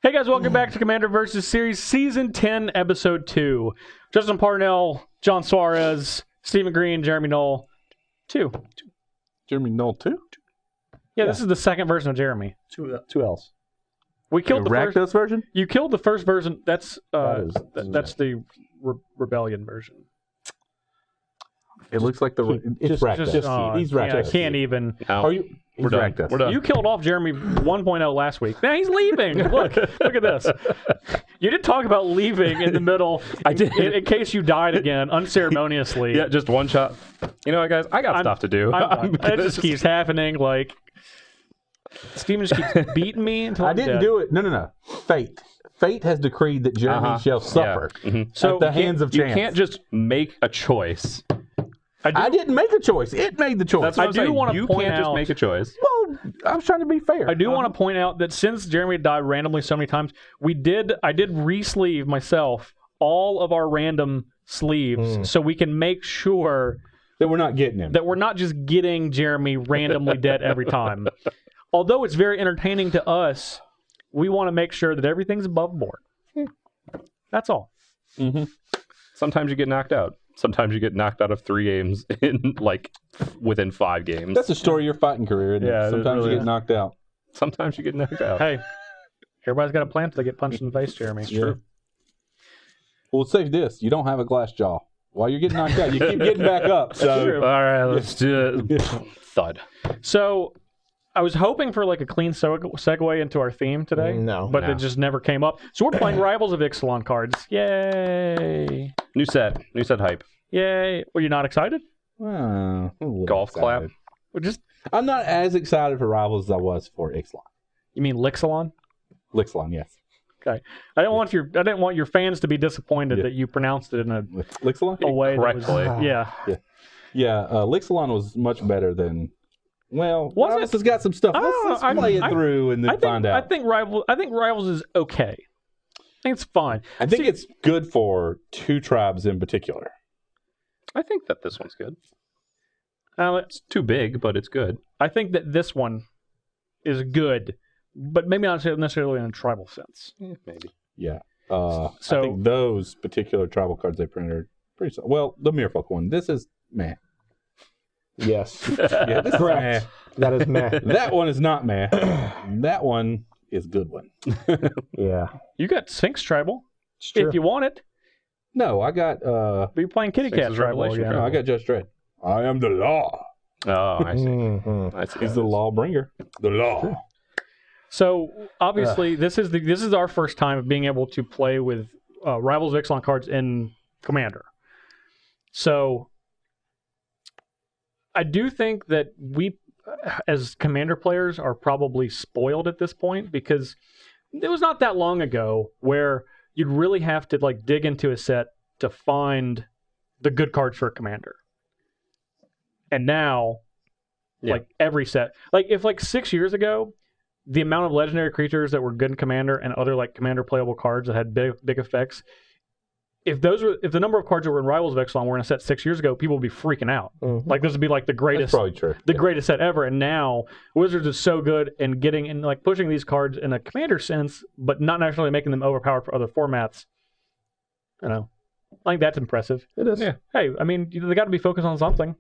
Hey guys, welcome back to Commander vs. Series Season 10, Episode 2. Justin Parnell, John Suarez, Stephen Green, Jeremy Knoll. 2. Jeremy Knoll 2? Yeah, this is the second version of Jeremy. 2 L's. We killed the first Rakdos version? You killed the first version. That's That the Rebellion version. It looks like it's Rakdos. He's Rakdos. Yeah, I can't even. Are you? We're done. Rakdos. We're done. You killed off Jeremy 1.0 last week. Now he's leaving. Look at this. You did talk about leaving in the middle. I did. In case you died again, unceremoniously. Yeah, just one shot. You know what, guys? I got stuff to do. It just keeps happening. Like, Steven just keeps beating me until I I'm didn't dead. do it. No. Fate has decreed that Jeremy shall suffer at the hands of chance. You can't just make a choice. I didn't make a choice. It made the choice. That's what I'm saying. want to You point can't out, just make a choice. Well, I was trying to be fair. I do want to point out that since Jeremy died randomly so many times, I did re-sleeve myself all of our random sleeves so we can make sure that we're not getting him. that we're not just getting Jeremy randomly dead every time. Although it's very entertaining to us, we want to make sure that everything's above board. That's all. Mm-hmm. Sometimes you get knocked out. Sometimes you get knocked out of 3 games within 5 games. That's the story of your fighting career, isn't it? Sometimes you get knocked out. Sometimes you get knocked out. Hey, everybody's got a plan until they get punched in the face, Jeremy. It's true. Well, say this. You don't have a glass jaw. While you're getting knocked out, you keep getting back up. So. true. All right, let's do it. Thud. So, I was hoping for like a clean segue into our theme today. But it just never came up. So we're playing Rivals of Ixalan cards. Yay! New set hype. Yay! Were you not excited? Golf clap. I'm not as excited for Rivals as I was for Ixalan. You mean Lixalan? Lixalan, yes. Okay. I didn't want your fans to be disappointed that you pronounced it in a Lixalan? way correctly. that was, Yeah. Lixalan was much better than. Well, Was Rivals it? has got some stuff. Let's play it through and then find out. I think Rivals is okay. I think it's fine. I think it's good for 2 tribes in particular. I think that this one's good. It's It's too big, but it's good. I think that this one is good, but maybe not necessarily in a tribal sense. Maybe. Yeah. So I think those particular tribal cards they printed are pretty solid. Well, the Mirfolk one. This is meh. Yes. Yeah, this Correct. Is meh. That is meh. That one is not meh. That one is good one. Yeah. you got Sphinx tribal It's true. if you want it. No, I got But you're playing Kitty Cat Sphinx's tribal Revelation again. no, I got Judge Dredd. I am the law. Oh, I see. Mhm. I see. He's the law bringer. The law. So obviously, this is our first time of being able to play with Rivals of Ixalan cards in Commander. So I do think that we, as Commander players, are probably spoiled at this point because it was not that long ago where you'd really have to like dig into a set to find the good cards for a Commander. And now, like every set, like if like 6 years ago, the amount of legendary creatures that were good in Commander and other like Commander playable cards that had big effects, if the number of cards that were in Rivals of Ixalan were in a set 6 years ago, people would be freaking out. Mm-hmm. Like this would be like the greatest, That's probably true. greatest set ever. And now Wizards is so good in getting and like pushing these cards in a Commander sense, but not necessarily making them overpowered for other formats. You know, I think that's impressive. It is. Yeah. Hey, I mean, they got to be focused on something.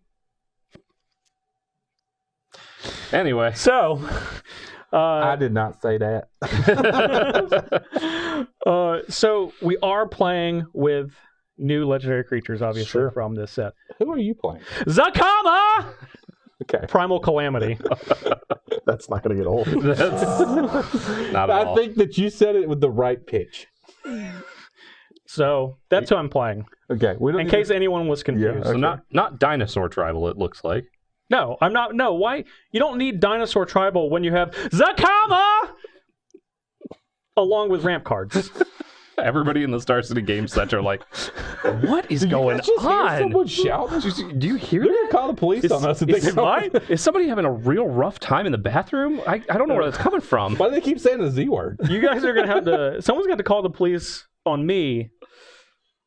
Anyway. So. I did not say that. So we are playing with new legendary creatures, obviously, from this set. Who are you playing? Zacama! Okay. Primal Calamity. That's not going to get old. That's not at I all. think that you said it with the right pitch. So that's who I'm playing. Okay. We don't In need case to- anyone was confused. Yeah, So not dinosaur tribal, it looks like. No, I'm not. No, why? You don't need Dinosaur Tribal when you have Zacama! Along with ramp cards. Everybody in the Star City game set are like, what is Did you going guys just hear on? someone shout? Do you hear They're that? gonna call the police on us. If they come. Is somebody having a real rough time in the bathroom? I don't know where that's coming from. Why do they keep saying the Z word? You guys are going to have to... Someone's got to call the police on me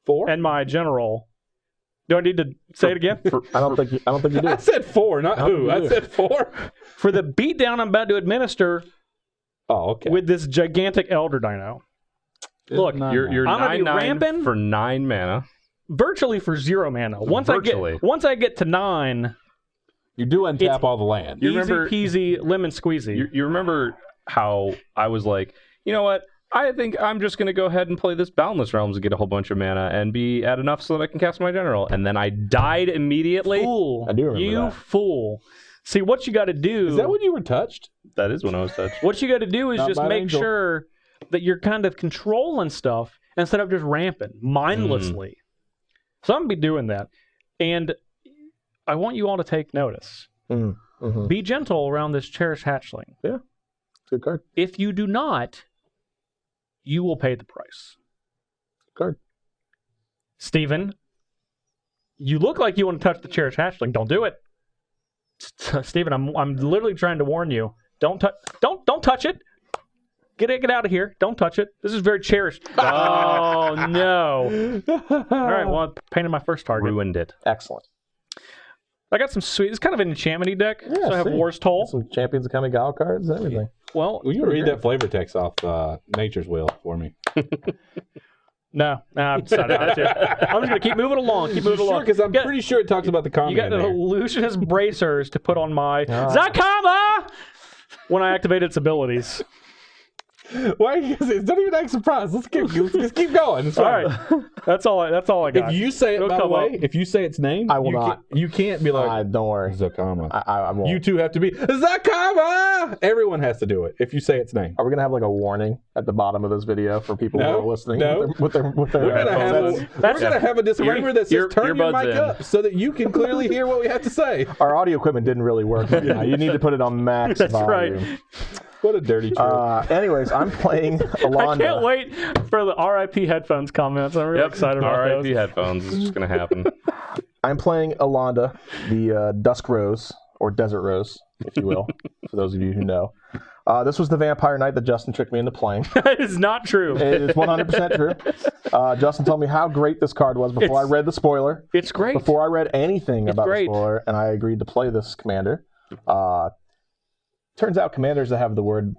4? and my general. Do I need to say it again? I don't think you do. I said 4, not who. I said 4. For the beatdown I'm about to administer Oh, okay. with this gigantic Elder Dino. Look, You're I'm gonna be 9/9 ramping. for 9 mana. Virtually for 0 mana. Once Virtually. I get to 9, You do untap It's- all the land. You easy remember- peasy lemon squeezy. You remember how I was like, you know what? I think I'm just going to go ahead and play this Boundless Realms and get a whole bunch of mana and be at enough so that I can cast my general. And then I died immediately. Fool. I do remember you that. fool. See, what you got to do. Is that when you were touched? That is when I was touched. What you got to do is Not just by an make angel. sure that you're kind of controlling stuff instead of just ramping mindlessly. So I'm going to be doing that. And I want you all to take notice. Mm-hmm. Be gentle around this cherished hatchling. Good card. If you do not, you will pay the price. Card. Steven, you look like you want to touch the cherished hatchling. Don't do it. Steven, I'm literally trying to warn you. Don't touch it. Get out of here. Don't touch it. This is very cherished. Oh no. All right, well, I painted my first target. Ruined it. Excellent. I got some sweet. It's kind of an enchantment-y deck. Yeah, so I have see. War's Toll. Some Champions of Kamigawa cards and everything. Well, Will you read that flavor text off Nature's Wheel for me? no, I've decided not to. I'm just gonna keep moving along. Keep moving Sure, along. because I'm Get- pretty sure it talks about the common You got in the there. illusionist bracers to put on my Ah. Zacama when I activate its abilities. Why? Don't even act surprised. Let's keep going. It's All fine. right, that's all I got. If you say it, It'll by the come way, up. if you say its name, I will not. You can't be like Don't worry. Zacama. I won't. You two have to be Zacama. Everyone has to do it if you say its name. Are we gonna have like a warning at the bottom of this video for people who No, are listening? no. With their We're gonna headphones? have a disclaimer that says Ear- turn your earbuds mic in. up so that you can clearly hear what we have to say. Our audio equipment didn't really work. Yeah, you need to put it on max That's volume. right. What a dirty trick. Anyways, I'm playing Elenda. I can't wait for the RIP headphones comments. I'm really excited about RIP those. headphones. It's just going to happen. I'm playing Elenda, the Dusk Rose, or Desert Rose, if you will, for those of you who know. This was the Vampire Knight that Justin tricked me into playing. That is not true. It is 100% true. Justin told me how great this card was before I read the spoiler. It's great. Before I read anything about great. the spoiler, and I agreed to play this commander. Turns out commanders that have the word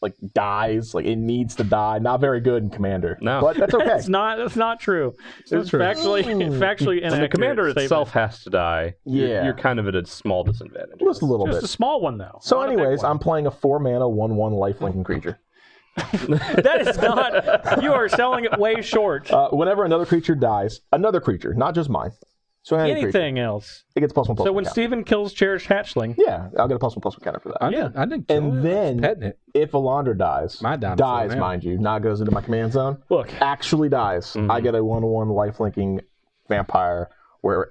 like dies, like it needs to die, not very good in commander. No. But that's okay. That's not true. It's true. factually When the inaccurate commander statement. itself has to die, Yeah. you're kind of at a small disadvantage. Just a little Just bit. a small one though. So Not a big anyways, one. I'm playing a 4-mana 1/1 lifelinking creature. That is not. You are selling it way short. Whenever another creature dies, another creature, not just mine. So any creature, Anything else? it gets +1/+1 So when counter. Steven kills Cherished Hatchling, Yeah, I'll get a +1/+1 counter for that. I didn't kill And it. then Petting it. if Elandra dies, My dinosaur dies, now. mind you, not goes into my command zone, look, actually dies, I get a 1/1 lifelinking vampire where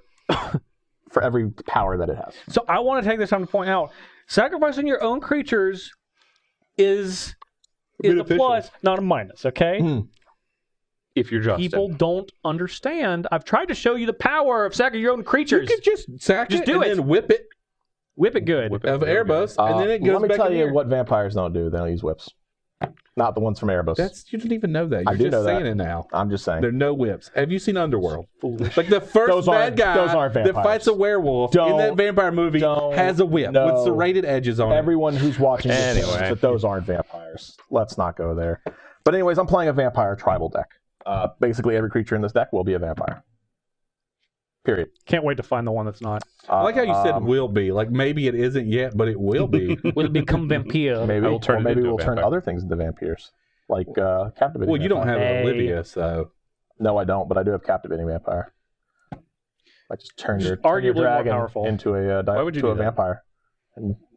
for every power that it has. so I want to take this time to point out, sacrificing your own creatures is a Beneficial. plus, not a minus. Okay. If you're Justin. People don't understand. I've tried to show you the power of sacrificing your own You creatures. could just sack Just it do and it. then whip it Whip it good. Whip it of real Erebos, good. and then it goes Let me back tell in you here. what vampires don't do. They don't use whips. Not the ones from Erebos. You don't even know that. You're I do just know that. saying it now. I'm just saying. There are no whips. Have you seen Underworld? Foolish. Like the first Those bad aren't- guy those aren't that vampires. fights a werewolf in Don't- that vampire movie don't- has a whip no. with serrated edges on it. Everyone who's watching this knows Anyway. that those aren't vampires. Let's not go there. But anyways, I'm playing a vampire tribal deck. Basically, every creature in this deck will be a vampire. Period. Can't wait to find the one that's not. I like how you said will be. Like maybe it isn't yet, but it will be. Will become vampire. Maybe, I will turn or it maybe into a we'll turn vampire. other things into vampires, like captivating. Well, you don't have Hey. an Olivia, so No, I don't. But I do have captivating vampire. I just turn your Arguably more dragon powerful. into a Why would you to do a that? vampire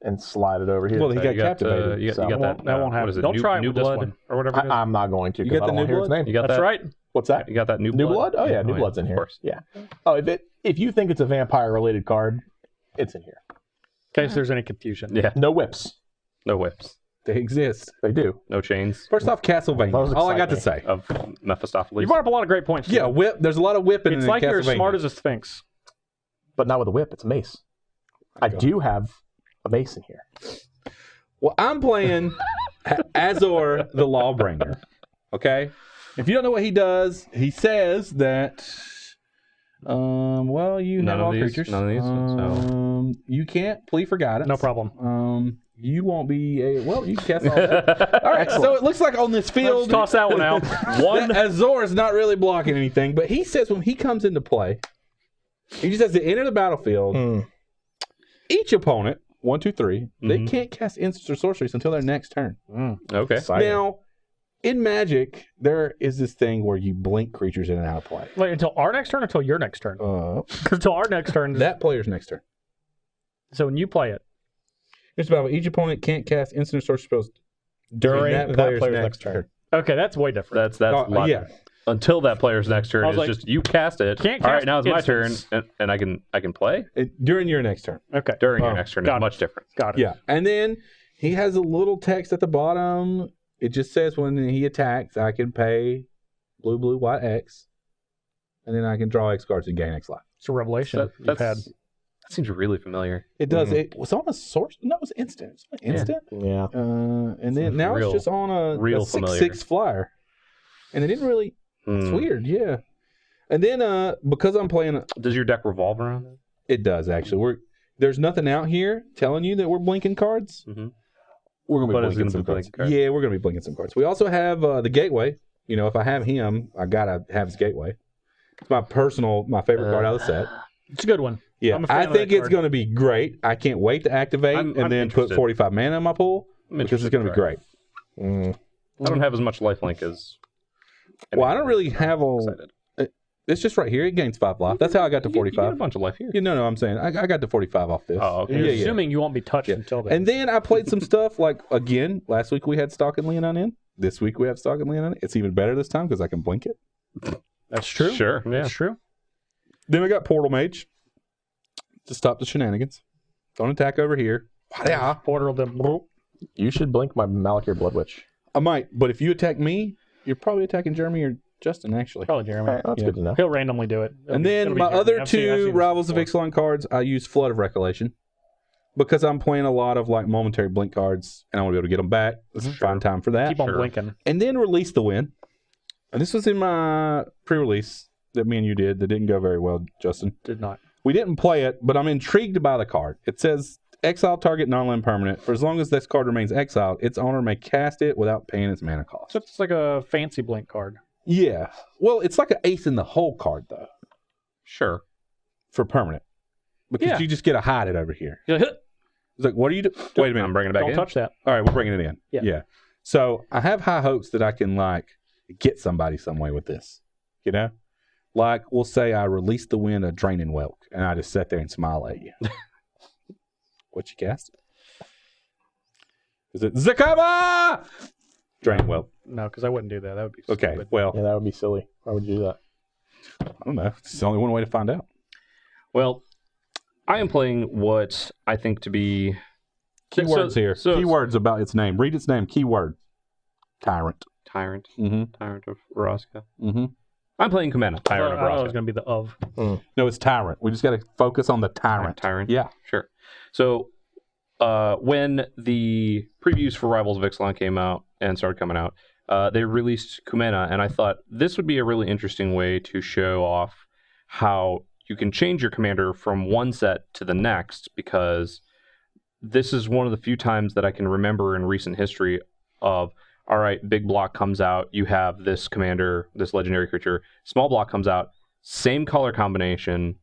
and slide it over here. Well, he So got you captivated. you so- got that. That won't what happen. is it? Don't try it New with this blood one or whatever. it is. I'm not going to You because got I the don't new want to hear its blood? name. You got That's that? right. What's that? You got that new New blood? blood? Oh yeah, new yeah, blood's in of here. course. Yeah. Oh, if you think it's a vampire related card, it's in here. In case there's any confusion. Yeah. No whips. No whips. They exist. They do. No chains First off, Castlevania. Those All I got excite to say. of Mephistopheles. You brought up a lot of great points. Yeah, Steve. whip. There's a lot of whipping It's in like you're as Castlevania. smart as a sphinx. But not with a whip. It's a mace. I do have a mace in here. Well, I'm playing Azor the Lawbringer. Okay? If you don't know what he does, he says that well, you None have of all these- creatures. none of these, so- You can't plea for guidance. No problem. you won't be well. You can cast all that. All right. So it looks like on this field, Toss that one out. one Azor is not really blocking anything, but he says when he comes into play, he just has to enter the battlefield. Each opponent, 1, 2, 3, they can't cast instants or sorceries until their next turn. Okay. Exciting. Now, in Magic, there is this thing where you blink creatures in and out of play. Wait, until our next turn or until your next turn? Because until our next turn. That player's next turn. So when you play it. It's about each opponent can't cast instant or sorcery spells During that player's next turn. Okay, that's way different. That's logic. yeah. Until that player's next turn, I it's was like, just you cast it. can't All right, cast now it's my turn, instants. and I can play During your next turn. Okay. during your next turn. got It's it. much different. Got it. Yeah. And then he has a little text at the bottom. It just says when he attacks, I can pay blue, blue, white, X. And then I can draw X cards and gain X life. It's a revelation you've had. That seems really familiar. It does. It was on a source. No, it was instant. It was instant. Yeah. And then now real- it's just on a real 6/6 flyer. And it didn't really. It's weird. Yeah. And then because I'm playing. Does your deck revolve around it? It does, actually. There's nothing out here telling you that we're blinking cards. Mm-hmm. We're going to But be it's blinking gonna some be cards. blinking cards. Yeah, we're going to be blinking some cards. We also have the Gateway. You know, if I have him, I got to have his Gateway. It's my favorite card out of the set. It's a good one. Yeah, I'm a fan I of think that it's card. going to be great. I can't wait to activate I'm and then interested. put 45 mana in my pool because it's going to be great. I don't have as much lifelink as. Well, I don't really have a. Excited. It's just right here. It gains 5 life. That's how I got to You get a 45. bunch of life here. No, I'm saying I got to 45 off this. Oh, okay. You're Yeah. assuming you won't be touched until then. And then I played some stuff like, again, last week we had Stock and Leonin in. This week we have Stock and Leonin in. It's even better this time because I can blink it. That's true. Sure. Yeah. That's true. Then I got Portal Mage to stop the shenanigans. Don't attack over here. Yeah. Portal them. You should blink my Malakir Blood Witch. I might, but if you attack me, you're probably attacking Jeremy or Justin, actually. Probably Jeremy. All right, that's good to know. He'll randomly do it. And then my other two Rivals of Ixalan cards, I use Flood of Recollection because I'm playing a lot of like momentary blink cards and I want to be able to get them back. It's a fine time for that. Keep on blinking. And then Release the Wind. And this was in my pre-release that me and you did that didn't go very well, Justin. Did not. We didn't play it, but I'm intrigued by the card. It says exile target non-land permanent. For as long as this card remains exiled, its owner may cast it without paying its mana cost. So it's like a fancy blink card. Yeah. Well, it's like an ace in the hole card, though, Sure. for permanent. Because Yeah. you just get to hide it over here. You're like, It's like, what are you doing? Wait a minute. I'm bringing it back don't in. touch that. All right, we're bringing it in. Yeah. So I have high hopes that I can, like, get somebody some way with this. You know? Like, we'll say I release the wind of Draining Whelk, and I just sit there and smile at you. What you cast? Is it Zacama? Draining Whelk. No, because I wouldn't do that. That would be Okay, stupid. well, Yeah, that would be silly. Why would you do that? I don't know. It's only one way to find out. Well, I am playing what I think to be Keywords here. So Keywords about its name. Read its name. Keyword. Tyrant. Tyrant. Mm-hmm. Tyrant of Vraska. Mm-hmm. I'm playing Kumena. Tyrant of I thought it was Vraska. going to be the of. No, it's Tyrant. We just got to focus on the Tyrant. Tyrant. Yeah. Sure. So when the previews for Rivals of Ixalan came out and started coming out, they released Kumena, and I thought this would be a really interesting way to show off how you can change your commander from one set to the next, because this is one of the few times that I can remember in recent history of, all right, big block comes out, you have this commander, this legendary creature, small block comes out, same color combination,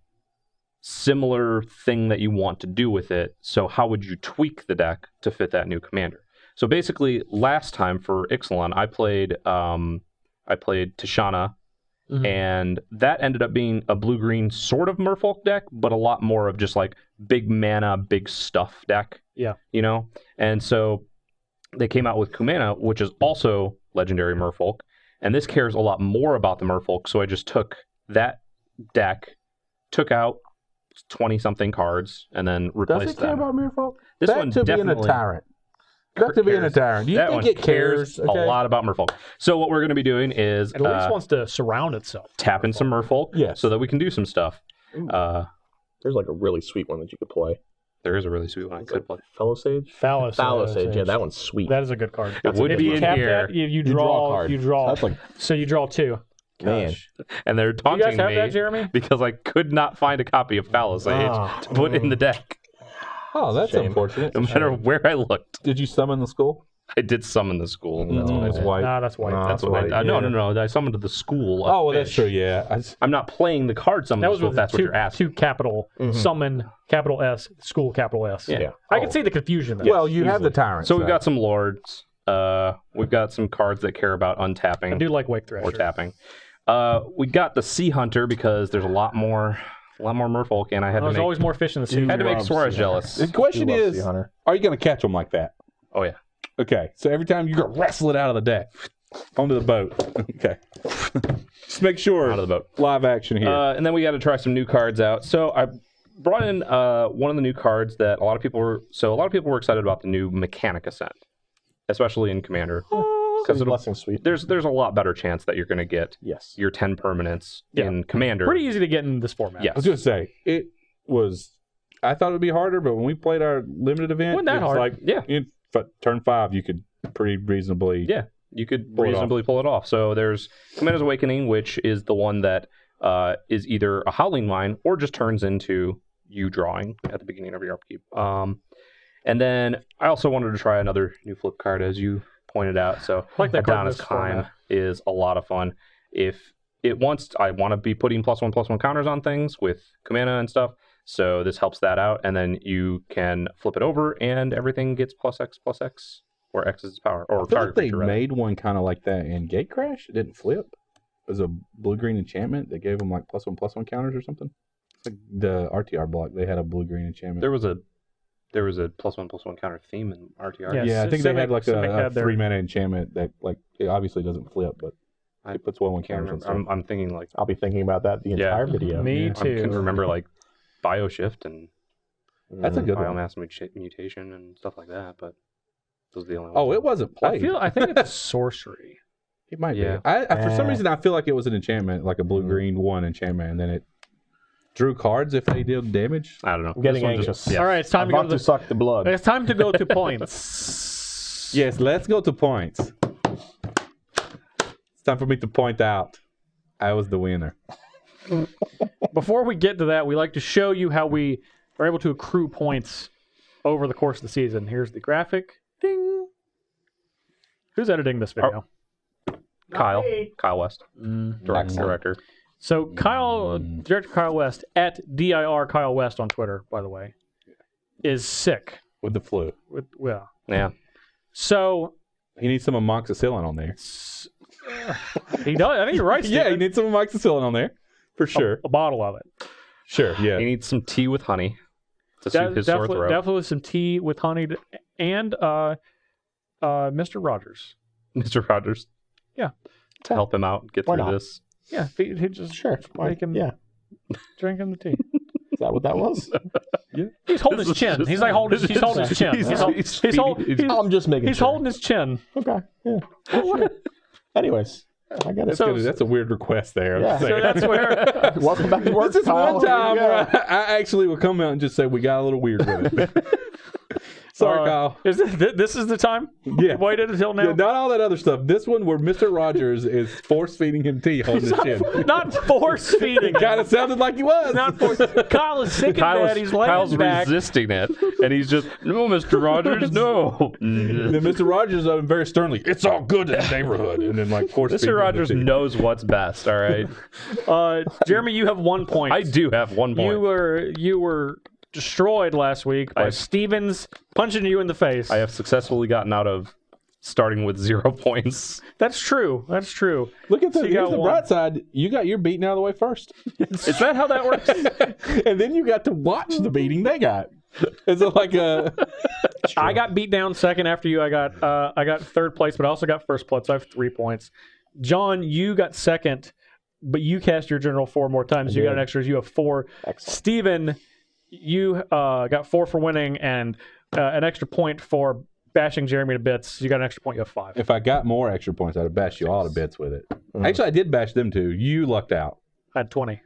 similar thing that you want to do with it, so how would you tweak the deck to fit that new commander? So basically, last time for Ixalan, I played Tishana, and that ended up being a blue-green sort of Merfolk deck, but a lot more of just like big mana, big stuff deck. Yeah. You know? And so they came out with Kumena, which is also legendary Merfolk, and this cares a lot more about the Merfolk, so I just took that deck, took out 20-something cards, and then Does replaced it care them. about Merfolk? This Back one to being a definitely Tyrant. Back to being a Tyrant. Do you that think one it cares? a lot about Merfolk. So what we're going to be doing is It at least wants to surround itself. tapping some Merfolk, Yes. so that we can do some stuff. There's like a really sweet one that you could play. There is a really sweet one I could play. Fellow Sage? Phallus. Fallow Sage. Yeah, that one's sweet. That is a good card. It would If be you in tap here. that, you draw a draw. card. You draw. That's like, So you draw 2. man. And they're Do you taunting guys have me that, Jeremy? because I could not find a copy of Phallus Age Ah. to put in the deck. Oh, that's Shame. unfortunate. No matter where I looked, Did you summon the school? I did summon the school. That's what I That's did. white. Nah, that's white. No, That's that's what white. No. I summoned the school. Oh, well, that's true. Yeah. I'm not playing the card summon. That was school, with if that's what two, you're asking. two capital summon capital S school capital S. Yeah. I can see the confusion there. Well, you have the tyrant. So we've got some lords. We've got some cards that care about untapping I do like Wake or Thrasher. tapping. We got the Sea Hunter because there's a lot more merfolk, and I had to There's make always more fish in the sea. had to make love Suarez Sea jealous. The question You love is, Sea Hunter. are you going to catch them like that? Oh yeah. Okay, so every time you're going to wrestle it out of the deck onto the boat. Okay. Just make sure. Out of the boat. Live action here. And then we got to try some new cards out. So I brought in one of the new cards that a lot of people were excited about, the new Mechanic Ascent, especially in Commander, Because Blessing Suite. there's a lot better chance that you're going to get Yes. your 10 permanents Yeah. in Commander. Pretty easy to get in this format. Yeah. I was going to say, it was, I thought it would be harder, but when we played our limited event, Wasn't that it was hard. like, Yeah. turn 5, you could pretty reasonably. Yeah, you could Pull it reasonably pull it off. So there's Commander's Awakening, which is the one that is either a Howling Mine or just turns into you drawing at the beginning of your upkeep. And then I also wanted to try another new flip card, as you pointed out. So I like that card in Adonis this Kime format. is a lot of fun. If it wants, I want to be putting +1/+1 counters on things with Kumena and stuff. So this helps that out, and then you can flip it over, and everything gets +X+X, or X is its power, or I feel like target they creature, rather. made one kind of like that in Gatecrash. It didn't flip. It was a blue-green enchantment that gave them like +1/+1 counters or something. It's like the RTR block. They had a blue-green enchantment. There was a +1/+1 counter theme in RTR. Yeah. Yeah, I think they Simic- had like Simic a had their- 3-mana enchantment that like it obviously doesn't flip, but it puts 1/1 I can't counters on remember. stuff. I'm thinking like I'll be thinking about that the Yeah. entire video. Me I too. can remember like Bioshift and That's a good one. Biomass Mutation and stuff like that, but those are the only ones. Oh, it wasn't played. I think it's sorcery. It might Yeah. be. I for some Eh. reason I feel like it was an enchantment, like a blue-green 1 enchantment, and then it drew cards if they deal damage. I don't know. I'm getting This one just- anxious. yeah. All right, it's time I to go want to to suck the blood. It's time to go to points. Yes, let's go to points. It's time for me to point out I was the winner. Before we get to that, we like to show you how we are able to accrue points over the course of the season. Here's the graphic. Ding. Who's editing this video? Kyle West, director. So Director Kyle West at DIR Kyle West on Twitter, by the way, is sick. With the flu. Well, Yeah. so He needs some amoxicillin on there. he does. I think you're right. Yeah, he Steven. needs some amoxicillin on there. For sure. A bottle of it. Sure, yeah. He needs some tea with honey to soothe his sore Definitely, throat. definitely some tea with honey and Mr. Rogers. Mr. Rogers. Yeah. To help him out get Why through not? this. Yeah, he just Sure. make him Yeah. drink him the tea. Is that what that was? He's holding his chin. He's like holding. He's holding his chin. I'm just making He's sure. holding his chin. Okay. Yeah. Sure. Anyways, I got it. That's a weird request there. I'm Yeah. just So saying. that's where. Welcome back to work. This is Kyle. one time Yeah. where I actually will come out and just say we got a little weird with it. Sorry, Kyle. Is this is the time? Yeah. You waited until now. Yeah, not all that other stuff. This one where Mr. Rogers is force feeding him tea, holding his chin. Not force feeding. Kind of sounded like he was. Not force. Kyle is sick in bed. He's laying Kyle's back. resisting it, and he's just, no, Mr. Rogers, no. And then Mr. Rogers very sternly, it's all good in the neighborhood. And then like force feeding Mr. him Rogers the tea. knows what's best, all right? Jeremy, you have 1 point. I do have 1 point. You were destroyed last week by Stevens punching you in the face. I have successfully gotten out of starting with 0 points. That's true. That's true. Look at So the, you got here's the one. bright side. You got your beating out of the way first. Is that how that works? And then you got to watch the beating they got. Is it like a... I got beat down second after you. I got third place, but I also got first place. So I have 3 points. John, you got second, but you cast your general 4 more times. You got an extra. You have 4. Excellent. Steven, you got 4 for winning and an extra point for bashing Jeremy to bits. You got an extra point. You have 5. If I got more extra points, I'd have bashed you all to bits with it. Actually, I did bash them too. You lucked out. I had 20.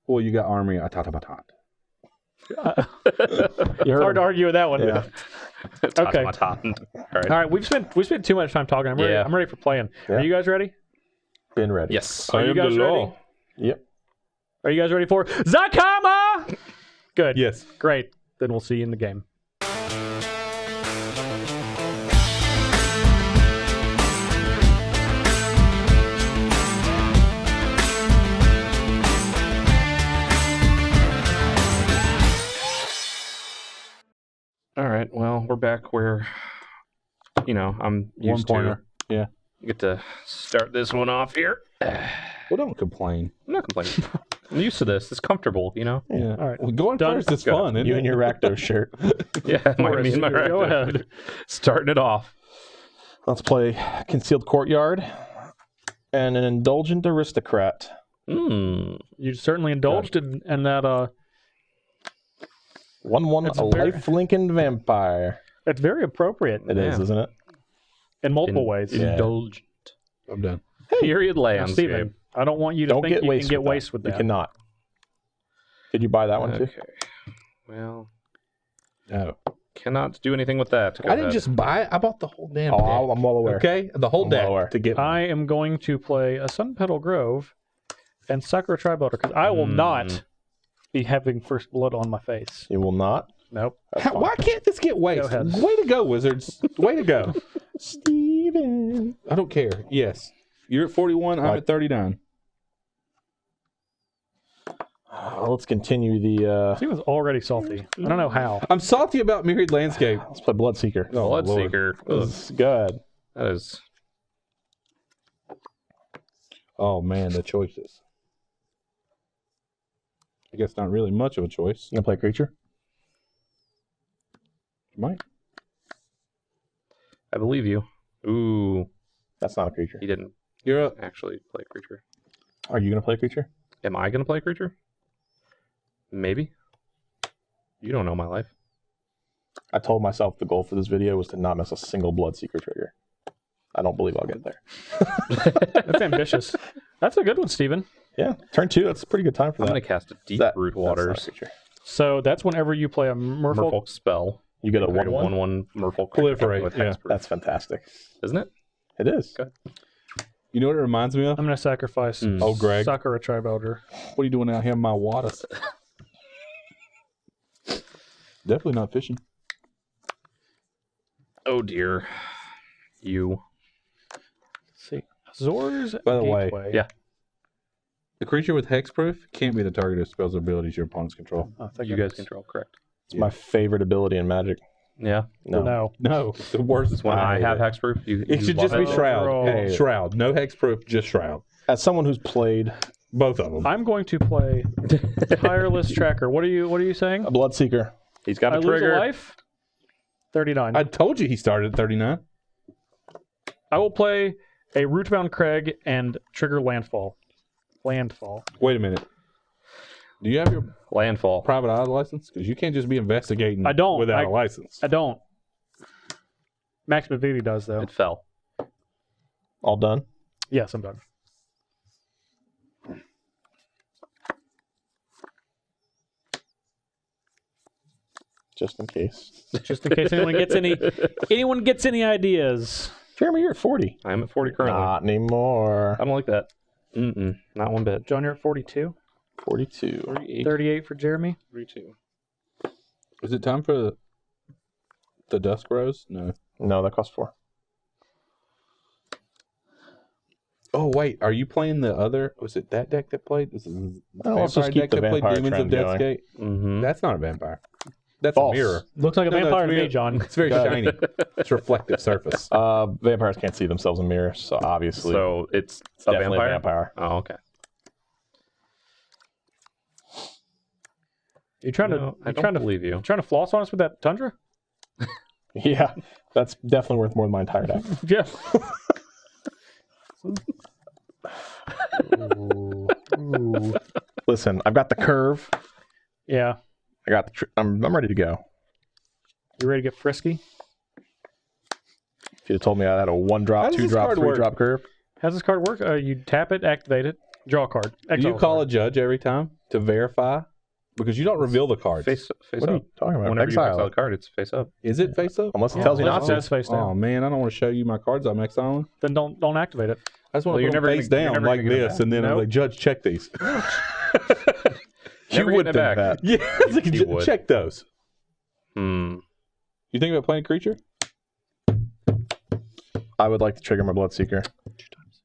Well, you got Army Atatabatat. It's hard to argue with that one. Yeah. Okay. All right. All right, we've spent too much time talking. Yeah. I'm ready for playing. Yeah. Are you guys ready? Been ready. Yes. Are you guys ready? Yep. Are you guys ready for Zacama? Good. Yes. Great. Then we'll see you in the game. we're back where, I'm used to. 1-pointer. Yeah. Get to start this one off here. Well, don't complain. I'm not complaining. I'm used to this. It's comfortable, Yeah. All right. Well, going Done. first is Go. fun, isn't You it? and your Rakdos shirt. Yeah, me and my Go Rakdos. ahead. Starting it off. Let's play Concealed Courtyard and an Indulgent Aristocrat. You certainly indulged in that. 1/1 That's a very- life Lincoln vampire. It's very appropriate It is, Yeah. isn't it? in multiple ways. Yeah. Indulgent. I'm done. Period Now, landscape. Steven, I don't want you to Don't think get you waste can get with that. waste with You that. cannot. Did you buy that one too? Okay. Well, No. cannot do anything with that. Go I didn't ahead. just buy it. I bought the whole damn Oh, deck. I'm well aware. Okay? The whole I'm deck well aware. to get I am going to play a Sun Petal Grove and Sakura Tribuilder because I will not be having first blood on my face. You will not. Nope. That's How, fine. why can't this get waste? Go ahead. Way to go, Wizards. Way to go. Steven. I don't care. Yes. You're at 41. I'm Right. at 39. Let's continue the. Steven's already salty. I don't know how. I'm salty about Myriad Landscape. Let's play Bloodseeker. Oh, Lord. Bloodseeker. Ugh, This is good. that is. Oh, man, the choices. I guess not really much of a choice. You gonna play creature? Might. I believe you. Ooh, That's not a creature. he didn't You're up. actually play creature. Are you gonna play creature? Am I going to play creature? Maybe. You don't know my life. I told myself the goal for this video was to not miss a single Bloodseeker trigger. I don't believe I'll get there. That's ambitious. That's a good one, Steven. Yeah, turn 2. That's a pretty good time for I'm that. going to cast a Deep That- Root that's not a Waters. creature. So that's whenever you play a Merfolk. Merfolk spell. You get a Create 1/1. 1/1 Merfolk. Proliferate, with yeah. hexproof. That's fantastic. Isn't it? It is. Okay. You know what it reminds me of? I'm going to sacrifice Oh, Greg. Sakura Tribuilder. What are you doing out here in my waters? Definitely not fishing. Oh, dear. You. Let's see. Azor's By the way, Gateway. yeah. The creature with hexproof can't be the target of spells or abilities your opponents control. Oh, thank You guys goodness. control, correct? It's my favorite ability in Magic. Yeah. No. No. No, it's the worst. It's when I have hexproof. It should just be it. Shroud. Oh. Shroud. No hexproof, just Shroud. As someone who's played Both of them. I'm going to play Tireless Tracker. What are you saying? a Bloodseeker, He's got I a lose trigger. a life? 39. I told you he started at 39. I will play a Rootbound Craig and trigger Landfall. Wait a minute. Do you have your Landfall. private eye license? Because you can't just be investigating I don't. without a license. I don't. Max Mavidi does, though. It fell. all done. Yes, I'm done. Just in case. Just in case anyone gets any ideas. Jeremy, you're at 40. I'm at 40 currently. Not anymore. I don't like that. Not one bit. John, you're at 42. 42. 38 for Jeremy. 42. Is it time for the Dusk Rose? No. No, that costs 4. Oh, wait. Are you playing the other? Was it that deck that played? Was it the let's just keep the vampire Demons of trend going. Death's Gate? Mm-hmm. That's not a vampire. That's False. a mirror. Looks like a No, no, vampire it's to me, mirror. John. It's very Got it. shiny. It's reflective surface. Vampires can't see themselves in mirrors, so obviously So it's it's a definitely vampire? a vampire. Oh, okay. You trying No, I don't believe you. trying to floss on us with that Tundra? Yeah, that's definitely worth more than my entire deck. Yeah. Ooh. Listen, I've got the curve. Yeah. I got the. I'm ready to go. You ready to get frisky? If you'd have told me I had a 1-drop, How does this 2-drop, card work? 3-drop curve, How's this card work? You tap it, activate it, draw a card. Do you Exile call card. a judge every time to verify? Because you don't reveal the cards. Face what are up. you talking about? Whenever you Exile. exile a card, it's face up. Is it face up? Unless it Yeah, tells you unless not it to. says face down. Oh, man. I don't want to show you my cards I'm exiling. Then don't activate it. I just want Well, to you're put them never face gonna- you're down never like gonna get it this, back. and then I'm Nope. like, Judge, check these. You Never would getting think it back. that. Yeah, it's like, You would. check those. Hmm. You think about playing a creature? I would like to trigger my Bloodseeker. 2 times.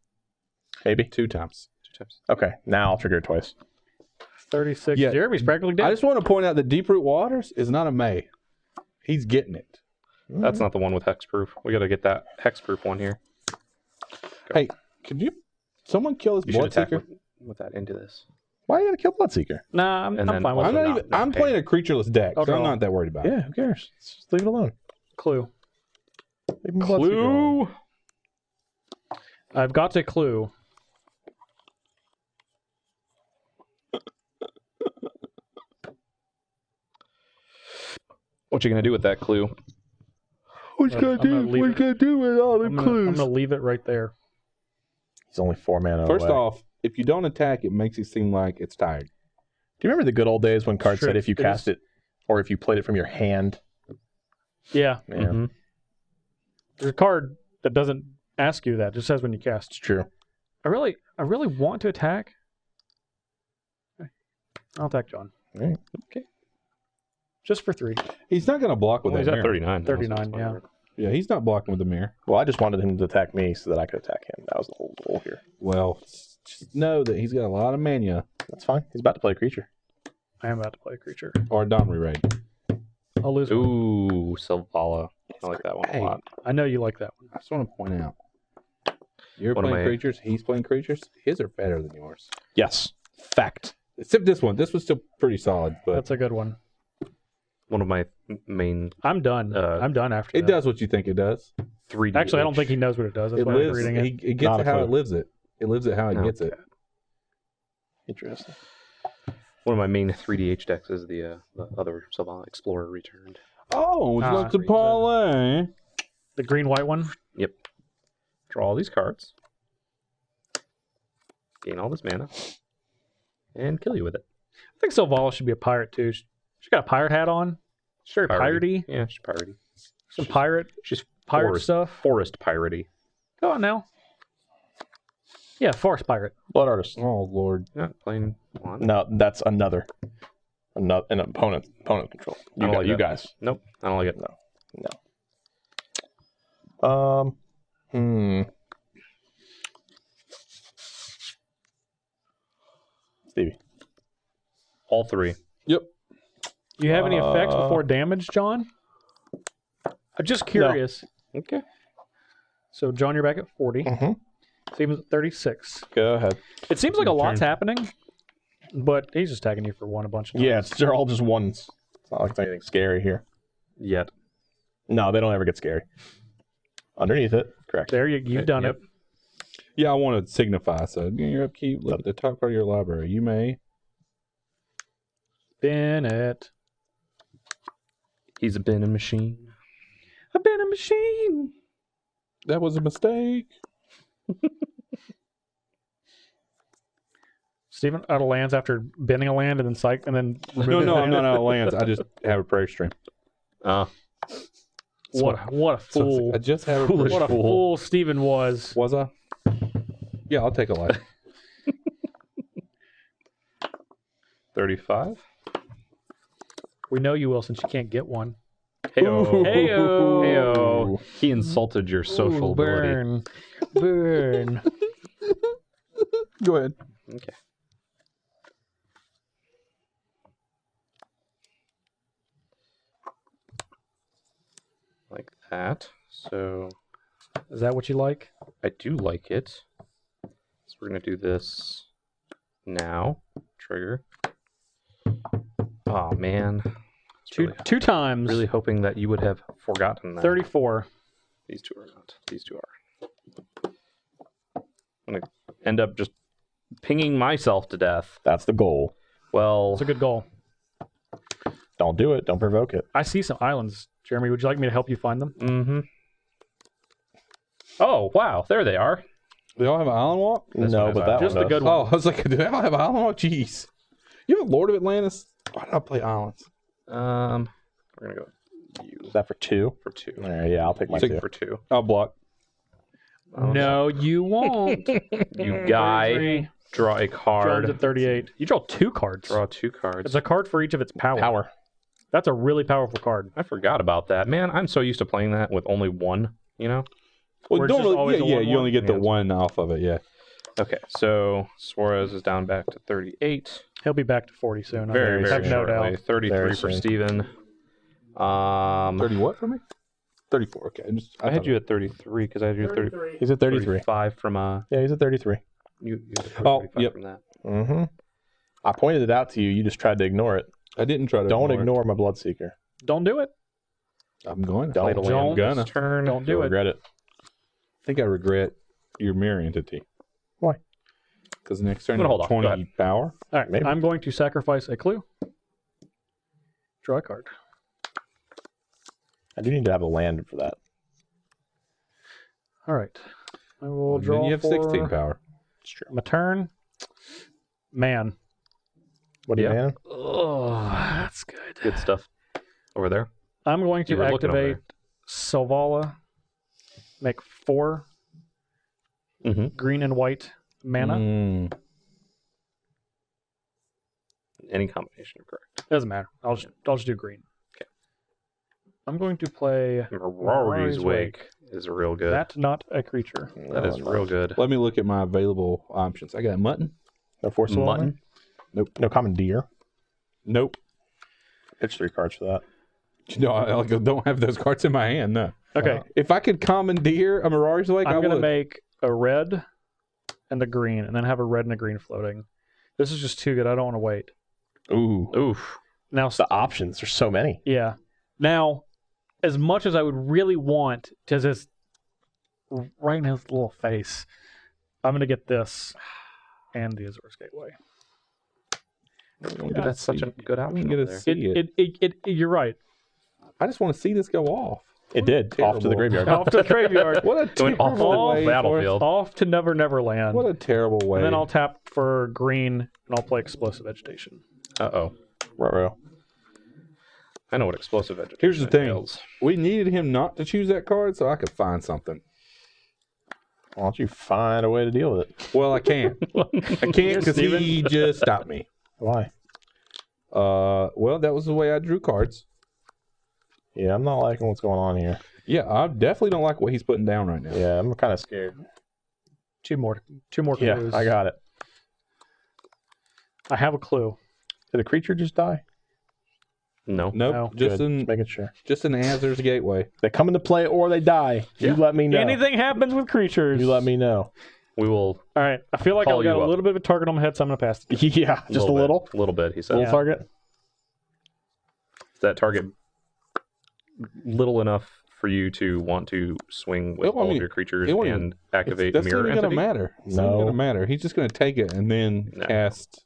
Maybe 2 times. 2 times. Okay, now I'll trigger it twice. 36. Yeah. Jeremy's practically dead. I just want to point out that Deep Root Waters is not a May. He's getting it. That's not the one with hexproof. We got to get that hexproof one here. Hey, could you? Someone kill this You should attack Bloodseeker? with that into this. Why you gotta kill Bloodseeker? Nah, I'm And then fine with also it. I'm not not- even. not I'm pay. playing a creatureless deck, I'll so I'm draw. not that worried about it. Yeah, who cares? Just leave it alone. Clue. Leave Bloodseeker alone. I've got a clue. What you gonna do with that clue? What you I'm gonna leave it. gonna do with all the I'm gonna leave it right there. He's only 4 mana First away. off, if you don't attack, it makes it seem like it's tired. Do you remember the good old days when cards Sure, said if you it cast it, or if you played it from your hand? Yeah, Yeah, Mhm. there's a card that doesn't ask you that. It just says when you cast. it's true. I really want to attack. Okay. I'll attack John. All right. Just for 3. He's not going to block with Well, he's that at mirror. 39. 39, yeah. Yeah, he's not blocking with the mirror. Well, I just wanted him to attack me so that I could attack him. That was the whole goal here. Well, just know that he's got a lot of mana That's fine. He's about to play a creature. I am about to play a creature. or a Dawn Raid. I'll lose one. Ooh, Sylvala. I like that one Hey. a lot. I know you like that one. I just want to point out. You're One of playing my- creatures, he's playing creatures. His are better than yours. Yes. Fact. Except this one. This was still pretty solid, but That's a good one. One of my main I'm done. I'm done after it that. does what you think it does. 3D. Actually, I don't think he knows what it does. That's It why I'm lives. reading it. It gets Not it a how clue. it lives it. It lives it how it gets it. Interesting. One of my main 3DH decks is the other Sylvala Explorer Returned. Oh, would you like to reads it. parlay? The green-white one. Yep. Draw all these cards. Gain all this mana. And kill you with it. I think Sylvala should be a pirate too. She got a pirate hat on. She's very piratey. Yeah, she's piratey. Some pirate She's pirate forest, stuff. Forest piratey. Go on now. Yeah, forest pirate. Blood Artist. Oh Lord. Not playing one. No, that's another an opponent control. I don't like You that. guys. Nope. I don't like it. Stevie. All 3. Yep. Do you have any effects before damage, John? I'm just curious. Okay. So, John, you're back at 40. Mm-hmm. Seems at 36. Go ahead. It seems like a Your lot's turn. happening, but he's just tagging you for one a bunch of times. Yeah, they're all just ones. It's not like it's anything scary here. Yet. No, they don't ever get scary. Underneath it, correct. There, you've done Yep. it. Yeah, I want to signify. So in your upkeep, look at the top part of your library. You may. Bennett. He's a binning machine. I've been a machine. That was a mistake. Steven out of lands after bending a land and then psych and then No, removing no, a I'm land. not out of lands. I just have a prayer stream. What a fool! I just have a Foolish prayer What a stream. fool Steven was. Was I? Yeah, I'll take a life. 35. We know you will since you can't get one. Heyo. Heyo. Heyo. He insulted your social Ooh, ability. burn. Burn. Go ahead. Okay. Like that. So Is that what you like? I do like it. So we're going to do this now. Trigger. Oh, man. Two times. Really hoping that you would have forgotten that. 34. These two are not. These two are. I'm going to end up just pinging myself to death. That's the goal. Well, It's a good goal. Don't do it. Don't provoke it. I see some islands. Jeremy, would you like me to help you find them? mm-hmm. Oh, wow. There they are. They all have an island walk? This no, one but has that just one the does. good one. Oh, I was like, do they all have an island walk? Jeez. You have a Lord of Atlantis? Why did I play islands? We're going to go you Is that for 2? for 2. All right, yeah, I'll take my Take 2. For 2. I'll block. No, you won't. You guy. Draw a John's card. at 38. You draw 2 cards. Draw 2 cards. It's a card for each of its power. Power. That's a really powerful card. I forgot about that. Man, I'm so used to playing that with only one, you know? Well, Or it's just don't always yeah, a you 1/1? only get the Yeah. 1 off of it, yeah. Okay, so Suarez is down back to 38. He'll be back to 40 soon. Very, I very have no shortly. doubt. 33 Very for soon. Steven. 30 what for me? 34. Okay. I had you at 33 because I had you at 30. He's at 33. 35 from Yeah, he's at 33. you. Oh, 35 yep. From that. Mm-hmm. I pointed it out to you. You just tried to ignore it. I didn't try to. Don't it. ignore my Bloodseeker. Don't do it. I'm going. Don't. Played a Don't. land this Gonna. turn. Don't do You'll it. regret it. I think I regret your mirror entity. Why? Because next turn I'm you gonna have hold off. Go 20 power. All right. Maybe. I'm going to sacrifice a clue. Draw a card. I do need to have a land for that. All right. I will And draw then you have for 16 power. It's true. my turn. Man. What do you, Yeah. man? Oh, that's good. Good stuff. Over there. I'm going You to were looking over activate Selvala. Make 4 Mm-hmm. green and white mana. Mm. Any combination of correct. Doesn't matter. I'll just do green. Okay. I'm going to play Rory's Wake is real good. That's not a creature. That is real good. Let me look at my available options. I got mutton. No force of will on Mutton. there? No commandeer. Nope. Pitch 3 cards for that. No, I don't have those cards in my hand. No. Okay. If I could commandeer a Mirage Lake, I I'm going to would. make a red and a green, and then have a red and a green floating. This is just too good. I don't want to wait. Ooh. Oof. Now, The options. There's so many. yeah. Now, as much as I would really want to just right in his little face, I'm going to get this and the Azor's Gateway. That's such a good I option. don't get over to there. see it. You're right. I just want to see this go off. It did. Off to the Terrible. graveyard. Off to the graveyard. What a Going off terrible the way. battlefield. Off to Never Never Land. What a terrible way. And then I'll tap for green, and I'll play Explosive Vegetation. Uh-oh. Ruh-roh. I know what explosive vegetation Here's the thing. entails. We needed him not to choose that card so I could find something. Why don't you find a way to deal with it? Well, I can't. I can't because he just stopped me. Why? Well, that was the way I drew cards. Yeah, I'm not liking what's going on here. Yeah, I definitely don't like what he's putting down right now. Yeah, I'm kind of scared. Two more clues. Yeah, I got it. I have a clue. Did a creature just die? No. Nope, No. just Good. an Just making sure. Azor's Gateway. They come into play or they die. Yeah. You let me know. Anything happens with creatures. You let me know. We will. All right. I feel like Call I've got you a up. little bit of a target on my head, so I'm going to pass. Yeah, just a little. A little bit, he said. Little Yeah. target. Is that target little enough for you to want to swing with Well, I all mean, of your creatures it wouldn't- and activate That's not mirror even going to entity? matter. It's not No. going to matter. He's just going to take it and then No. cast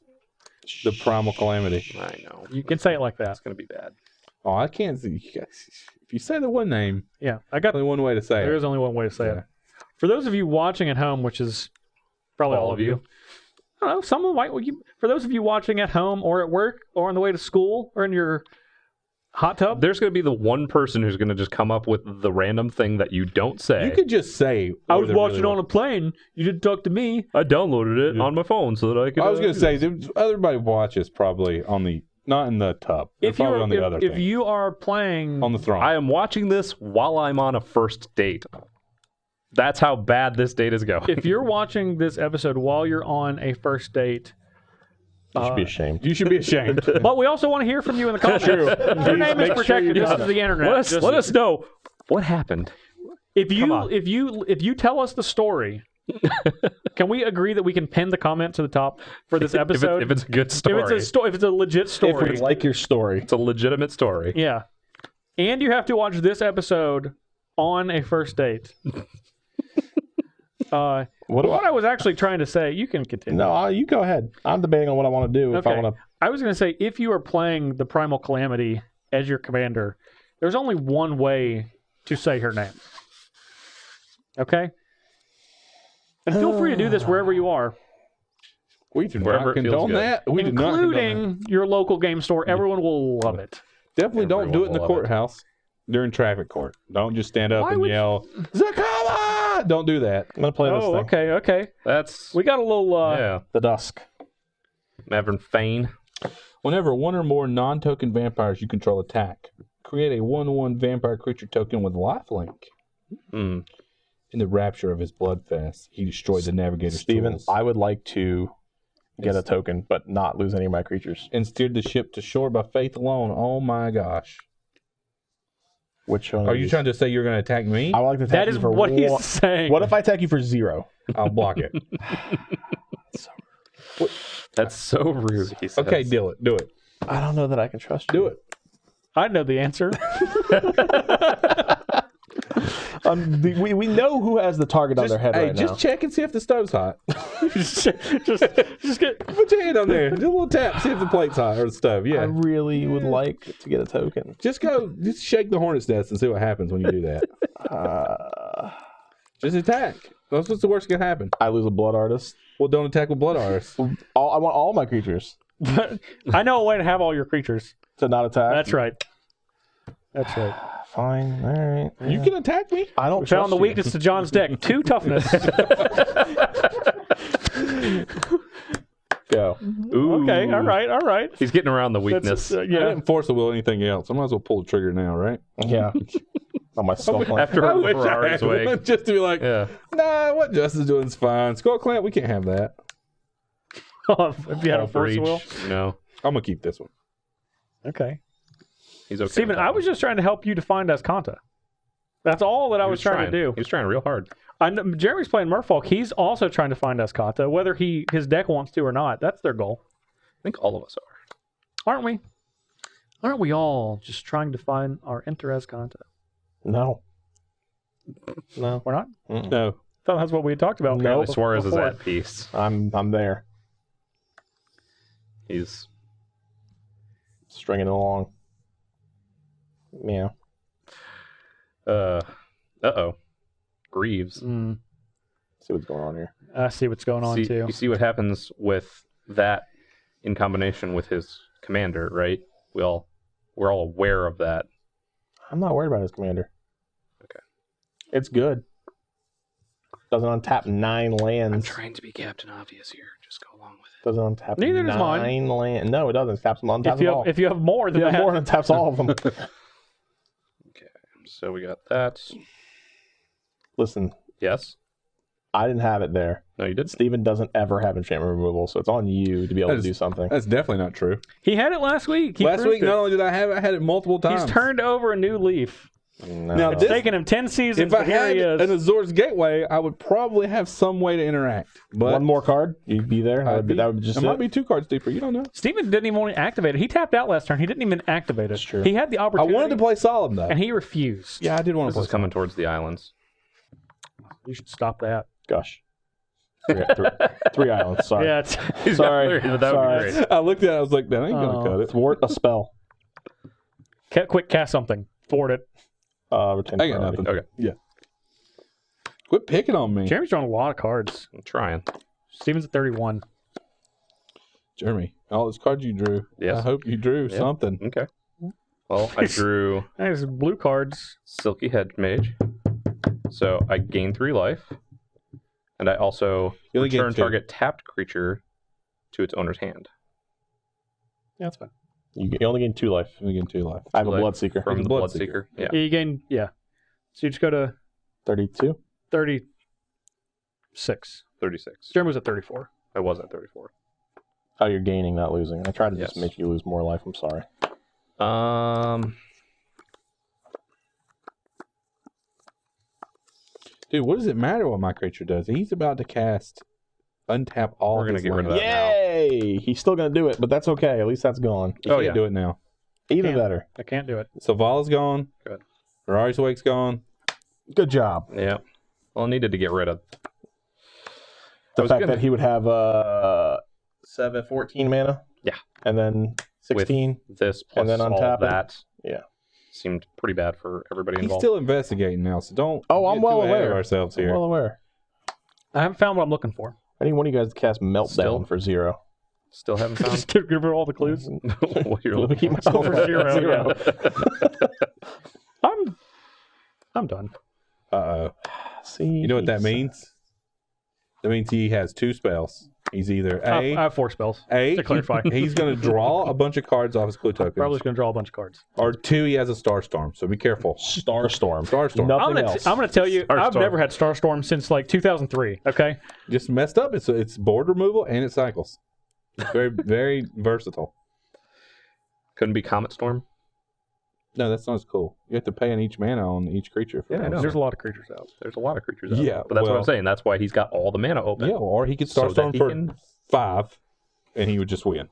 the Primal Calamity. I know. You can say it like that. That's going to be bad. Oh, I can't see. You guys, if you say the one name, Yeah. I got. only one way to say There it. is only one way to say Yeah. it. For those of you watching at home, which is probably all of you. I don't know. Someone might. For those of you watching at home or at work or on the way to school or in your hot tub. There's going to be the one person who's going to just come up with the random thing that you don't say. You could just say. I what was it watching really on a plane. You didn't talk to me. I downloaded it on my phone so that I could. I was going to say, everybody watches probably on the, not in the tub. They're probably on the other if thing. you are playing On the throne. I am watching this while I'm on a first date. That's how bad this date is going. if you're watching this episode while you're on a first date, You should be ashamed. You should be ashamed. but we also want to hear from you in the comments. Your name is protected. This is the internet. let us know what happened. If Come on. you tell us the story, can we agree that we can pin the comment to the top for this episode? If it's a good story. if it's a legit If story, we like your story. It's a legitimate story. yeah. And you have to watch this episode on a first date. What I was actually trying to say, you can continue. No, you go ahead. I'm debating on what I want to do. If I Okay. want to, I was going to say, if you are playing the Primal Calamity as your commander, there's only one way to say her name. Okay? And feel free to do this wherever you are, We do Wherever not it feels condone good. that. We do not condone that. including your local game store. Everyone will love it. Definitely don't do it in the Everyone will love it. courthouse during traffic court. Don't just stand up Why and would yell, Zacama! Don't do that. I'm going to play this Oh, thing. okay. That's We got a little... yeah. The Dusk. Maverick Fane. Whenever one or more non-token vampires you control attack, create a 1/1 vampire creature token with lifelink. Mm. In the rapture of his bloodfest, he destroyed the navigator's Steven, tools I would like to get a token, but not lose any of my creatures. and steered the ship to shore by faith alone. Oh my gosh. Which one? Are you trying to say you're going to attack me? I would like to attack That is you for what he's one. saying. What if I attack you for 0? I'll block it. That's so rude. He says. Okay, do it. Do it. I don't know that I can trust you. Do it. I know the answer. We know who has the target on their head right just now. check and see if the stove's hot. just get. Put your hand on there. Do a little tap. See if the plate's hot or the stove. I Yeah. really would like to get a token. Just shake the hornet's nest and see what happens when you do that. Just attack. That's what's the worst that can happen. I lose a blood artist. Well, don't attack with blood artists. I want all my creatures I know a way to have all your creatures. to not attack. That's right. That's right. Fine. All right. You can attack me. I don't We trust found the you. weakness to John's deck. 2 toughness. Go. Ooh. Okay. All right. He's getting around the weakness. That's, I yeah. didn't force the will or anything else. I might as well pull the trigger now, right? Yeah. On my skull clamp. After I wish I Ferrari's had way. one just to be like, Yeah. nah, what Justin's doing is fine. Skull clamp, we can't have that. If you had a All for force each. of will. No. I'm gonna keep this one. Okay. He's okay. Steven, with that I was one. just trying to help you to find Ascanta. That's all that I He was trying to do. He was trying real hard. I know, Jeremy's playing Merfolk. He's also trying to find Ascanta, whether his deck wants to or not. That's their goal. I think all of us are. Aren't we? Aren't we all just trying to find our Enter Ascanta? No. No. We're not? No. I thought that's what we had talked about. No. Apparently Suarez is before. at peace. I'm there. He's Stringing it along. Yeah. uh-oh. Greaves. See what's going on here. I see what's going on, too. You see what happens with that in combination with his commander, right? We're all aware of that. I'm not worried about his commander. Okay. It's good. Doesn't untap 9 lands. I'm trying to be Captain Obvious here. Just go along with it. Doesn't untap Neither does 9 mine. lands. No, it doesn't. It taps them, untaps them all. If you have more than yeah, that, more than taps all of them. Okay. So we got that. Listen, Yes. I didn't have it there. No, you didn't. Steven doesn't ever have enchantment removal, so it's on you to be able to do something. That's definitely not true. he had it last week. He Last proved week, it. not only did I have it, I had it multiple times. He's turned over a new leaf. No. Now, It's this- taken him 10 seasons, If I but here had he is. an Azor's Gateway, I would probably have some way to interact. But One more card, you'd be there. That would be just it it. might be 2 cards deeper. You don't know. Steven didn't even want to activate it. He tapped out last turn. He didn't even activate it. That's true. He had the I opportunity. wanted to play Solemn though. and he refused. Yeah, I did want This to play. is coming towards the islands. You should stop that. Gosh. Three islands. Sorry. Yeah, it's, He's got Sorry. three, but that would be Sorry. great. I looked at it. I was like, that ain't gonna Oh. cut it. Thwart a spell. quick cast something. Thwart it. Retain I got priority. nothing. Okay. Yeah. Quit picking on me, Jeremy's drawing a lot of cards. I'm trying. Steven's at 31. Jeremy. All those cards you drew. Yes. I hope you drew Yeah. something. Okay. Well, I drew There's blue cards. Silky Head Mage. So I gain 3 life. And I also You only gain return 2. target tapped creature to its owner's hand. Yeah, that's fine. You only gain 2 life. You only gain 2 life. I have a Life Bloodseeker. From He's the a Bloodseeker. Yeah. Yeah, you gain, yeah. So you just go to 32. 36. 36. Jeremy was at 34. I was at 34. Oh, you're gaining, not losing. I tried to just Yes. make you lose more life. I'm sorry. Dude, what does it matter what my creature does? He's about to cast untap all We're gonna his get rid of lands. that. Yay! He's still going to do it, but that's okay. At least that's gone. You Oh, can't yeah. do it now. Even Can't. better. I can't do it. So Vala's gone. Good. Ferrari's Wake's gone. Good job. Yeah. Well, I needed to get rid of. The was fact gonna- that he would have 14 mana. Yeah. And then 16. This plus And then all untap it. that. Yeah. Seemed pretty bad for everybody He's involved. still investigating now, so don't Oh, I'm get well too ahead aware. of ourselves I'm here. well aware. I haven't found what I'm looking for. I need one of you guys to cast Meltdown Still? for 0. Still haven't found Just give her all the clues. what you're Let me looking keep myself For at 0, I'm done. Uh-oh. See, You know what that means? That means he has 2 spells. He's either I A, have 4 spells. A to clarify. he's going to draw a bunch of cards off his clue tokens. Probably just going to draw a bunch of cards. Or 2, he has a Starstorm, so be careful. Starstorm. Starstorm. Nothing I'm else. gonna tell you, I've Starstorm. never had Starstorm since like 2003. Okay, Just messed up. It's board removal and it cycles. It's very, very versatile. Couldn't be Comet Storm. No, that's not as cool. You have to pay in each mana on each creature. Yeah, I know. There's a lot of creatures out. There's a lot of creatures out. Yeah, But that's what well- I'm saying. That's why he's got all the mana open. Yeah, or he could So start that on he for can- 5, and he would just win.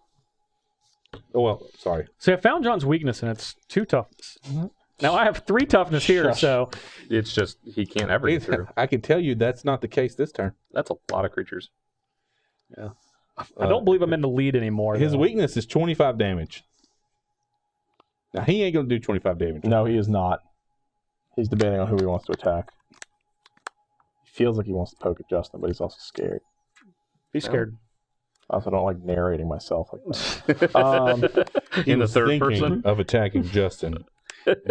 Oh, well, sorry. See, I found John's weakness, and it's 2 toughness. Now I have 3 toughness here, Shush. so It's just he can't ever get through. I can tell you that's not the case this turn. That's a lot of creatures. I don't believe I'm in the lead anymore. His though. weakness is 25 damage. Now, he ain't going to do 25 damage. No, he is not. He's debating on who he wants to attack. He feels like he wants to poke at Justin, but he's also scared. Be scared. I also don't like narrating myself like that. He In the was third thinking person. of attacking Justin,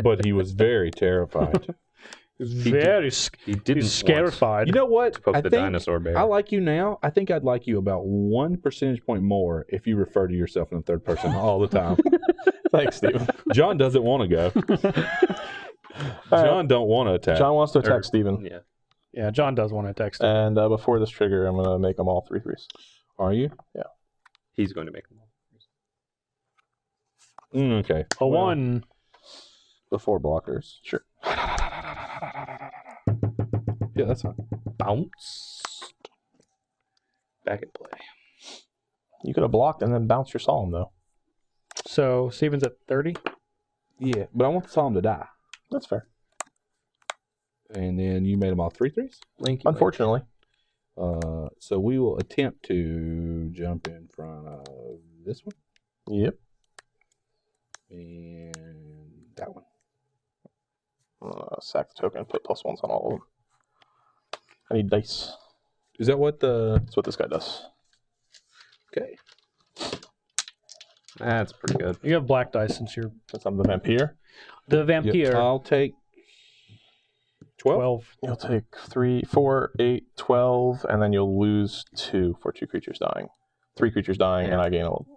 but he was very terrified. Very He didn't he's want scarified. You know what? to poke I the think dinosaur bear. I like you now. I think I'd like you about 1 percentage point more if you refer to yourself in the third person all the time. Thanks, Steven. John doesn't want to go. John don't want to attack. John wants to attack Or- Steven. Yeah. Yeah, John does want to text. And before this trigger, I'm going to make them all 3/3s. Are you? He's going to make them. Okay. A Well, 1. Before blockers. Sure. Yeah, that's fine. Bounce. Back at play. You could have blocked and then bounced your Solemn, though. So Steven's at 30. Yeah, but I want the Solemn to die. That's fair. And then you made them all 3/3s? Linky. Unfortunately. So we will attempt to jump in front of this one Yep. and that one. Sack the token and put +1s on all of them. I need dice. Is that what the... That's what this guy does. Okay. That's pretty good. You have black dice since you're Since I'm the vampire. the vampire. I'll take 12. 12. You'll take 3, 4, 8, 12, and then you'll lose 2 for 2 creatures dying. 3 creatures dying, and I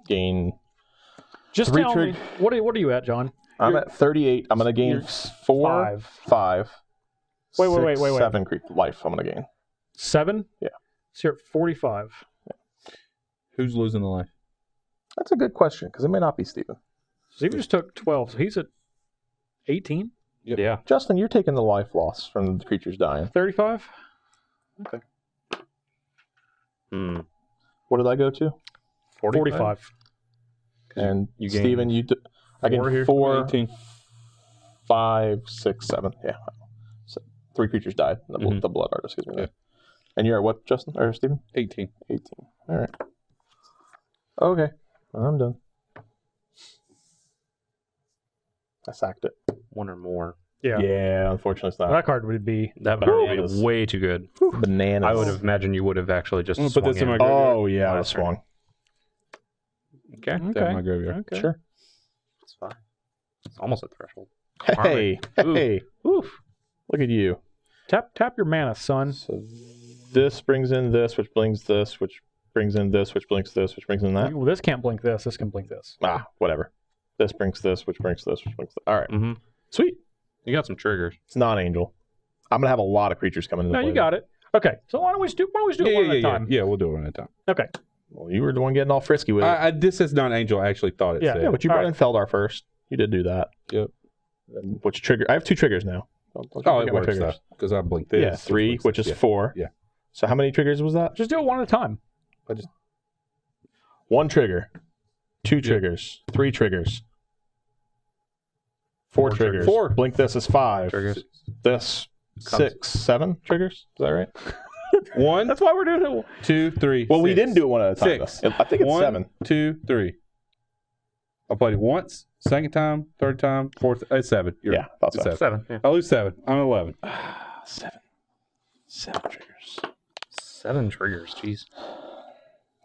gain. Just Three tell me, what are you at, John? I'm at 38. I'm going to gain you're 4, 5. Wait, wait. 7 life. I'm going to gain. 7? Yeah. So you're at 45. Who's losing the life? That's a good question, because it may not be Steven. Steven just took 12, so he's at 18? Yep. Yeah. Justin, you're taking the life loss from the creatures dying. 35? Hmm. What did I go to? 45. And you gained Steven, I four gained here. 4, 18. 5, 6, 7. Yeah. So 3 creatures died. The blood artist gives me that. And you're at what, Justin? Or Steven? 18. 18. All right. Okay. I'm done. I sacked it. One or more. Yeah. Yeah, unfortunately it's not. That card would be. That would Bananas. be way too good. Bananas. I would have imagined you would have actually just I'm gonna put swung this in my in. graveyard. Oh, yeah, I was Last turn. swung. Okay. That in my graveyard. Okay. Sure. That's fine. It's almost a threshold. Hey, Ooh. hey. Oof. Look at you. Tap your mana, son. So this brings in this, which brings this, which brings in this, which brings this, which brings in that. Well, this can't blink this. This can blink this. Ah, whatever. This brings this, which brings this, which brings that. All right. Mm-hmm. Sweet. You got some triggers. It's non-angel. I'm going to have a lot of creatures coming into No, play. you got it. Okay. So why don't we do it one at a time? Yeah, we'll do it one at a time. Okay. Well, you were the one getting all frisky with it. This is not Angel. I actually thought it Yeah. said. Yeah, but you All brought in Feldar first. You did do that. Yep. Which trigger? I have 2 triggers now. Don't Oh, forget it my works triggers. because I blinked this. Yeah, 3, which is yeah. 4. Yeah. So how many triggers was that? Just do it one at a time. 1 trigger, 2 triggers, 3 triggers, 4 triggers. 4. Blink this is 5. Triggers. This 6, 7 triggers. Is that right? 1, That's why we're doing it. 2, 3. Well, we 6. didn't do it one at a time. 6. Though. I think it's 1, 7. 2, 3. I played it once, second time, third time, fourth. It's 7. Yeah, that's It's 7. 7. Yeah. I lose 7. I'm 11. 7. 7 triggers. 7 triggers. Jeez.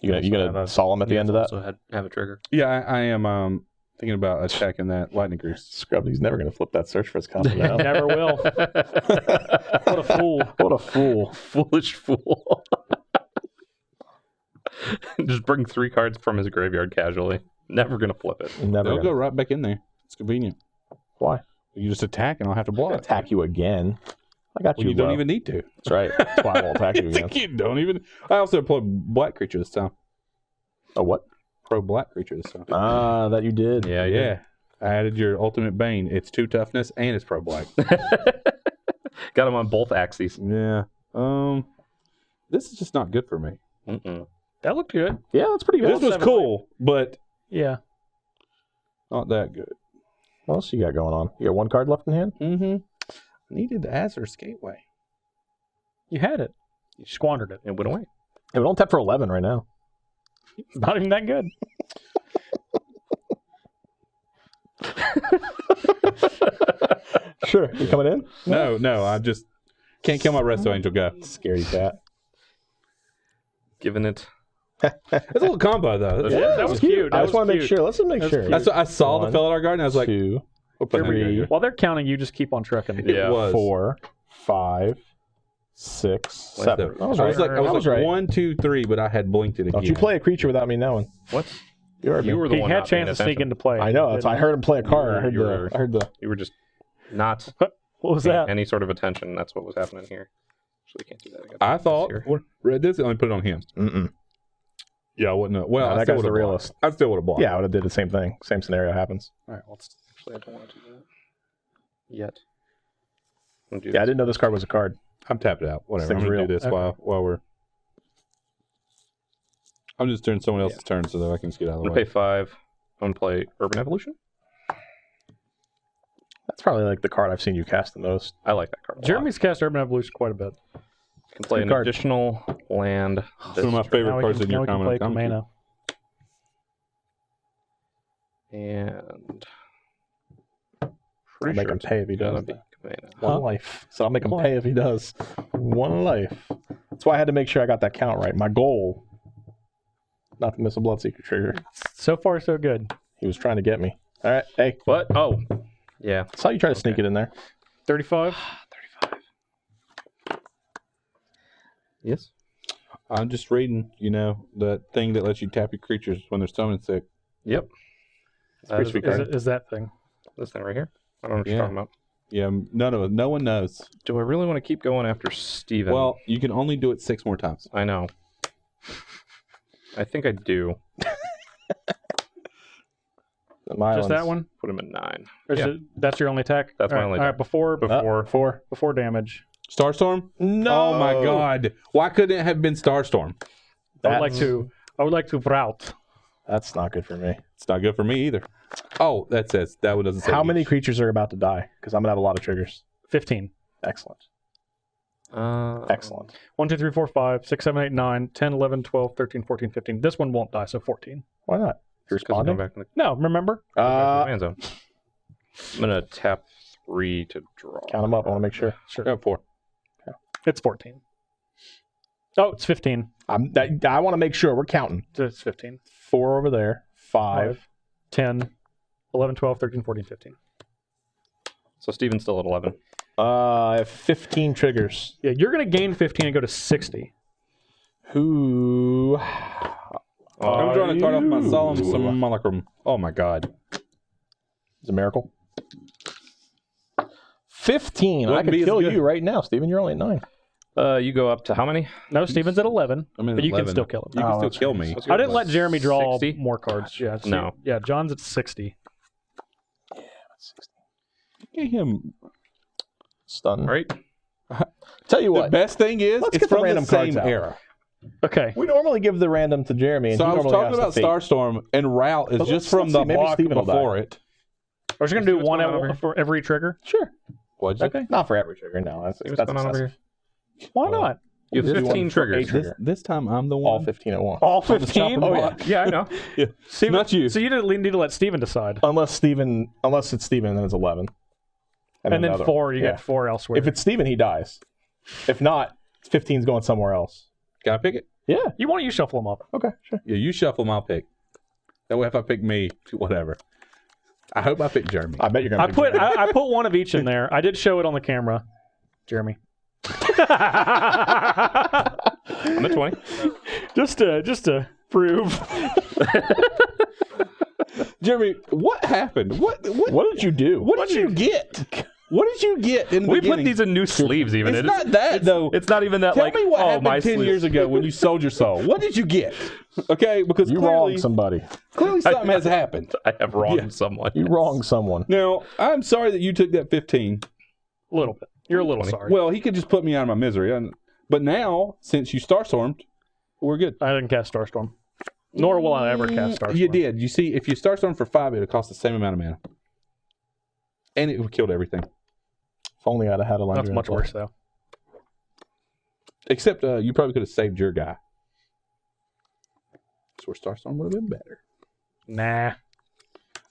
You gonna solemn at the end of that? Also have a trigger. Yeah, I am thinking about attacking that lightning grease. Scrubby's never gonna flip that search for his copy now. Never will. What a fool. What a fool. Foolish fool. Just bring 3 cards from his graveyard casually. Never gonna flip it. Never They'll gonna. go right back in there. It's convenient. Why? You just attack and I'll have to I'll block. attack you again. I got Well, you. you don't low. even need to. That's right. That's why I won't attack you You again. think you don't even? I also played black creature this time. A what? Pro black creature this time. Ah, that you did. Yeah, Yeah. I added your ultimate bane. It's 2 toughness and it's pro black. Got him on both axes. Yeah. This is just not good for me. Mm-mm. That looked good. Yeah, that's pretty good. This was cool, but Yeah. not that good. What else you got going on? You got 1 card left in hand? Mm-hmm. Needed the Azor Skateway. You had it. You squandered it. It went away. Yeah, we don't tap for 11 right now. Not even that good. Sure. You coming in? No, I just can't kill my Resto Angel guy. Scary cat. Giving it. It's a little combo, though. Yeah, that was cute. I That just want to make cute. sure. Let's just make That's sure. cute. That's what I saw the 1, Felidar Garden. I was like, 2, what the heck? 3, While they're counting, you just keep on trucking. Yeah. It was. 4, 5, 6, 7. I was I right. was like, I was right. 1, 2, 3, but I had blinked it again. Don't you play a creature without me knowing? What? You heard me. You were the He one had not paying chance to sneak attention. into play. I know. That's why I heard him play a card. I You were- heard the. You were just not What was paying that? any sort of attention. That's what was happening here. Actually, can't do that again. I thought Here. read this and only put it on him. Mm-mm. Yeah, I wouldn't have. Well, No, I that still guy's the would've blocked. realist. I still would have blocked. Yeah, I would have did the same thing. Same scenario happens. All right. Let's actually. I don't want to do that yet. I'm gonna do Yeah, I this. didn't know this card was a card. I'm tapped out. Whatever. Thing's I'm gonna real. do this Okay. while we're. I'm just doing someone else's turn so that I can just get out of I'm the gonna way. pay 5. I'm gonna play Urban Evolution. That's probably like the card I've seen you cast the most. I like that card. A lot. Jeremy's cast Urban Evolution quite a bit. Can play Good an card. additional land. One of my favorite Now we cards can, in now your we can play common. Kumena. And I'll pretty make sure him pay if he it's gonna does. be Kumena. One Huh? life. So I'll make him pay if he does. 1 life. That's why I had to make sure I got that count right. My goal, not to miss a Bloodseeker trigger. So far, so good. He was trying to get me. All right. Hey, What? Oh, yeah. that's how you try to sneak Okay. it in there. 35. 35. Yes. I'm just reading, that thing that lets you tap your creatures when they're summoned sick. Yep. That pretty is, sweet Is, card. is that thing? this thing right here. I don't know what you're Yeah. talking about. Yeah, no one knows. Do I really want to keep going after Steven? Well, you can only do it 6 more times. I know. I think I do. Just that one? Put him at 9. Or is Yeah. that's your only attack? That's All my right, only all right, attack. before Before. before damage. Starstorm? No. Oh my God! Why couldn't it have been Starstorm? I would like to route. That's not good for me. It's not good for me either. Oh, that one doesn't say. How many each. creatures are about to die? Because I'm going to have a lot of triggers. 15. Excellent. Uh, Excellent. 1, 2, 3, 4, 5, 6, 7, 8, 9, 10, 11, 12, 13, 14, 15. This one won't die, so 14. Why not? You're Because we're going responding? back in the No, remember? command zone. I'm going to tap 3 to draw. Count them up. I want to make sure. Yeah, 4. It's 14. Oh, it's 15. I want to make sure we're counting. It's 15. 4 over there. 5. 10, 11, 12, 13, 14, 15. So Steven's still at 11. I have 15 triggers. Yeah, you're going to gain 15 and go to 60. Who? I'm drawing a card off my you? solemn simulacrum. Oh my God! It's a miracle. 15. I Wouldn't could be as kill good. you right now, Steven. You're only at 9. You go up to how many? No, Steven's at 11, I'm in but you can 11. still kill him. You can Oh, still that's kill right. me. Let's go I didn't to let Jeremy draw 60? more cards. Yeah, No. Yeah, John's at 60. Get him. Stun. Right? Tell you The what. best thing is, Let's it's get the from random the same cards out. era. Okay. We normally give the random to Jeremy. And So he I was normally talking about has the fate. Starstorm, and Route is But just let's from see, the maybe block Steven will before die. it. We're just going to See do what's one going on over here? for every trigger? Sure. What'd you- Okay. Not for every trigger. No, that's See what's that's going on over excessive. here? Why not? You have We'll do 15 one for a triggers. trigger. This time I'm the All one. 15 at once. All I'm just 15? chopping Oh, block. Yeah, I know. Yeah. Steven, Not you. So you need to let Steven decide. Unless it's Steven, then it's 11. And then another 4, one. you Yeah. get 4 elsewhere. If it's Steven, he dies. If not, 15's going somewhere else. Can I pick it? Yeah. you want to, you shuffle them up. Okay, sure. Yeah, you shuffle them, I'll pick. That way if I pick me, whatever. I hope I pick Jeremy. I bet you're going I to put I put one of each in there. I did show it on the camera. Jeremy. I'm at 20. just to prove. Jeremy, what happened? What What did you do? What did you get? What did you get in the We put beginning? these in new sleeves, even. It's not that, though. It's not even that, Tell like, me what happened my 10 sleeves. years ago when you sold your soul. What did you get? Okay, because You clearly wronged somebody. something has happened. I have wronged Yeah. someone. You wronged someone. Now, I'm sorry that you took that 15. A little bit. You're a little sorry. Well, he could just put me out of my misery. But now, since you Starstormed, we're good. I didn't cast Starstorm. Nor will I ever cast Starstorm. You did. You see, if you Starstorm for 5, it would cost the same amount of mana. And it would have killed everything. If only I'd have had a Elenda. That's in much play. worse, though. Except you probably could have saved your guy. So Starstorm would have been better. Nah.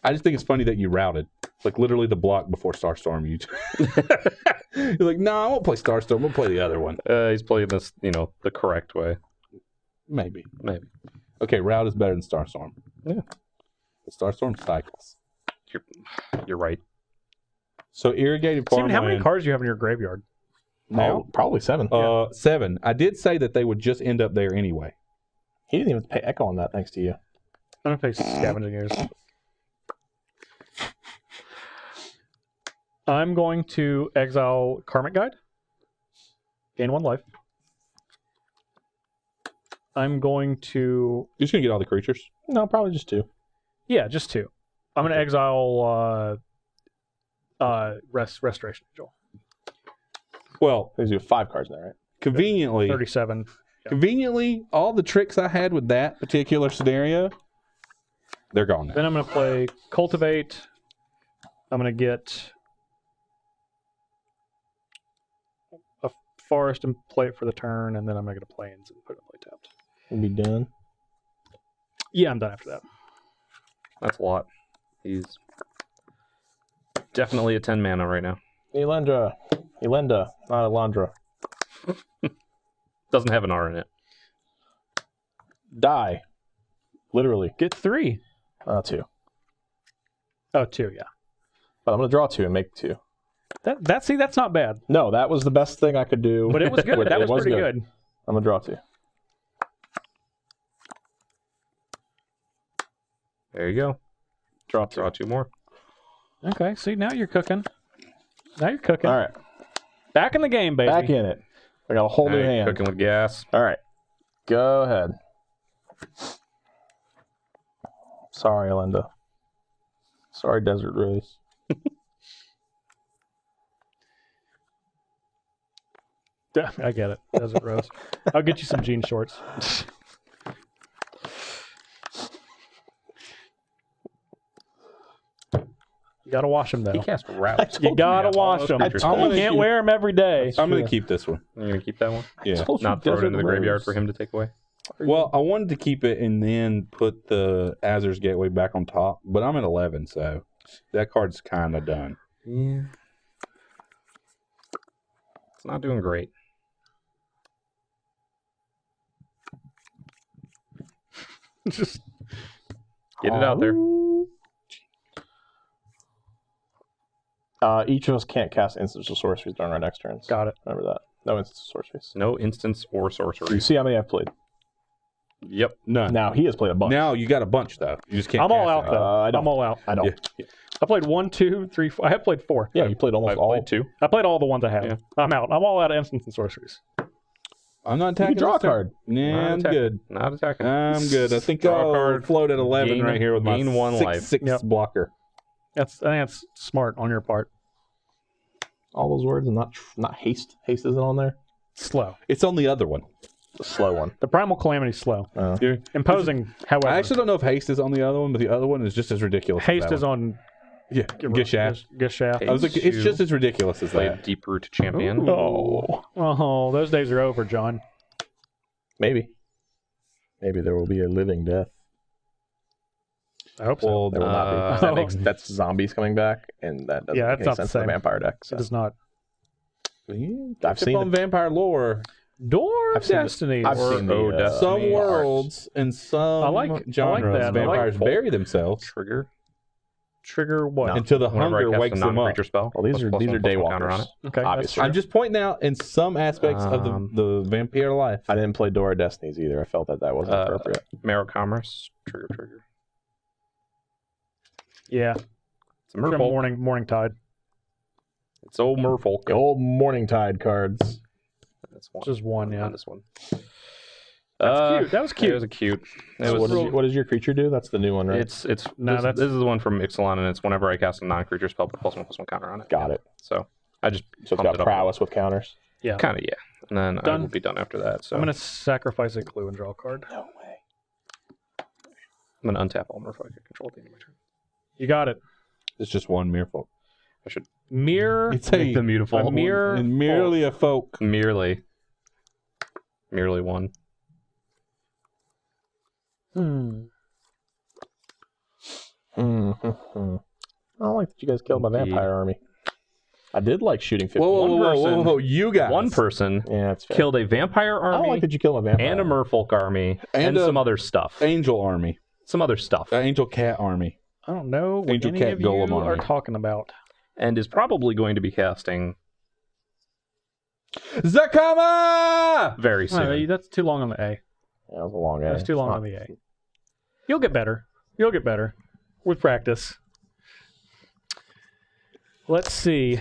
I just think it's funny that you routed. Like literally the block before Starstorm. You're like, no, I won't play Starstorm. We'll play the other one. He's playing this, the correct way. Maybe. Maybe. Okay, route is better than Starstorm. Yeah. The Starstorm cycles. You're right. So irrigated Steven, how many farmland. cards do you have in your graveyard? Now, Probably 7. 7. I did say that they would just end up there anyway. He didn't even pay Echo on that, thanks to you. I don't think scavenging ears. I'm going to exile Karmic Guide. Gain 1 life. I'm going to... You're just going to get all the creatures? No, probably just 2. Yeah, just 2. I'm going to exile Restoration Angel. Well, Because you have 5 cards in there, right? conveniently, 37. all the tricks I had with that particular scenario, they're gone now. Then I'm going to play Cultivate. I'm going to get a Forest and play it for the turn, and then I'm going to get a Plains and put it in play tapped. We'll be done. Yeah, I'm done after that. That's a lot. He's definitely a 10 mana right now. Elenda, not Elandra. Doesn't have an R in it. Die. Literally. Get 3. 2. Oh, 2, yeah. But I'm going to draw 2 and make 2. That's not bad. No, that was the best thing I could do. But it was good. That It was pretty good. I'm going to draw 2. There you go. Draw 2 more. Okay, see, now you're cooking. Now you're cooking. All right. Back in the game, baby. Back in it. I got a whole new All right, hand. cooking with gas. All right. Go ahead. Sorry, Elenda. Sorry, Desert Rose. I get it. Desert Rose. I'll get you some jean shorts. You gotta wash them, He though. cast route. You gotta wash them. creatures. You I'm gonna can't keep- wear them every day. I'm going to keep this one. You're going to keep that one? Yeah. Told you Not throw it Desert into the graveyard Rose. for him to take away? Well, I wanted to keep it and then put the Azor's Gateway back on top, but I'm at 11, so that card's kind of done. Yeah. It's not doing great. Just Get it out there. Each of us can't cast instants or sorceries during our next turns. got it. Remember that. No instants or sorceries. No instance or You sorcery. see how many I've played. Yep. None. Now, he has played a bunch. Now you got a bunch, though. You just can't I'm all cast out, it. though. I don't. I'm all out. I don't. Yeah. I played 1, 2, 3, 4. I have played 4. Yeah, you played almost I've all. played 2. I played all the ones I have. Yeah. I'm out. I'm all out of instants and sorceries. I'm not You attacking. can draw a this turn. card. Nah, Not I'm attacking. good. Not attacking. I'm good. I think Draw a I'll card. float at 11 Gain- right here with my gain 1 life. 6/6 Yep. blocker. I think that's smart on your part. All those words and not haste. Haste isn't on there. Slow. It's on the other one. The slow one. The Primal Calamity's slow. Here. Imposing, however. I actually don't know if haste is on the other one, but the other one is just as ridiculous. Haste as is that on one. Yeah, Gishaft. Gishaft. I was like, it's just as ridiculous as Played that. Deep Root Champion. Oh, those days are over, John. Maybe. Maybe there will be a living death. I hope so. Well, There will not be. That's zombies coming back, and that doesn't Yeah, make that's any not the sense in the same. vampire deck. It So. does not. I've seen on vampire lore. Door I've of seen the- Destiny. I've Or seen the, Destiny. Some worlds and some I like genres, that. I like vampires folk. bury themselves Trigger. Trigger what? No. until the Whenever I hunger cast wakes a them up. non-creature spell. Well, these plus are +1/+1 counter on daywalkers. it. Okay, that's Obviously. true. I'm just pointing out in some aspects of the vampire life. I didn't play Door of Destinies either. I felt that wasn't appropriate. Marrow Commerce. Trigger. Yeah. It's a From Merfolk. Morning Tide. It's old Merfolk. The old Morning Tide cards. That's one. Just one, yeah. On this one. That's cute. That was cute. It was a cute. It So was. what does your creature do? That's the new one, right? It's No, this is the one from Ixalan, and it's whenever I cast a non-creature spell, put +1/+1 counter on it. Got it. So I just So it's pumped got it up. prowess with counters. Yeah. Kind of, yeah. And then I Done. will be done after that. So I'm going to sacrifice a clue and draw a card. No way. I'm going to untap all Merfolk I control at the end of my turn. You got it. It's just one mere folk. I should Mirror. It's make them beautiful. a mirror. and merely a folk. Merely one. Mm-hmm. I don't like that you guys killed my Indeed. vampire army. I did like shooting 50. Whoa! You guys. One person Yeah, it's fair. killed a vampire I don't army like that you killed my vampire and a army. Merfolk army and And a- some other stuff. Angel army. Some other stuff. Angel cat army. I don't know what Angel any Cat of you Golem are army. talking about. And is probably going to be casting Zacama! very soon. No, that's too long on the A. Yeah, that was a long A. That's too long on the A. You'll get better. You'll get better with practice. Let's see.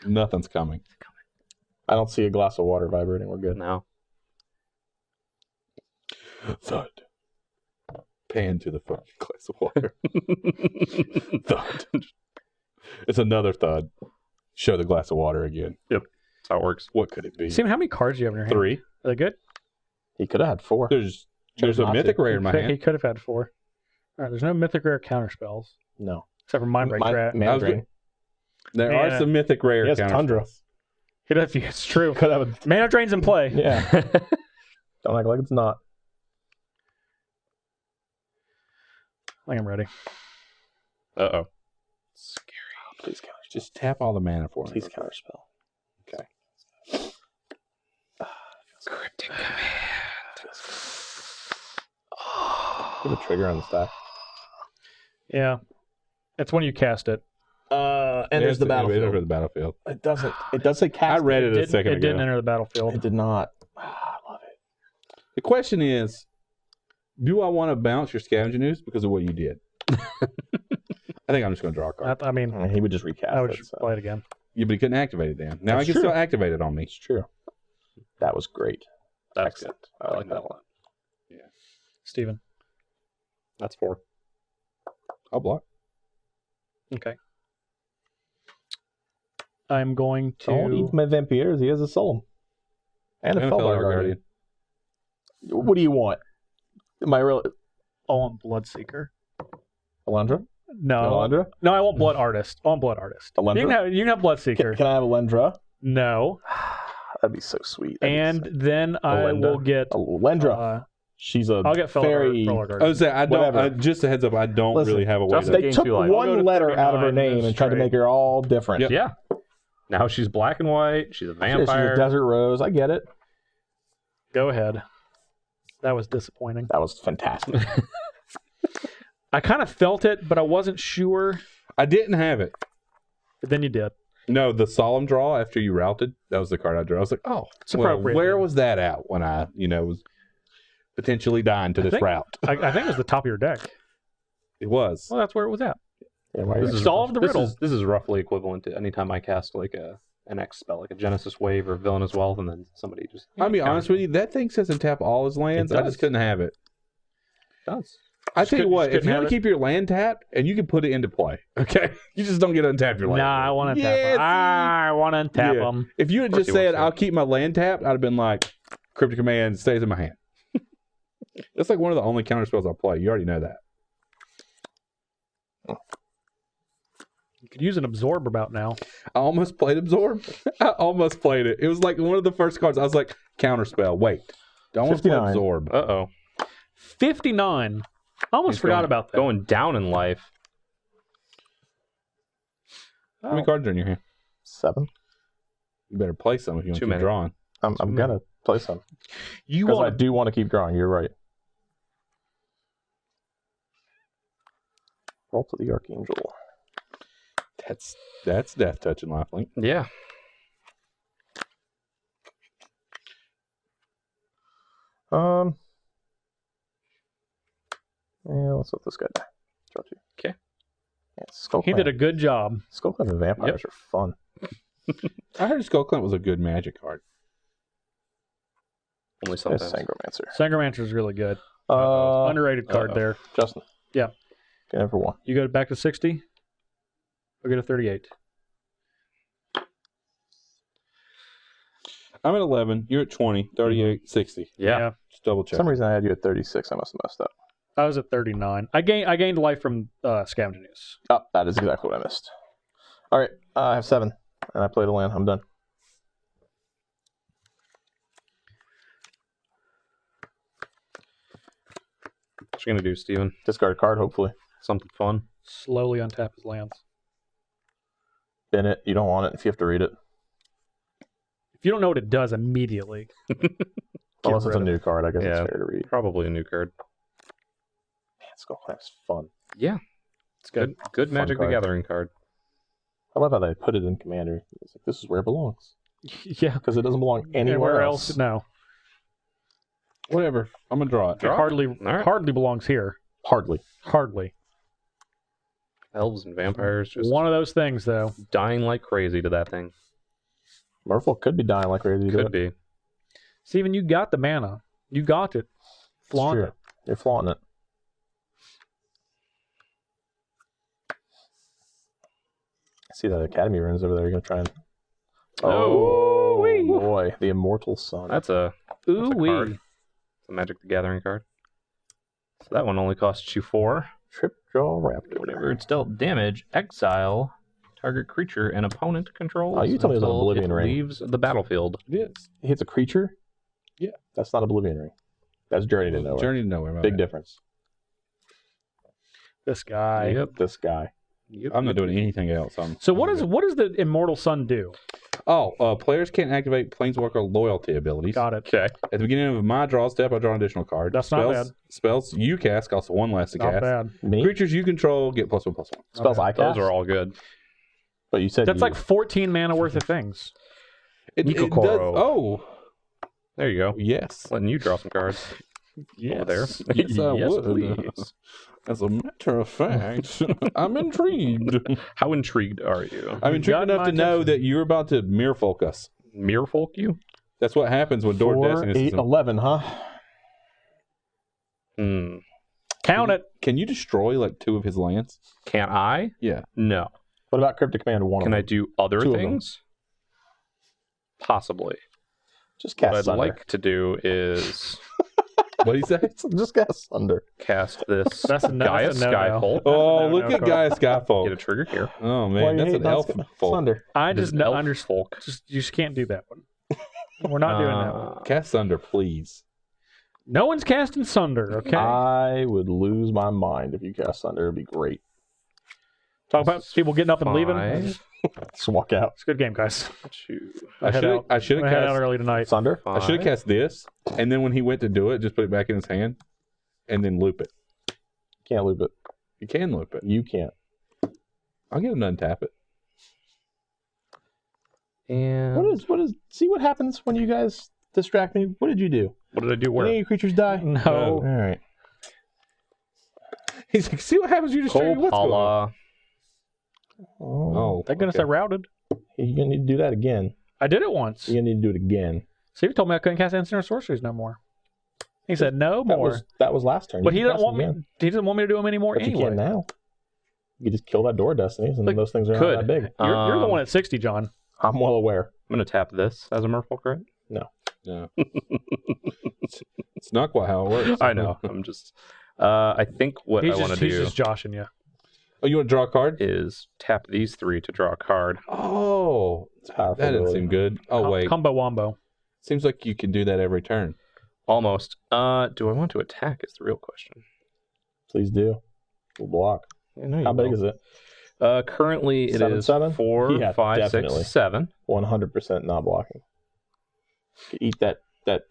Nothing's coming. I don't see a glass of water vibrating. We're good. No. Thud. Pan to the fucking glass of water. Thud. It's another thud. Show the glass of water again. That's how it works. What could it be? See how many cards do you have in your hand? 3. Are they good? He could have had 4. There's Chose a not mythic to. rare in my He hand. could have had 4. All right, there's no mythic rare counter spells No. except for Mind Break Rat. Mana I was drain. There Man. are some mythic rare He has counter Tundra. spells. It's true. Could have a... Mana Drain's in play. Yeah. Don't act like it's not. I think I'm ready. Uh-oh. Please counter. Just tap all the mana for me. Please counter spell. Cryptic Put a trigger on the stack. Yeah. It's when you cast it. Enters the Over battlefield. the battlefield. It doesn't. It does say cast. I read it a Didn't- second it ago. didn't enter the battlefield. It did not. I love it. The question is, do I want to bounce your scavenging news because of what you did? I think I'm just going to draw a card. I mean, I mean, he would just recast I would it. just So. play it again. Yeah, but he couldn't activate it then. Now That's I can true. still activate it on me. It's true. That was great. That's Excellent. good. I like that a lot. Steven. That's 4. I'll block. Okay. I'm going Don't eat to. my vampires. He has a soul. And a And a Felbar Felbar Guardian. What do you want? Am I really... I want Bloodseeker. Alendra? No. Alendra? No, I want Blood Artist. I want Blood Artist. Alendra? You can have Bloodseeker. Can I have Alendra? No. That'd be so sweet. That'd be And so- then I Elenda. will get. Alendra. She's a I'll get fairy... Felgar. I was saying, I don't. Whatever. Just a heads up, I don't Listen, really have a way Justin- to. They Game took too light. I'll go one to letter out of her 39 name and tried to straight. make her all different. Yep. Yeah. Now she's black and white. She's a Yeah, vampire. she's a desert rose. I get it. Go ahead. That was disappointing. That was fantastic. I kind of felt it, but I wasn't sure. I didn't have it. But then you did. No, the solemn draw after you routed, that was the card I drew. I was like, oh, It's well, appropriate. where was that at when I, was potentially dying to I this think- route? I think it was the top of your deck. It was. Well, that's where it was at. Yeah, why This is- Solve the riddle. This is roughly equivalent to anytime I cast like an X spell, like a Genesis Wave or Villainous Wealth, and then somebody just. I'll be honest with you, that thing says tap all his lands. It I does. just couldn't have it. does. I Just tell you couldn't- what, just if you couldn't want have to keep your land tapped, and you can put it into play, okay? You just don't get to untap your land. Nah, I want to tap Yes. them. I want to tap Yeah. them. If you had Of course just he wants said, to. I'll keep my land tapped, I'd have been like, Cryptic Command stays in my hand. That's like one of the only counter spells I play. You already know that. You could use an Absorb about now. I almost played Absorb. I almost played it. It was like one of the first cards. I was like, counter spell. Wait. Don't want to play 59. Absorb. Uh oh. 59. I almost He's forgot going- about that. Going down in life. How many cards are in your hand? 7. You better play some if you want Too to keep many. drawing. I'm gonna play some You because I want do want to keep drawing. You're right. Roll to the Archangel. That's Death Touch and Lifelink. Yeah. Yeah, let's let this guy die. Draw 2. 'Kay. Yeah, Skull He Clan. did a good job. Skull Clan and vampires are fun. I heard Skullclamp was a good Magic card. Only It's sometimes. Sangromancer. Sangromancer is really good. Uh, Underrated card there. Justin. Yeah. Get in for one. You go back to 60? I'll get a 38. I'm at 11. You're at 20. 38, 60. Yeah. Just double For check. some reason, I had you at 36. I must have messed up. I was at 39. I gained life from Scavenging Ooze. Oh, that is exactly what I missed. All right, I have 7, and I played a land. I'm done. What you gonna do, Steven? Discard a card, hopefully. Something fun? Slowly untap his lands. Bin it. You don't want it if you have to read it. If you don't know what it does immediately. Unless it's a rid of new card, I guess Yeah. it's fair to read. Probably a new card. Man, Skullclamp's fun. Yeah. It's good. Good Magic the card. Gathering card. I love how they put it in Commander. It's like, this is where it belongs. Yeah. Because it doesn't belong anywhere else. No. Whatever. I'm going to draw it. It hardly right. hardly belongs here. Hardly. Hardly. Elves and vampires just One of those things, though. dying like crazy to that thing. Merfolk could be dying like crazy. to do Could it. be. Steven, you got the mana. You got it. It's Flaunt true. it. You're flaunting it. I see that Academy runes over there. You're going to try and... Oh, boy. The Immortal Sun. That's a Ooh-wee. card. It's a Magic the Gathering card. So that one only costs you 4. Trip Jaw Raptor. Whenever it's dealt damage, exile target creature and opponent controls. Oh, you told me it was an until Oblivion Ring. leaves the battlefield. It is. He hits a creature? Yeah. That's not Oblivion Ring. That's Journey to Nowhere. Journey to Nowhere. my Big bad. difference. This guy. Yep. This guy. Yep. I'm not doing anything else. So what does the Immortal Sun do? Players can't activate Planeswalker loyalty abilities. Got it. Okay. At the beginning of my draw step, I draw an additional card. That's not bad. Spells you cast cost 1 less to Not cast. bad. Me? Creatures you control get +1/+1. Spells I cast? Those are all good. But you said That's you. like 14 mana worth of things. It does. Nikokoro. Oh, There you go. yes. Letting you draw some cards. Over there. Yes, I Yes, would. please. As a matter of fact, I'm intrigued. How intrigued are you? I'm You intrigued got enough my to know attention. that you're about to Mirfolk us. Mirfolk you? That's what happens when Door 4, Destiny 8, 11, huh? Hmm. Count it. Can you destroy like 2 of his lands? Can I? Yeah. No. What about Cryptic Command 1? Can of I them? do other 2 of them. things? Possibly. Just cast What I'd Sunder. like to do is What do you say? Just cast Sunder. cast this That's a no- Gaia that's a no-no. Skyfall. Oh, No, look no at card. Gaia Get a Skyfall. trigger here. Oh Why man, you that's hate an on elf folk. Sunder. I This just is no, elf under, folk. you just can't do that one. We're not doing that one. Cast Thunder, please. No one's casting Sunder, okay? I would lose my mind if you cast Sunder. It'd be great. Talk about people getting up and leaving. Five, Just walk out. It's a good game, guys. 2, I head should out. have I head out cast. early tonight. Sunder? 5. I should have cast this, and then when he went to do it, just put it back in his hand, and then loop it. Can't loop it. You can loop it. You can't. I'll get him to untap it. And What is see what happens when you guys distract me? What did you do? what did I do? Did Where? any of your creatures die? No. All right. He's like, see what happens. You just what's going on. Kopala. Oh, Thank goodness I routed. you're gonna need to do that again. I did it once. You're gonna need to do it again. Steve told me I couldn't cast instant or sorceries no more. He said no That more. was last turn. But You he can doesn't cast want it me. again. He doesn't want me to do them anymore But you anyway. can now. You can just kill that door destinies, and Like, those things are not could. that big. You're the one at 60, John. I'm well aware. I'm going to tap this as a Merfolk, right? No. It's not quite how it works. I know. I'm just. I think what I want to He's do just joshing you. Oh, you want to draw a card? is tap these 3 to draw a card. Oh, It's a powerful. that doesn't ability. seem good. Oh, wait. Combo wombo. Seems like you can do that every turn. Almost. Do I want to attack? Is the real question. Please do. We'll block. Yeah, no, you How big will. is it? Currently, it is 7? 4, Yeah, 5, definitely. 6, 7. 100% not blocking. You eat that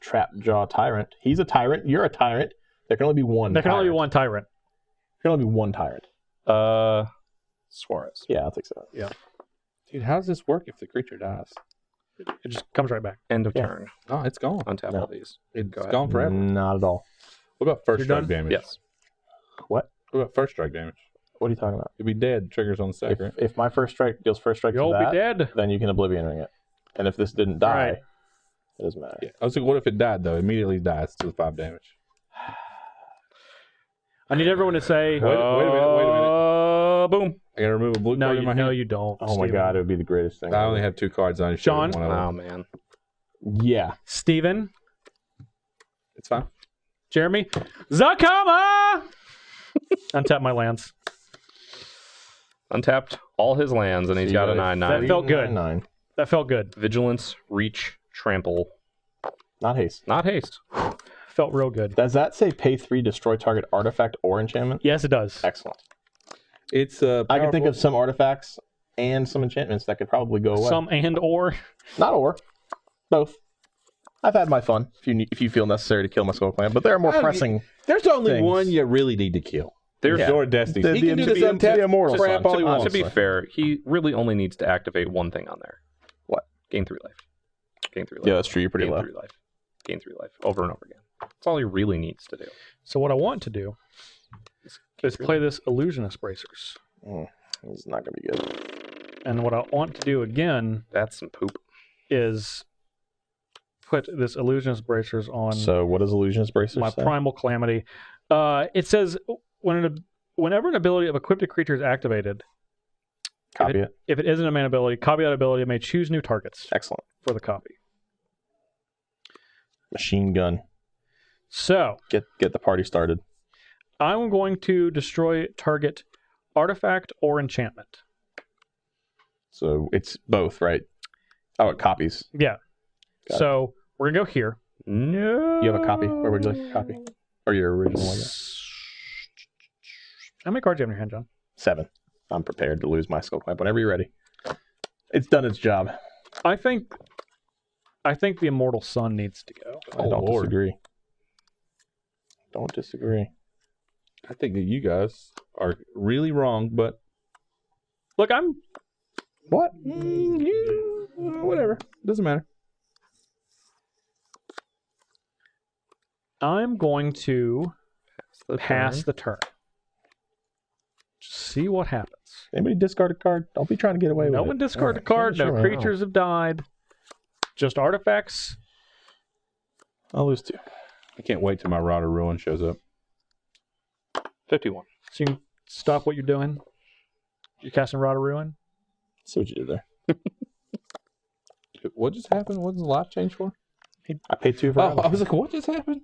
trap jaw tyrant. He's a tyrant. You're a tyrant. There can only be one. There can only be tyrant. one tyrant. There can only be one tyrant. Suarez. Yeah, I think so. Dude, how does this work if the creature dies? It just comes right back. End of Yeah. turn. Oh, it's gone. Untap No. all these. It's Go ahead. gone forever. Not at all. What about first You're strike done? damage? Yes. What? What about first strike damage? What are you talking about? It'd be dead. Triggers on the stack, right? If my first strike deals first strike You'll to be that, dead. then you can Oblivion Ring it. And if this didn't die, Right. it doesn't matter. Yeah. I was like, what if it died though? Immediately dies to 5 damage. I need everyone to say, Wait a minute. Boom. I gotta remove a blue no, card in my hand. you don't. Oh my Steven. god, it would be the greatest thing. I only have 2 cards on. Sean? One of them. Oh, man. Yeah. Steven, It's fine. Jeremy, Zacama! Untap my lands. Untapped all his lands, and he's So got you a got 9/9. That felt good. 9. That felt good. Vigilance, reach, trample. Not haste. Not haste. Felt real good. Does that say pay 3, destroy target artifact or enchantment? Yes, it does. Excellent. It's I can think of some artifacts and some enchantments that could probably go away. Some and or. Not or. Both. I've had my fun if you feel necessary to kill my Skull Clan, but there are more pressing. There's only things. one you really need to kill. There's Sword of Destiny. The- He the- can do the- this the untapped immortal crap son. all he wants. To be fair, he really only needs to activate one thing on there. What? Gain 3 life. Gain 3 life. Yeah, that's true. You're pretty Gain low. 3 life. Gain 3 life. Over and over again. That's all he really needs to do. So what I want to do is play this Illusionist Bracers. It's not going to be good. And what I want to do again That's some poop. is put this Illusionist Bracers on So what does Illusionist Bracer my say? Primal Calamity. It says whenever an ability of equipped creature is activated, Copy it. if it isn't a mana ability, copy that ability may choose new targets Excellent. for the copy. Machine gun. So Get the party started. I'm going to destroy target artifact or enchantment. So it's both, right? Oh, it copies. Yeah. Got it. So we're gonna go here. No. You have a copy? Where would you like a copy? Or your original one? How many cards do you have in your hand, John? 7. I'm prepared to lose my Skull Clamp whenever you're ready. It's done its job. I think the Immortal Sun needs to go. I don't Lord. disagree. Don't disagree. I think that you guys are really wrong, but Look, I'm What? whatever. Doesn't matter. going to pass turn. the turn. Just see what happens. Anybody discard a card? Don't be trying to get away No with one it. discard a Alright, card. sure, No man. creatures have died. Just artifacts. I'll lose 2. I can't wait till my Rod of Ruin shows up. 51. So you can stop what you're doing. You're casting Rod of Ruin. See what you did there. What just happened? What does life change for? I paid 2 for Oh, it. I was like, what just happened?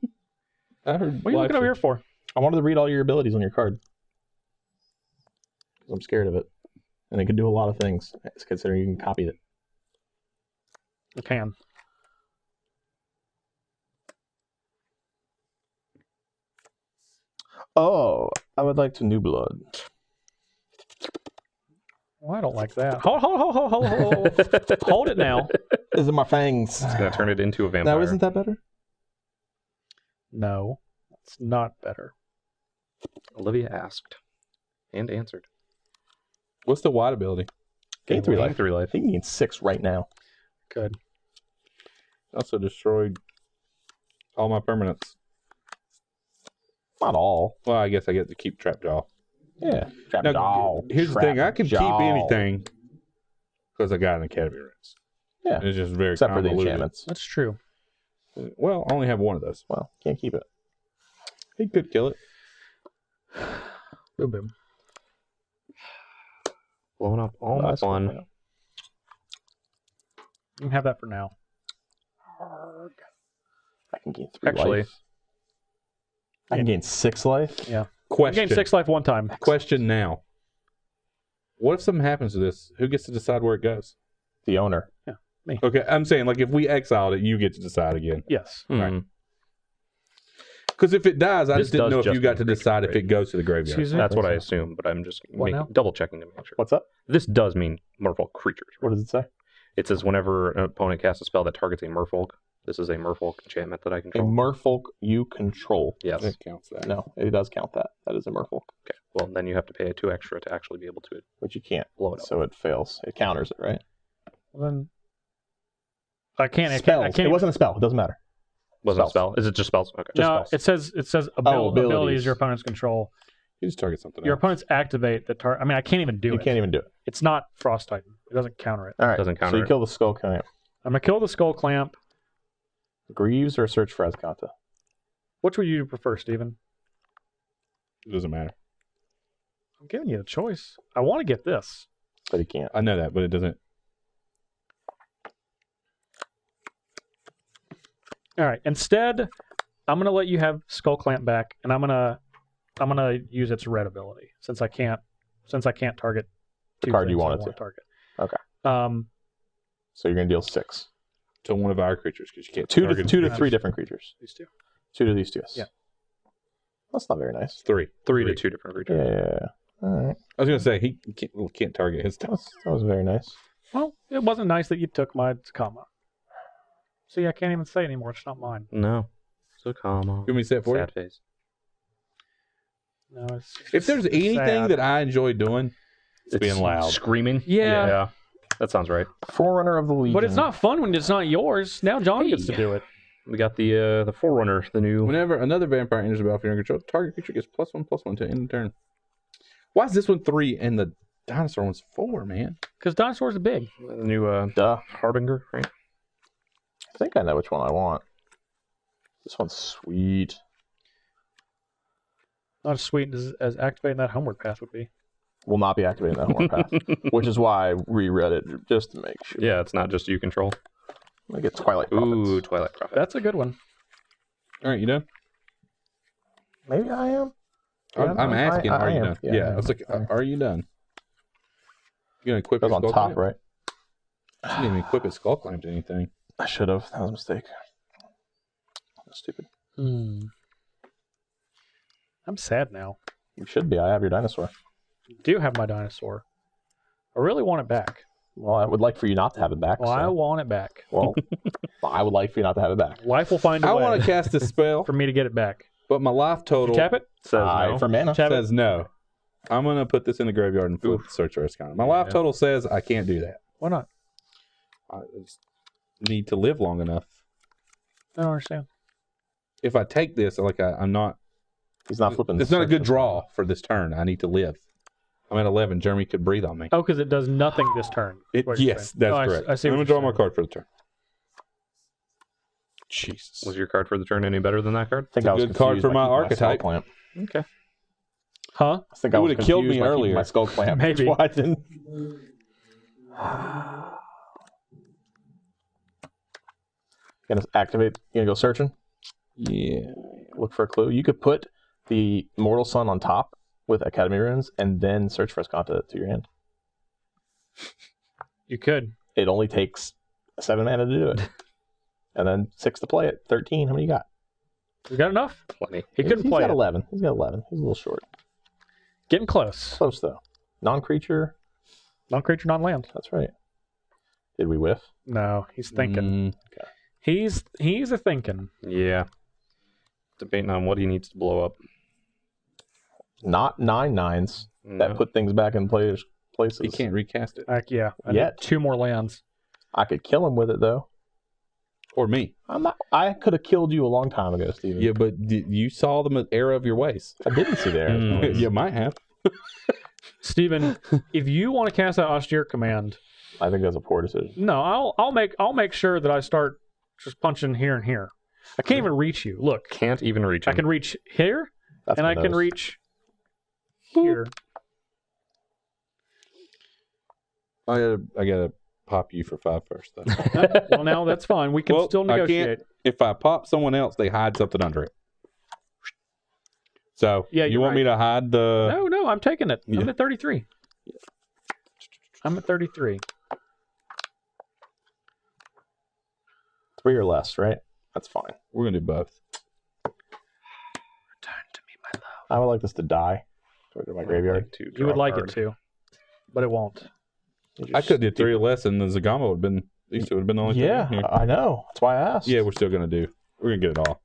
I heard. What are you life looking over here change. for? I wanted to read all your abilities on your card. 'Cause I'm scared of it. And it could do a lot of things, considering you can copy it. You can. Oh, I would like to New Blood. Well, I don't like that. Hold it now. Is it my fangs? It's going to turn it into a vampire. Now, isn't that better? No, it's not better. Olivia asked and answered. What's the wide ability? Gain 3 Gain life. 3 life. You can gain 6 right now. Good. Also destroyed all my permanents. Not all. Well, I guess I get to keep Trapjaw. Yeah. Trap Now, jaw. here's the thing: I can keep Trap jaw. anything because I got an Academy Rinse. Yeah. It's just very Except for the convoluted. enchantments. That's true. Well, I only have one of those. Well, can't keep it. He could kill it. Boom, boom. Blowing up all my That's cool, fun. yeah. You can have that for now. I can gain 3 Actually- life. I can gain 6 life. You Question. gain 6 life one time. Question now. What if something happens to this? Who gets to decide where it goes? The owner. Okay, I'm saying like if we exiled it, you get to decide again. Yes. Hmm. Because if it dies, I This just didn't does know if just you got to make decide if creature it goes to the graveyard. Excuse me? That's what I so. assume, but I'm just What now? double checking to make sure. What's up? This does mean merfolk creatures. What does it say? It says whenever an opponent casts a spell that targets a merfolk, this is a merfolk enchantment that I A control. merfolk you control. Yes. That counts that. No, it does count that. That is a merfolk. Okay. Well, then you have to pay 2 extra to actually be able to But you can't. blow it up. So it fails. It counters it, right? Well, then I can't. Spells. I can't. It wasn't a spell. It doesn't matter. Wasn't it spells. spell? Is it just spells? Okay. No, spells. it says abilities. abilities your opponents control. You just target something Your else. opponents activate the target. I mean, I can't even do You it. can't even do it. It's not Frost Titan. It doesn't counter it. All right. Doesn't So counter you it. kill the skull clamp. I'm going to kill the Skull Clamp. Greaves or search for Azcanta? Which would you prefer, Steven? It doesn't matter. I'm giving you a choice. I want to get this. But he can't. I know that, but it doesn't. All right. Instead, I'm going to let you have Skull Clamp back, and I'm going to use its red ability since I can't target The two card you things I wanted want to. target. Okay. So you're going to deal 6. To one of our creatures because you can't Two target to 3 different creatures. These two. 2 to these 2. Yeah. That's not very nice. 3. 3 to 2 different creatures. Yeah. All right. I was gonna say he can't target his stuff. That was very nice. Well, it wasn't nice that you took my Zacama. See, I can't even say it anymore. It's not mine. No. Zacama. You want me to say it for you? Sad face. No, it's If there's anything sad. that I enjoy doing, it's being loud. Screaming? Yeah. That sounds right. Forerunner of the Legion. But it's not fun when it's not yours. Now John gets to Hey. do it. We got the Forerunner, the new... Whenever another vampire enters the battlefield under control, target creature gets +1/+1 to end the turn. Why is this one 3 and the dinosaur one's 4, man? Because dinosaurs are big. The new Duh. Harbinger, right? I think I know which one I want. This one's sweet. Not as sweet as activating that homeward path would be. Will not be activating that horn path, which is why I reread it just to make sure. Yeah, it's not just you control. I get Twilight Prophets. Ooh, Twilight Prophet. That's a good one. All right, you done? Maybe I am. Yeah, I'm asking, I are you am. done? Yeah, Yeah, I I was like, am. are you done? You gonna equip It was your on skull top, clamp? right? I didn't even equip his skull clamp to anything. I should have. That was a mistake. Stupid. I'm sad now. You should be. I have your dinosaur. You do have my dinosaur. I really want it back. Well, I would like for you not to have it back. Well, I so- want it back. Well, I would like for you not to have it back. Life will find a I way want to cast a spell, for me to get it back. but my life total Tap it? Says no. For mana. Tap it. says no. I'm gonna put this in the graveyard and flip the search for Azcanta. My life Yeah. total says I can't do that. Why not? I just need to live long enough. I don't understand. If I take this, I'm not. He's not flipping. It's not a good draw for this turn. I need to live. I'm at 11. Jeremy could breathe on me. Oh, because it does nothing this turn. what you're Yes, saying. that's Oh, I s- correct. I see I'm what gonna you're draw my saying. card for the turn. Jesus. Was your card for the turn any better than that card? I think It's a I was good card confused for by my keeping skull archetype. clamp. Okay. Huh? I think It I was would've killed confused me by keeping earlier. My skull clamp. Maybe. That's why I didn't. Gonna activate. You gonna go searching? Yeah. Look for a clue. You could put the Mortal Sun on top with Academy runes, and then search for Azcanta to your hand. You could. It only takes 7 mana to do it, and then 6 to play it. 13. How many you got? You got enough? Plenty. He couldn't He's play got it. 11. He's got 11. He's a little short. Getting close. Close though. Non-creature. Non-creature, non-land. That's right. Did we whiff? No, he's thinking. He's a thinking. Yeah. Debating on what he needs to blow up. Not 9/9s that No. put things back in places. He can't recast it. Yeah. I need Yet. 2 more lands. I could kill him with it though. Or me. I could have killed you a long time ago, Steven. Yeah, but you saw the error of your ways. I didn't see there. You might have. Steven, if you want to cast that austere command, I think that's a poor decision. no, I'll make sure that I start just punching here and here. I can't even reach you. Look, Can't even reach him. I can reach here, That's and my I can nose. reach here. I gotta pop you for 5 first, though. Well, now that's fine. We can Well, still I can't- negotiate. If I pop someone else, they hide something under it. So, Yeah, you you're want me to hide the... No, I'm taking it. I'm Yeah. at 33. I'm at 33. 3 or less, right? That's fine. We're gonna do both. Return to me, my love. I would like this to die. Go to my graveyard. You would like it to, but it won't. I could do 3 or less, and the Zacama would have been... These two would have been the only Yeah, thing. I know. That's why I asked. Yeah, we're still gonna do. We're gonna get it all.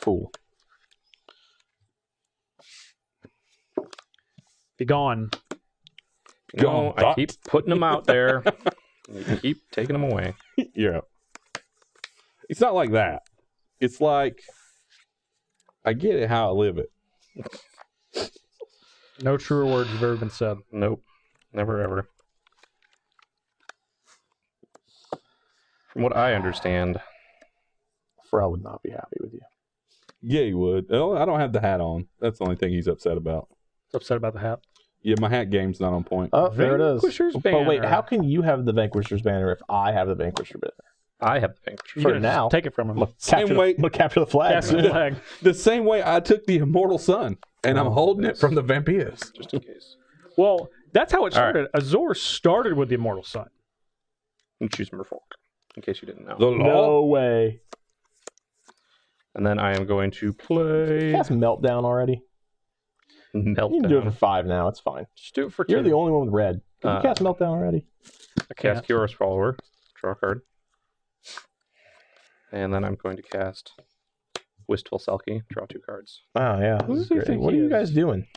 Fool. Be gone. No, I Thought. keep putting them out there. You keep taking them away. Yeah. It's not like that. It's like... I get it how I live it. No truer words have ever been said. Nope. Never ever. From what I understand, Pharrell would not be happy with you. Yeah, he would. Oh, I don't have the hat on. That's the only thing he's upset about. Upset about the hat. Yeah, my hat game's not on point. Oh, there it is. Vanquisher's But wait, banner. how can you have the Vanquisher's banner if I have the Vanquisher banner? I have the Vanquisher. You For gotta now. take it from him. Same way- Capture the flag. Cast the flag. The same way I took the Immortal Sun, and I'm holding it from the Vampires. Just in case. Well, that's how it All right. started. Azor started with the Immortal Sun. And choose Merfolk, in case you didn't know. The law. No way. And then I am going to play Cast Meltdown already. You can do it for Meltdown. 5 now. It's fine. Just do it for 2. You're the only one with red. Can you cast Meltdown already? I can't. Cast Kiora's Follower. Draw a card. And then I'm going to cast Wistful Selkie. Draw 2 cards. Oh, yeah. Who This is does he great. think What he are you is? guys doing?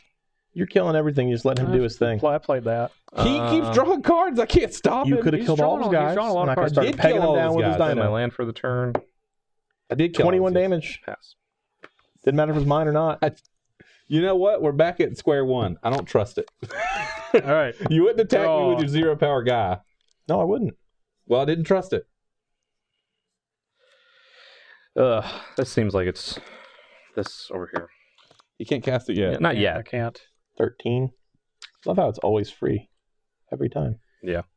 You're killing everything. You just let him do his thing. I played that. He keeps drawing cards. I can't stop You him. could have He's killed all drawn those a- he's guys. drawn a lot And of I could cards. start Did pegging kill them all down those with his guys. Play my dynamo. land for the turn. I did kill 21 all those. damage. Pass. Didn't matter if it was mine or not. You know what? We're back at square one. I don't trust it. All right. You wouldn't attack Draw. me with your 0 power guy. No, I wouldn't. Well, I didn't trust it. This seems like it's this over here. You can't cast it yet. Not I yet. can't. 13. Love how it's always free. Every time.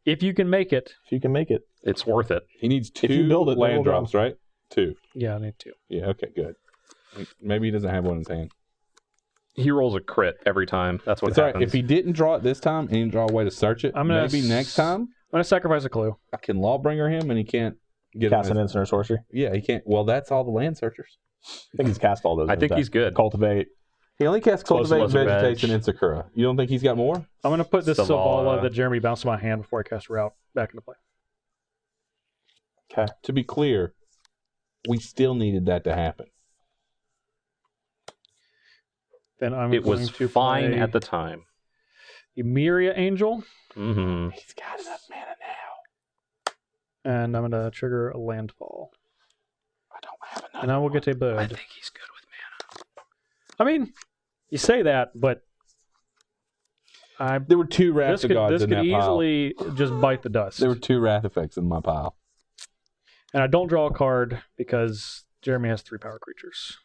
If you can make it. If you can make it. It's worth it. He needs 2 If you build it, then land we'll go. drops, right? 2. Yeah, I need to. Yeah, okay, good. Maybe he doesn't have one in his hand. He rolls a crit every time. That's what It's all right. happens. If he didn't draw it this time and he didn't draw a way to search it, I'm gonna maybe next time I'm going to sacrifice a clue. I can Lawbringer him and he can't get Cast him. an instant or sorcery. Yeah, he can't. Well, that's all the land searchers. I think he's cast all those. I in think his he's deck. good. Cultivate. He only casts Cultivate, Explosive Vegetation, Veg. and Sakura. You don't think he's got more? I'm going to put this Zavala. Zavala that Jeremy bounced in my hand before I cast Route back into play. Okay. To be clear, we still needed that to happen. Then I'm It going was to fine play at the time. Emeria Angel, Mm-hmm. He's got enough mana now. and I'm going to trigger a landfall. I don't have enough. And I will get a I bird. think he's good with mana. I mean, you say that, but There were 2 Wrath this of could, Gods this in could that pile. easily just bite the dust. There were 2 Wrath effects in my pile. And I don't draw a card because Jeremy has 3 power creatures.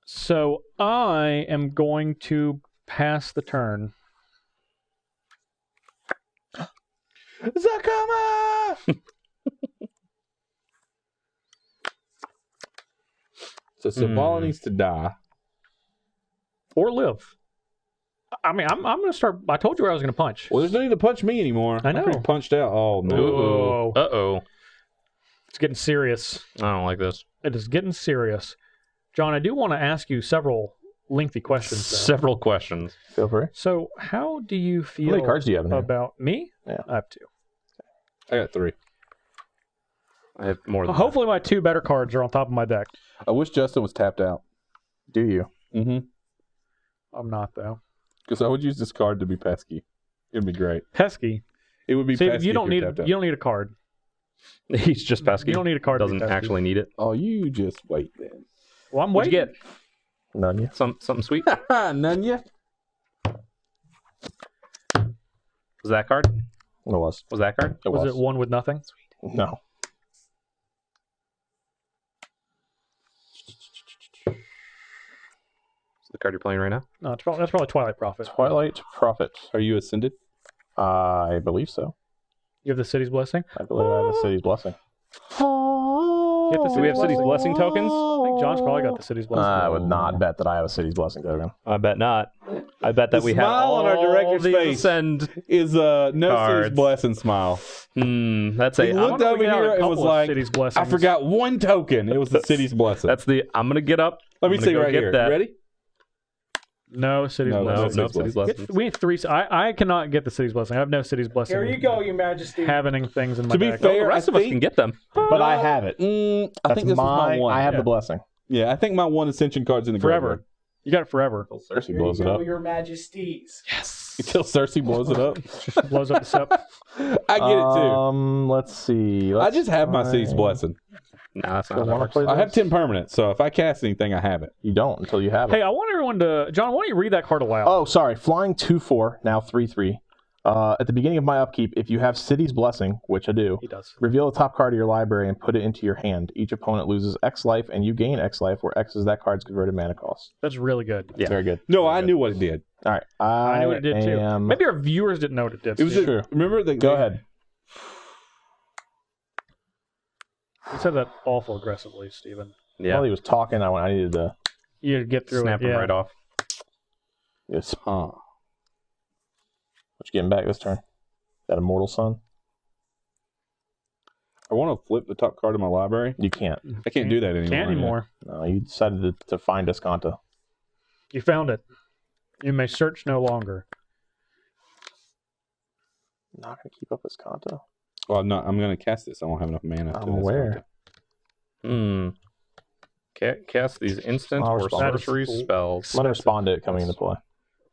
So I am going to pass the turn. Zacama! So Zavala needs to die. Or live. I mean, I'm going to start. I told you where I was going to punch. Well, there's no need to punch me anymore. I I'm know. pretty punched out. Oh, no. Ooh. Uh-oh. It's getting serious. I don't like this. It is getting serious. John, I do want to ask you several lengthy questions, though. Several questions. Feel free. So, how do you feel How many cards do you have in here? about me? Yeah. I have 2. I got 3. I have more than Hopefully, my 2 better cards are on top of my deck. I wish Justin was tapped out. Do you? Mm-hmm. I'm not, though. Because I would use this card to be pesky. It'd be great. Pesky. It would be See, pesky you don't if need you're tapped out. you don't need a card. that. He's just pesky. You don't need a card. to be Doesn't pesky. actually need it. Oh, you just wait then. Well, I'm What'd waiting. you get? None yet. Something sweet? None ya? Was that card? It was. Was that card? It Was was. it 1 with nothing? No. Is the card you're playing right now? No, that's probably Twilight Prophet. Twilight Prophet. Are you ascended? I believe so. You have the City's Blessing? I believe I have the City's Blessing. Get the Do we have City's Blessing tokens? I think John's probably got the City's Blessing. I would not bet that I have a City's Blessing token. I bet not. I bet that The we have smile on our all director's these face. Ascend. Is no Cards. City's blessing smile. That's He a. looked over here and was like, City's I Blessings. forgot 1 token. It was the City's blessing. That's the. I'm gonna get up. Let me I'm gonna see go right get here. that. Ready? No City's No, Blessing. No, City's City's Blessing. Blessing. We need 3. I cannot get the City's Blessing. I have no City's Blessing. Here you go, Your Majesty. Having things in my To be deck. fair, The rest I of us think- can get them. But I have it. I That's think this was my 1. I have yeah. the Blessing. Yeah, I think my 1 Ascension card's in the Forever. graveyard. You got it forever. Cersei Here blows you it go, up. Your Majesties. Yes. Until Cersei blows it up. Blows up the sep. I get it too. Let's see. I just have my city's blessing. Nah, that's not Still how that want to works. play I have this? 10 permanents, so if I cast anything, I have it. You don't until you have it. Hey, I want everyone to... John, why don't you read that card aloud? Oh, sorry. Flying 2/4, now 3/3. At the beginning of my upkeep, if you have City's Blessing, which I do, He does. reveal the top card of your library and put it into your hand. Each opponent loses X life, and you gain X life, where X is that card's converted mana cost. That's really good. Yeah. Very good. No, I knew what it did. All right. I knew what it did too. am- Maybe our viewers didn't know what it did. It was Steve. True. remember the Go ahead. You said that awful aggressively, Steven. Yeah. While he was talking, I needed to You get through Snap it. him Yeah. right off. just. Huh. What you getting back this turn? That Immortal Sun? I want to flip the top card of my library. You can't. I can't do that anymore. Can't anymore. No, you decided to find Escanta. You found it. You may search no longer. Not gonna keep up Escanta. Well, I'm going to cast this. I won't have enough mana. I'm aware. Cast these instant I'll or respond. sorcery spells. I'm gonna respond to it coming into play.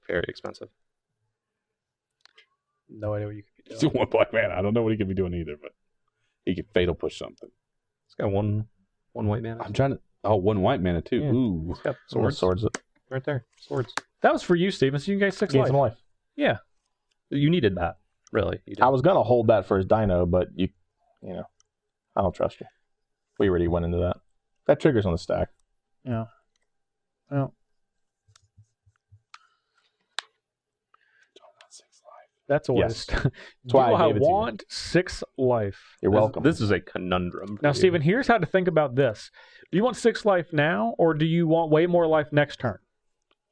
Very expensive. No idea what you could be Still doing. one black mana. I don't know what he could be doing either, but he could fatal push something. It's got one white mana. I'm trying to. Oh, one white mana too. Yeah. Ooh. It's got Swords. swords Swords. right there. Swords. That was for you, Steven, so you can get 6 Gain life. some life. Yeah. You needed that, really. You did. I was gonna hold that for his dino, but you know, I don't trust you. We already went into that. That triggers on the stack. Yeah. Well, that's a Yes. waste. Do why I I gave it to you. want 6 life? You're welcome. This is a conundrum. for Now, you. Steven, here's how to think about this. Do you want 6 life now, or do you want way more life next turn?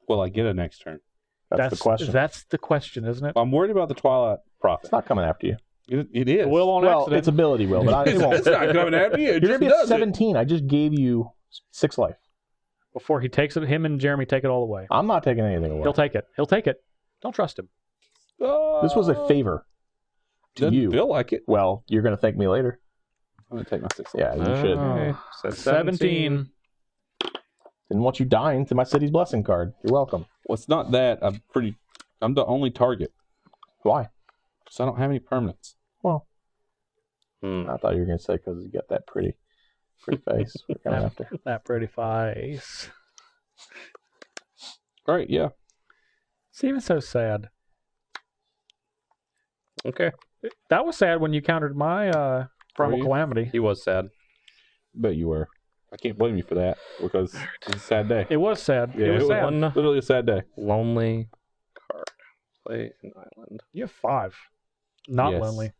Will I get a next turn? That's the question. That's the question, isn't it? I'm worried about the Twilight Prophet. It's not coming after you. It is. Will on Well, accident. its ability will, but it won't. It's not coming after you. It You're just gonna be does at 17. I just gave you 6 life. Before he takes it, him and Jeremy take it all away. I'm not taking anything away. He'll take it. He'll take it. Don't trust him. it. This was a favor to Doesn't you. feel like it. Well, you're gonna thank me later. I'm gonna take my 6. Yeah, you should. Okay. Said 17. Didn't want you dying to my city's blessing card. You're welcome. Well, it's not that. I'm the only target, Why? so I don't have any permanents. Well, Hmm. I thought you were gonna say because you got that pretty face. We're coming after. That pretty face. All right, yeah. Steven's so sad. Okay. That was sad when you countered my Primal you? Calamity. He was sad. Bet you were. I can't blame you for that because it's a sad day. It was sad. Yeah, it was it was sad. One Literally a sad day. lonely card. Play an island. You have 5. Not Yes. lonely.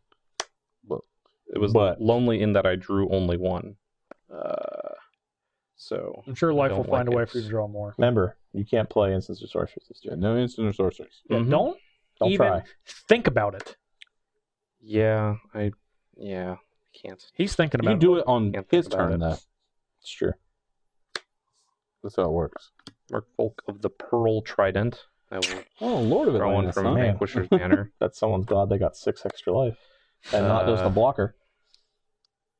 It was But- lonely in that I drew only one. So I'm sure life don't will find like a way it. for you to draw more. Remember, you can't play instants or sorceries this Yeah, turn. no instant or sorceries. Yeah, Mhm. don't Don't even try. think about it. yeah, I can't. He's thinking You about can it. do it on Can't his think about turn, it. though. It's true. That's how it works. Merfolk of the Pearl Trident. I will Oh, Lord of draw one Atlantis, from huh? Vanquisher's Banner. That's someone's glad they got 6 extra life. And not just a blocker.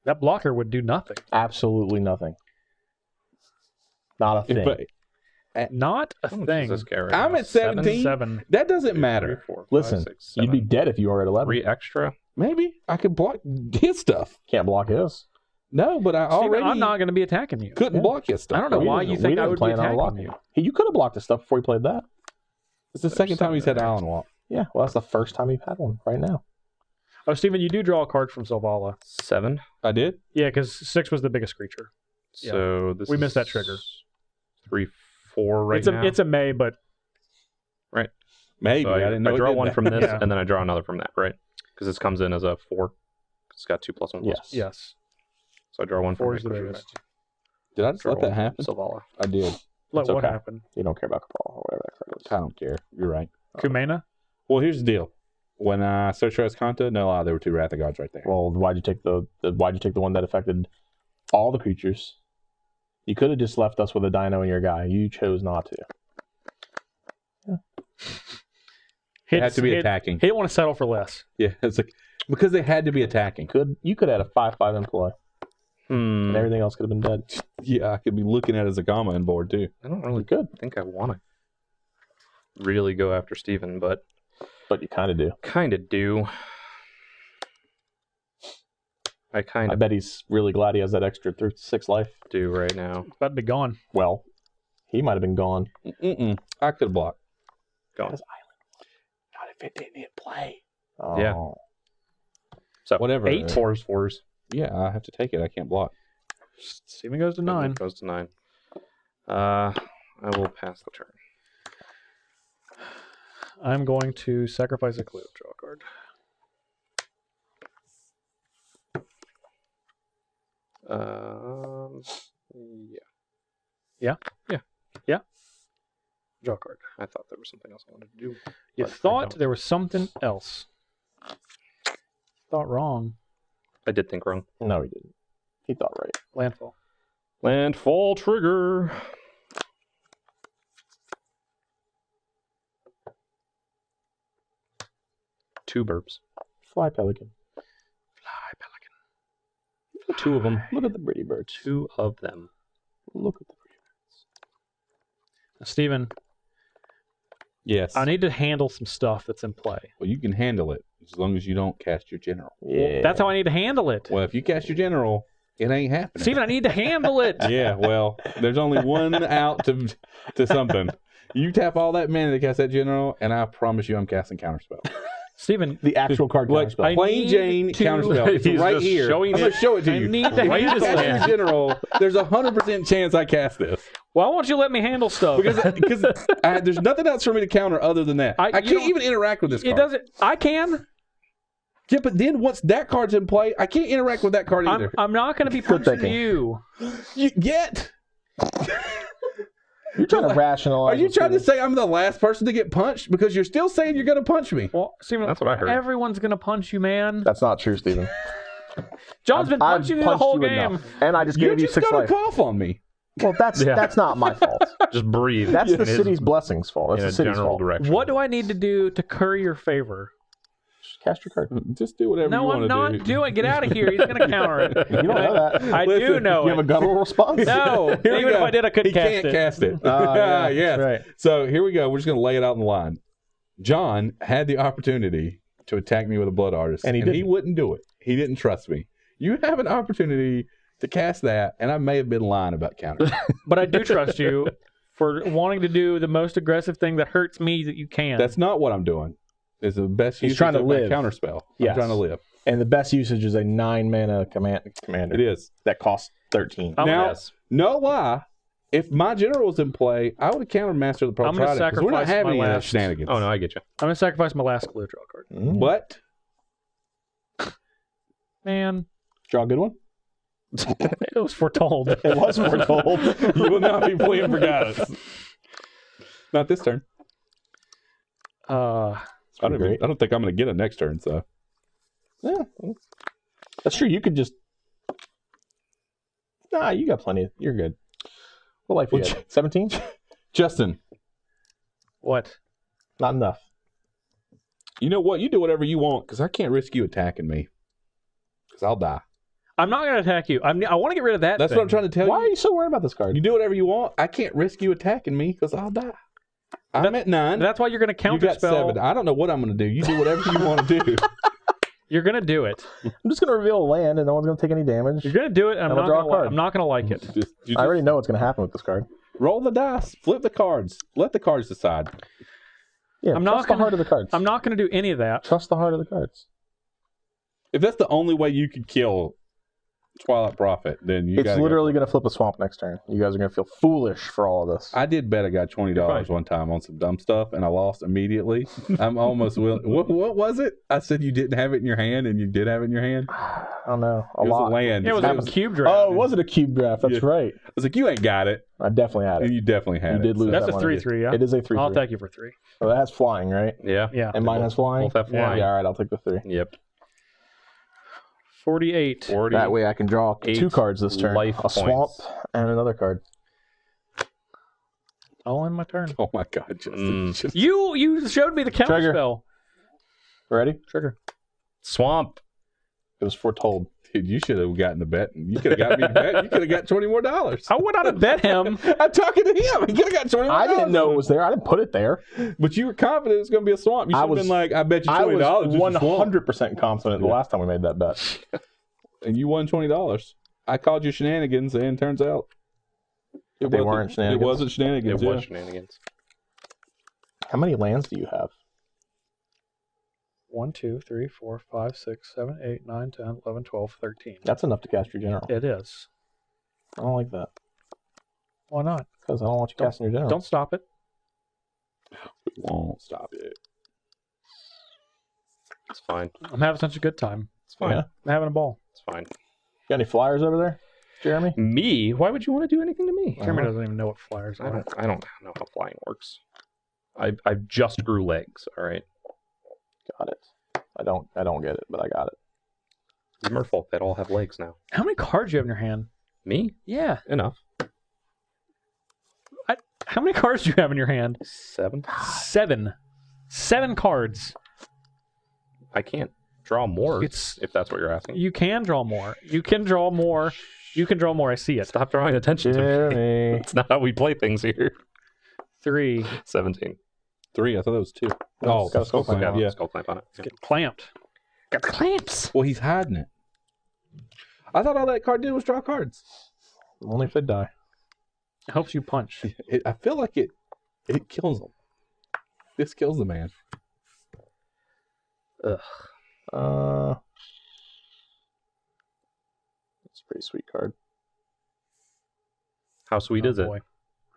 That blocker would do nothing. Absolutely nothing. Not a thing. But Not a How much thing. does this get right I'm now? at 17. 7. that doesn't 2, matter. 3, 4, 5, Listen, 6, you'd be 7. dead if you were at 11. 3 extra. Maybe I could block his stuff. Can't block his. No, but I Steven, already I'm not going to be attacking you. couldn't Yeah. block his stuff. I don't know We why didn't- you we think I didn't would be plan on attacking blocking. you. Hey, you could have blocked his stuff before you played that. It's the second time he's had Island Walk. Yeah, well, that's the first time you've had one right now. Oh, Steven, you do draw a card from Selvala. 7. I did? Yeah, because 6 was the biggest creature. So this We missed that is trigger. 3, 4 right it's now. a May, but Maybe. So I didn't know I it draw did one that. from this, Yeah. and then I draw another from that, right? Because this comes in as a 4. It's got 2 +1 +1. Yes. yes. So I draw one from 4 is the Vanquisher's biggest. Did I just let Draw that happen? Selvala. I did. Let It's what okay. happen? You don't care about Cabal or whatever that card is. I don't care. You're right. Kumena? Well, here's the deal. When I searched for Escanta, no lie, there were 2 Wrath of Gods right there. Well, why'd you take the one that affected all the creatures? You could have just left us with a dino and your guy. You chose not to. They had to be attacking. He didn't want to settle for less. Yeah, it's like because they had to be attacking. You could have had a 5/5 in play, and everything else could have been dead. Yeah, I could be looking at a Zacama on board too. I don't You really could. think I want to really go after Steven, but but you kind of do. Kind of do. I bet he's really glad he has that extra 6 life. Do right now. About to be gone. Well, he might have been gone. I could have blocked. Gone. Not if it didn't hit play. Yeah. So Whatever. 8 fours. Yeah, I have to take it. I can't block. Steven goes to 9. Goes to 9. I will pass the turn. I'm going to sacrifice a clue. Draw a card. Yeah. Draw a card. I thought there was something else I wanted to do. You but I thought don't. there was something else. Thought wrong. I did think wrong. No, he didn't. He thought right. Landfall. Landfall trigger. Two burps. Fly pelican. Two of them. Look at the pretty birds. 2 of them. Look at the pretty Steven, Yes. I need to handle some stuff that's in play. Well, you can handle it as long as you don't cast your general. birds. Yeah. That's how I need to handle it. Well, if you cast your general, it ain't happening. Steven, I need to handle it. Yeah, well, there's only one out to something. You tap all that mana to cast that general, and I promise you I'm casting Counterspell. Steven, the actual card Like, counterspell. I plain need Jane to- Counterspell. It's He's right just here. showing I'm going it. to show it to I you. need to If you handle cast it. your general, there's a 100% chance I cast this. Why won't you let me handle stuff? Because there's nothing else for me to counter other than that. I- I you can't don't- even interact with this It card. doesn't. I can. Yeah, but then once that card's in play, I can't interact with that card either. I'm not going to be Good punching thinking. you. Yet. You're trying to rationalize. Are you what's trying to going say I'm the last person to get punched? Because you're still saying you're going to punch me. Well, Steven, That's what I heard. Everyone's going to punch you, man. on. That's not true, Steven. John's been I've punching you the punched whole you game. enough, and I just You're gave you just 6 going to life. cough on me. Well, that's not my fault. Just breathe. That's the in his- city's blessings fault. That's in the a city's general fault. direction. What do I need to do to curry your favor? Just cast your card. Just do whatever you No, want I'm to not do. doing. Get out of here. He's going to counter it. You don't know that. I do Listen, know You have a it. guttural response. No, Here we even if go. I did, I couldn't He cast can't it. cast it. Yeah, yes. right. So here we go. We're just going to lay it out in the line. John had the opportunity to attack me with a Blood Artist, And he didn't. wouldn't do it. He didn't trust me. You have an opportunity to cast that, and I may have been lying about counter. But I do trust you for wanting to do the most aggressive thing that hurts me that you can. That's not what I'm doing. It's the best He's use trying to of my live. counterspell. Yes. I'm trying to live. And the best usage is a 9 mana commander. It is. That costs 13. I'm Now, gonna, no lie. If my general was in play, I would have countered Master of the I'm gonna Protrator because we're not sacrifice having my any of that last- shenanigans. Oh, no, I get you. I'm going to sacrifice my last clue draw card. Mm. What? Man, Draw a good one? it was foretold. It was foretold. You will not be playing for guidance. Not this turn. Uh, I don't great. think I'm going to get a next turn. So Yeah. That's true. You could just. Nah, you got plenty. You're good. What life you Well, got? 17? Justin, what? Not enough. you know what? You do whatever you want because I can't risk you attacking me because I'll die. I'm not going to attack you. I want to get rid of that That's thing. what I'm trying to tell Why are you. you so worried about this card? You do whatever you want. I can't risk you attacking me because I'll die. I'm at 9. That's why you're going to You counter got spell. 7. I don't know what I'm going to do. You do whatever you want to do. You're going to do it. I'm just going to reveal a land and no one's going to take any damage. You're going to do it. And I'm gonna draw a card. I'm not going to like it. You I already know what's going to happen with this card. roll the dice. Flip the cards. Let the cards decide. Yeah, I'm trust not the gonna- heart of the cards. I'm not going to do any of that. Trust the heart of the cards. If that's the only way you could kill Twilight Prophet, then you It's gotta literally going to flip a swamp next turn. You guys are going to feel foolish for all of this. I did bet a guy $20 one time on some dumb stuff, and I lost immediately. I'm almost willing. What was it? I said you didn't have it in your hand, and you did have it in your hand. I don't know. A It was lot. a land. It was I a cube draft. Oh, was it a cube draft? That's Yeah. right. was like, you ain't got it, I definitely had and it. you definitely had You it. did lose That's that a one. 3-3, yeah. It is a 3-3. I'll take you for 3. So that has flying, right? Yeah. Yeah. And mine has flying? Both have flying. Yeah, all right. I'll take the 3. Yep. 48. 40. That way I can draw 8 2 cards this turn. life A swamp points. and another card. All in my turn. Oh my God, Justin! Just- You showed me the counter Trigger. spell. Ready? Trigger. Swamp. It was foretold. Dude, you should have gotten the bet. You could have got me to bet. You could have got $20 more. I would not have bet him. I'm talking to him. He could have got $20 more. I didn't know it was there. I didn't put it there. But you were confident it was going to be a swamp. You should have been like, I bet you $20. I was it's a swamp. 100% confident the last time we made that bet. And you won $20. I called you shenanigans, and it turns out They weren't shenanigans. It wasn't shenanigans. It was shenanigans. How many lands do you have? 1, 2, 3, 4, 5, 6, 7, 8, 9, 10, 11, 12, 13. That's enough to cast your general. It is. I don't like that. Why not? Because I don't want you casting your general. Don't stop it. We won't stop it. It's fine. I'm having such a good time. It's fine. Yeah. I'm having a ball. It's fine. Got any flyers over there, Jeremy? Me? Why would you want to do anything to me? Jeremy doesn't even know what flyers I are. don't know how flying works. I just grew legs. All right. Got it. I don't get it, but I got it. It's merfolk that all have legs now. How many cards do you have in your hand? Me? Yeah. Enough. How many cards do you have in your hand? 7. 7. 7 cards. I can't draw more. It's- if that's what you're asking. You can draw more. You can draw more. You can draw more. I see it. Stop drawing attention to me. Jeremy. It's not how we play things here. 3. 17. 3. I thought it was 2. No, it's got a skull clamp Got on a yeah. skull clamp on it. Yeah. Get clamped. Got the clamps. Well, he's hiding it. I thought all that card did was draw cards. Only if they die. It helps you punch. I feel like it kills him. This kills the man. Ugh. It's a pretty sweet card. How sweet is it? Boy.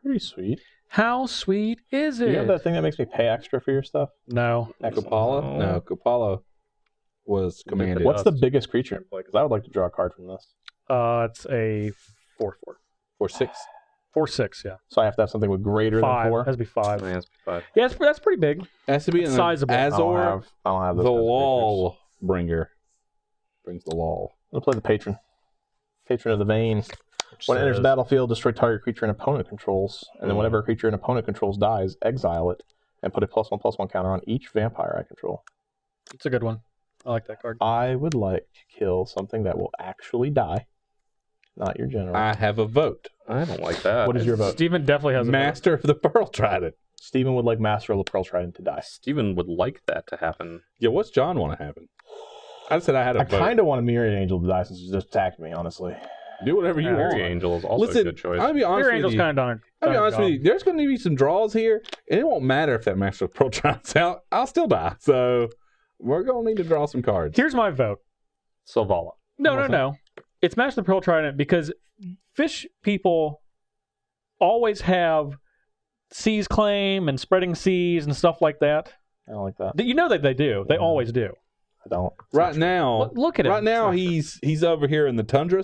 Pretty sweet. How sweet is it? You have that thing that makes me pay extra for your stuff? No. Kupala? No, Kupala was commanded. What's the biggest creature in play? Because I would like to draw a card from this. It's a 4/4. For 6? 4/6. Yeah. So I have to have something with greater 5. than 4? Has to be 5. Yeah, it's 5. Yeah, that's pretty big. It has to be in Sizable. Azor, I don't have the those kinds of creatures. Law bringer. Brings the law. I'm going to play the Patron. Patron of the Vein. When it enters the battlefield, destroy target creature an opponent controls. And then whenever a creature an opponent controls dies, exile it. And put a +1/+1 counter on each vampire I control. It's a good one. I like that card. I would like to kill something that will actually die. Not your general. I have a vote. I don't like that. What is your vote? Steven definitely has a Master of the Pearl Trident. Stephen would like Master of the Pearl Trident to die. Steven would like that to happen. Yeah, what's John want to happen? I said I had a I vote. kind of want a Myriad Angel to die since you just attacked me, honestly. Do whatever you want. Fairy Angel is also Listen, a good choice. I'll be honest Your with Angel's you. kind of done it. I'll be honest with you. There's going to be some draws here, and it won't matter if that Master of Pearl Trident's out. I'll still die. So we're going to need to draw some cards. Here's my vote. Sylvala. No. It's Master of the Pearl Trident because fish people always have seas claim and spreading seas and stuff like that. I don't like that. You know that they do. They Yeah. always do. I don't. Right now, Look at it. right now he's over here in the tundra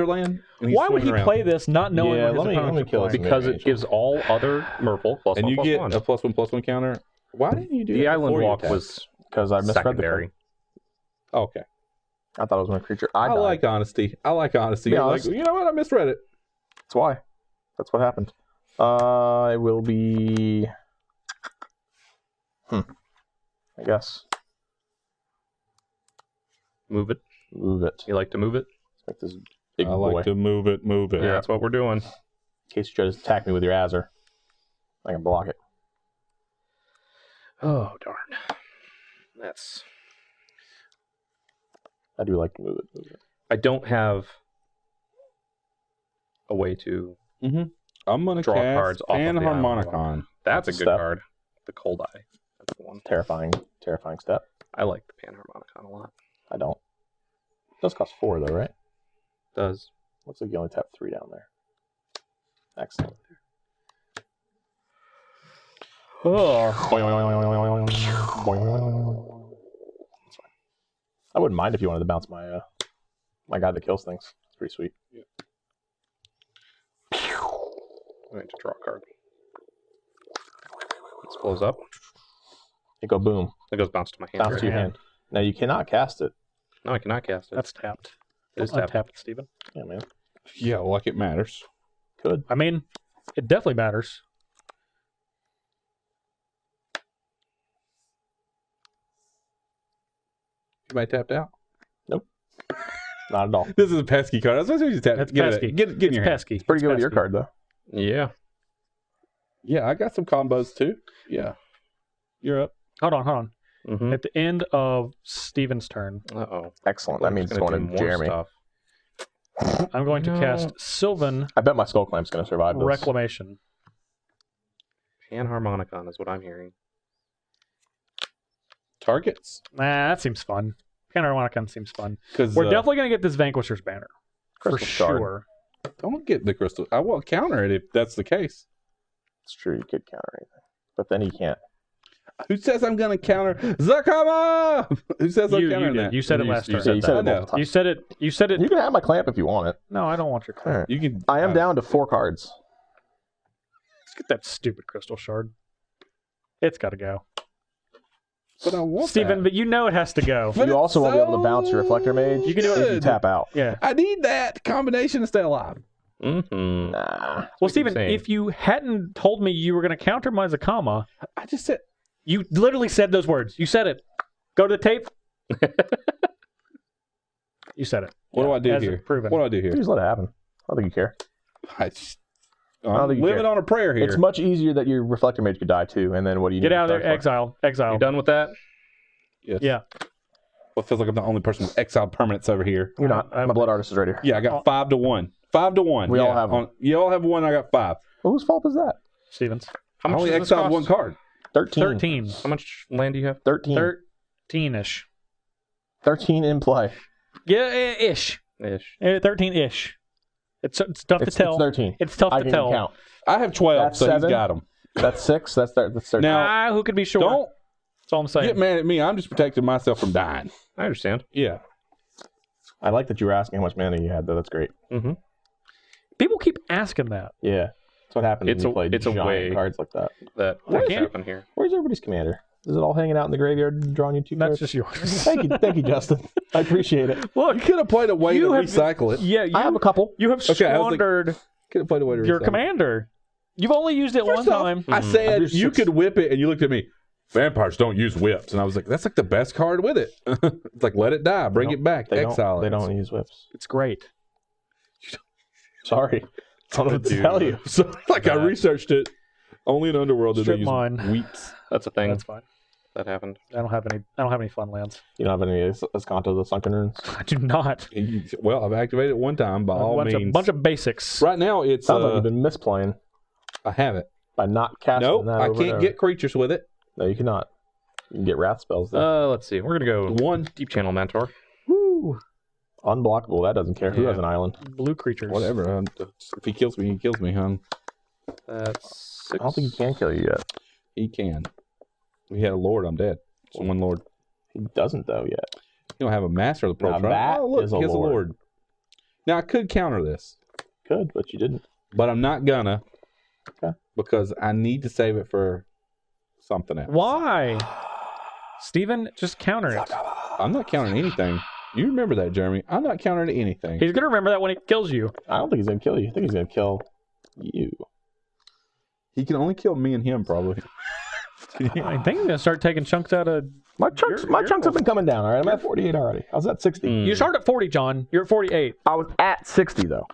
land. And he's Why would he swimming around. play this not knowing Yeah, what his let me opponents are kill playing? some Because Myriad it gives all other merfolk +1/+1. And you get a +1/+1 counter. Why didn't you do The that Island before you Walk attacked? was Because I misread the secondary. card. Okay. I thought it was my creature. I I died. like honesty. Be You're honest. like, you know what? I misread it. That's why. That's what happened. It will be... I guess. Move it. Move it. You like to move it? Let's make this big I boy. like to move it. Yeah, that's what we're doing. In case you try to attack me with your Azor. I can block it. Oh, darn. That's... I do like to move it. Move it. I don't have a way to... I'm going to Draw cast cards off of the Island Panharmonicon. That's a That's a good step. card. The Cold Eye. That's the one. Terrifying step. I like the Panharmonicon a lot. I don't. It does cost 4 though, right? Does. Looks like you only tap 3 down there. Excellent. Oh. That's fine. I wouldn't mind if you wanted to bounce my my guy that kills things. It's pretty sweet. I need to draw a card. This blows up. It go boom. It goes bounce to my hand. Bounce to your hand. Now you cannot cast it. No, I cannot cast it. That's tapped. It is tapped. Untap it, Steven. Yeah, man. Yeah, like it matters. Could. I mean, it definitely matters. Anybody tapped out? Nope. Not at all. This is a pesky card. I was supposed to tap. That's Get pesky. it. Get in It's your hand. pesky. Pretty good with It's your pesky. card, though. Yeah. Yeah, I got some combos too. Yeah. You're up. Hold on. Mm-hmm. At the end of Steven's turn, Uh-oh. Excellent. That means it's going to Jeremy. Stuff. I'm going to No. cast Sylvan I bet my Skull Clamp's going to survive this. Reclamation. Panharmonicon is what I'm hearing. Targets. Nah, that seems fun. Panharmonicon seems fun. Because We're definitely going to get this Vanquisher's Banner. For Crystal Shard. sure. don't get the crystal. I will counter it if that's the case. It's true, you could counter anything. But then you can't. Who says I'm going to counter Zacama? Who says I'm You countering did. that? You said it last you turn. said You said I it know. multiple You times. said it. You said it. You can have my clamp if you want it. No, I don't want your card. All right. You can. I am down to 4 cards. Let's get that stupid crystal shard. It's got to go. But I want Steven, that. but you know it has to go. But You it's also won't be able to bounce your so Reflector Mage. You can do it if you tap out. Yeah. I need that combination to stay alive. Mm-hmm. Nah. Well, Steven, if you hadn't told me you were going to counter my Zacama, I just said. you literally said those words. You said it. Go to the tape. You said it. What do I do As here? proven. What do I do You here? just let it happen. I don't think you care. I'm don't think you living care. on a prayer here. It's much easier that your Reflector Mage could die too, and then what do you Get need out of to there. charge for? Exile. You done with that? Yes. Yeah. Well, it feels like I'm the only person with exiled permanents over here. You're not. My Blood Artist is right here. Yeah, I got 5 to 1. 5 to 1. We all Yeah, have one. You all have 1. I got 5. Well, whose fault is that? Stevens. How I much only does this exiled cost? 1 card. 13. 13. How much land do you have? 13. 13-ish. 13 in play. Yeah, ish. Ish. 13-ish. It's tough It's to tell. 13. It's tough I to didn't tell. count. I have 12, That's so 7. he's got them. That's 6. That's 13. Now, Who could be sure? don't That's all I'm saying. get mad at me. I'm just protecting myself from dying. I understand. Yeah. I like that you were asking how much mana you had, though. That's great. Mm-hmm. People keep asking that. Yeah. That's what happens It's when you a- play it's a giant way- cards like that. That What can is happen here. Where's everybody's commander? Is it all hanging out in the graveyard drawing you 2 That's cards? just yours. Thank you, Justin. I appreciate it. Look, You could have played a way to You have- recycle it. yeah, I have a couple. you have Okay, I was like- squandered Could have played a way to your recycle it. commander. You've only used it one First off, time. I said I've used you 6. could whip it, and you looked at me. Vampires don't use whips, and I was like, "That's like the best card with it." It's like, let it die, bring it back, They exile don't, it. They don't use whips. It's great. Sorry. I don't know what to Dude. tell you. So, like, I That- researched it. Only in Underworld do they Strip use mine. wheats. That's a thing That's fine. that happened. I don't have any fun lands. You don't have any Escanto the Sunken Runes? I do not. Well, I've activated it one time. By all means, bunch of basics. right now it's. Sounds like you've been misplaying I have it. by not casting Nope, that I over can't there. get creatures with it. No, you cannot. You can get Wrath spells. Though. Let's see. We're gonna go One, Deep Channel Mentor. Woo. Unblockable. That doesn't care. Who Yeah. has an island? Blue creatures. whatever. If he kills me, he kills me, huh? That's 6. I don't think he can kill you yet. He can. We had a lord. I'm dead. So one lord. He doesn't though yet. You don't have a master of the Now Pearl Tribe. that Oh, look, is a he has a lord. lord. Now I could counter this, Could, but you didn't. but I'm not gonna. Okay. Because I need to save it for something else. Why? Steven, just counter it. I'm not countering anything. You remember that, Jeremy? I'm not countering anything. He's gonna remember that when he kills you. I don't think he's gonna kill you. I think he's gonna kill you. He can only kill me and him, probably. I think he's gonna start taking chunks out of. My chunks, You're- have been coming down. All right, I'm at 48 already. I was at 60. Mm. You start at 40, John. You're at 48. I was at 60 though.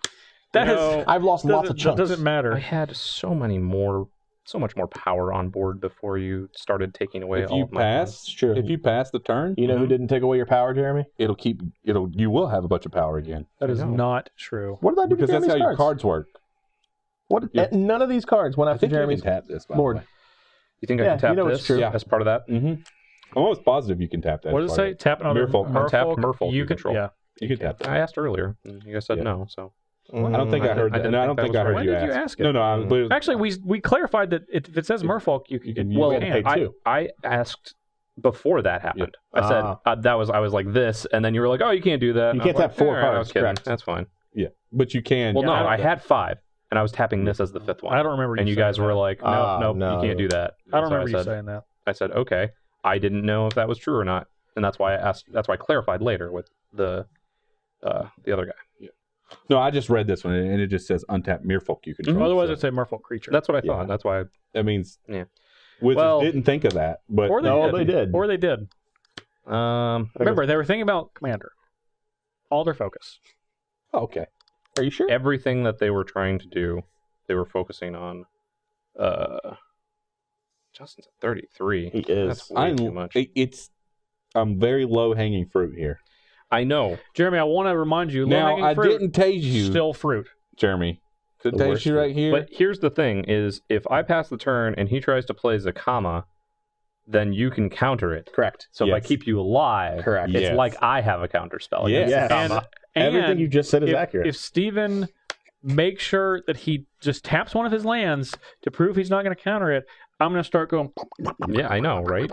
That is. No. I've lost lots of chunks. Doesn't matter. I had so much more power on board before you started taking away If all you of my pass, It's true. if you pass the turn, You know who didn't take away your power, Jeremy? you will have a bunch of power again. That is I know. not true. What did I do Because to that's how Jeremy's your cards? cards work. What? Yeah. None of these cards went I after think Jeremy's you can tap this, by board. You think Yeah, I can tap you know it's this true. as part of that? Mm-hmm. I'm almost positive you can tap that. What does it as say? part Tap another Merfolk. Untapped Merfolk You you can control. Yeah. of it. You can tap that. I asked earlier. And you guys said Yeah. no. So I don't think I heard that. didn't No, I think don't that think was I heard right. When you did you ask. ask it? No, no. I literally, Actually, we clarified that if it says Merfolk, you can. You well, can pay two. I asked before that happened. I said I was like this, and then you were like, oh, you can't do that. You And can't I'm like, tap 4 "All right, I was cards, kidding. correct. That's fine. yeah, but you can. Well, no, I don't- I had 5, and I was tapping this as the 5th one. I don't remember. And you saying guys were that. like, no, no. you can't do that. I don't So remember you said, saying that. I said, okay. I didn't know if that was true or not, and that's why I asked. That's why I clarified later with the other guy. No, I just read this one, and it just says untapped Merfolk you control. Otherwise, so it'd say Merfolk creature. That's what I Yeah. thought. That's why. that means Yeah. Wizards Well- didn't think of that, but Or they No, did. they did. Or they did. Remember, they were thinking about Commander. all their focus. Oh, okay. Are you sure? Everything that they were trying to do, they were focusing on. Justin's at 33. He is. That's way too much. I'm very low hanging fruit here. I know. Jeremy, I want to remind you. Now low-hanging I fruit, didn't tase you, still fruit. Jeremy. Could The tase worst you right here. But here's the thing: is if I pass the turn and he tries to play Zacama, then you can counter it. Correct. So if I Yes. keep you alive, Correct. it's Yes. like I have a counter spell. Yes. against Yes. Zacama. Everything you just said is accurate. If Steven makes sure that he just taps one of his lands to prove he's not going to counter it, I'm going to start going. Yeah, I know, right?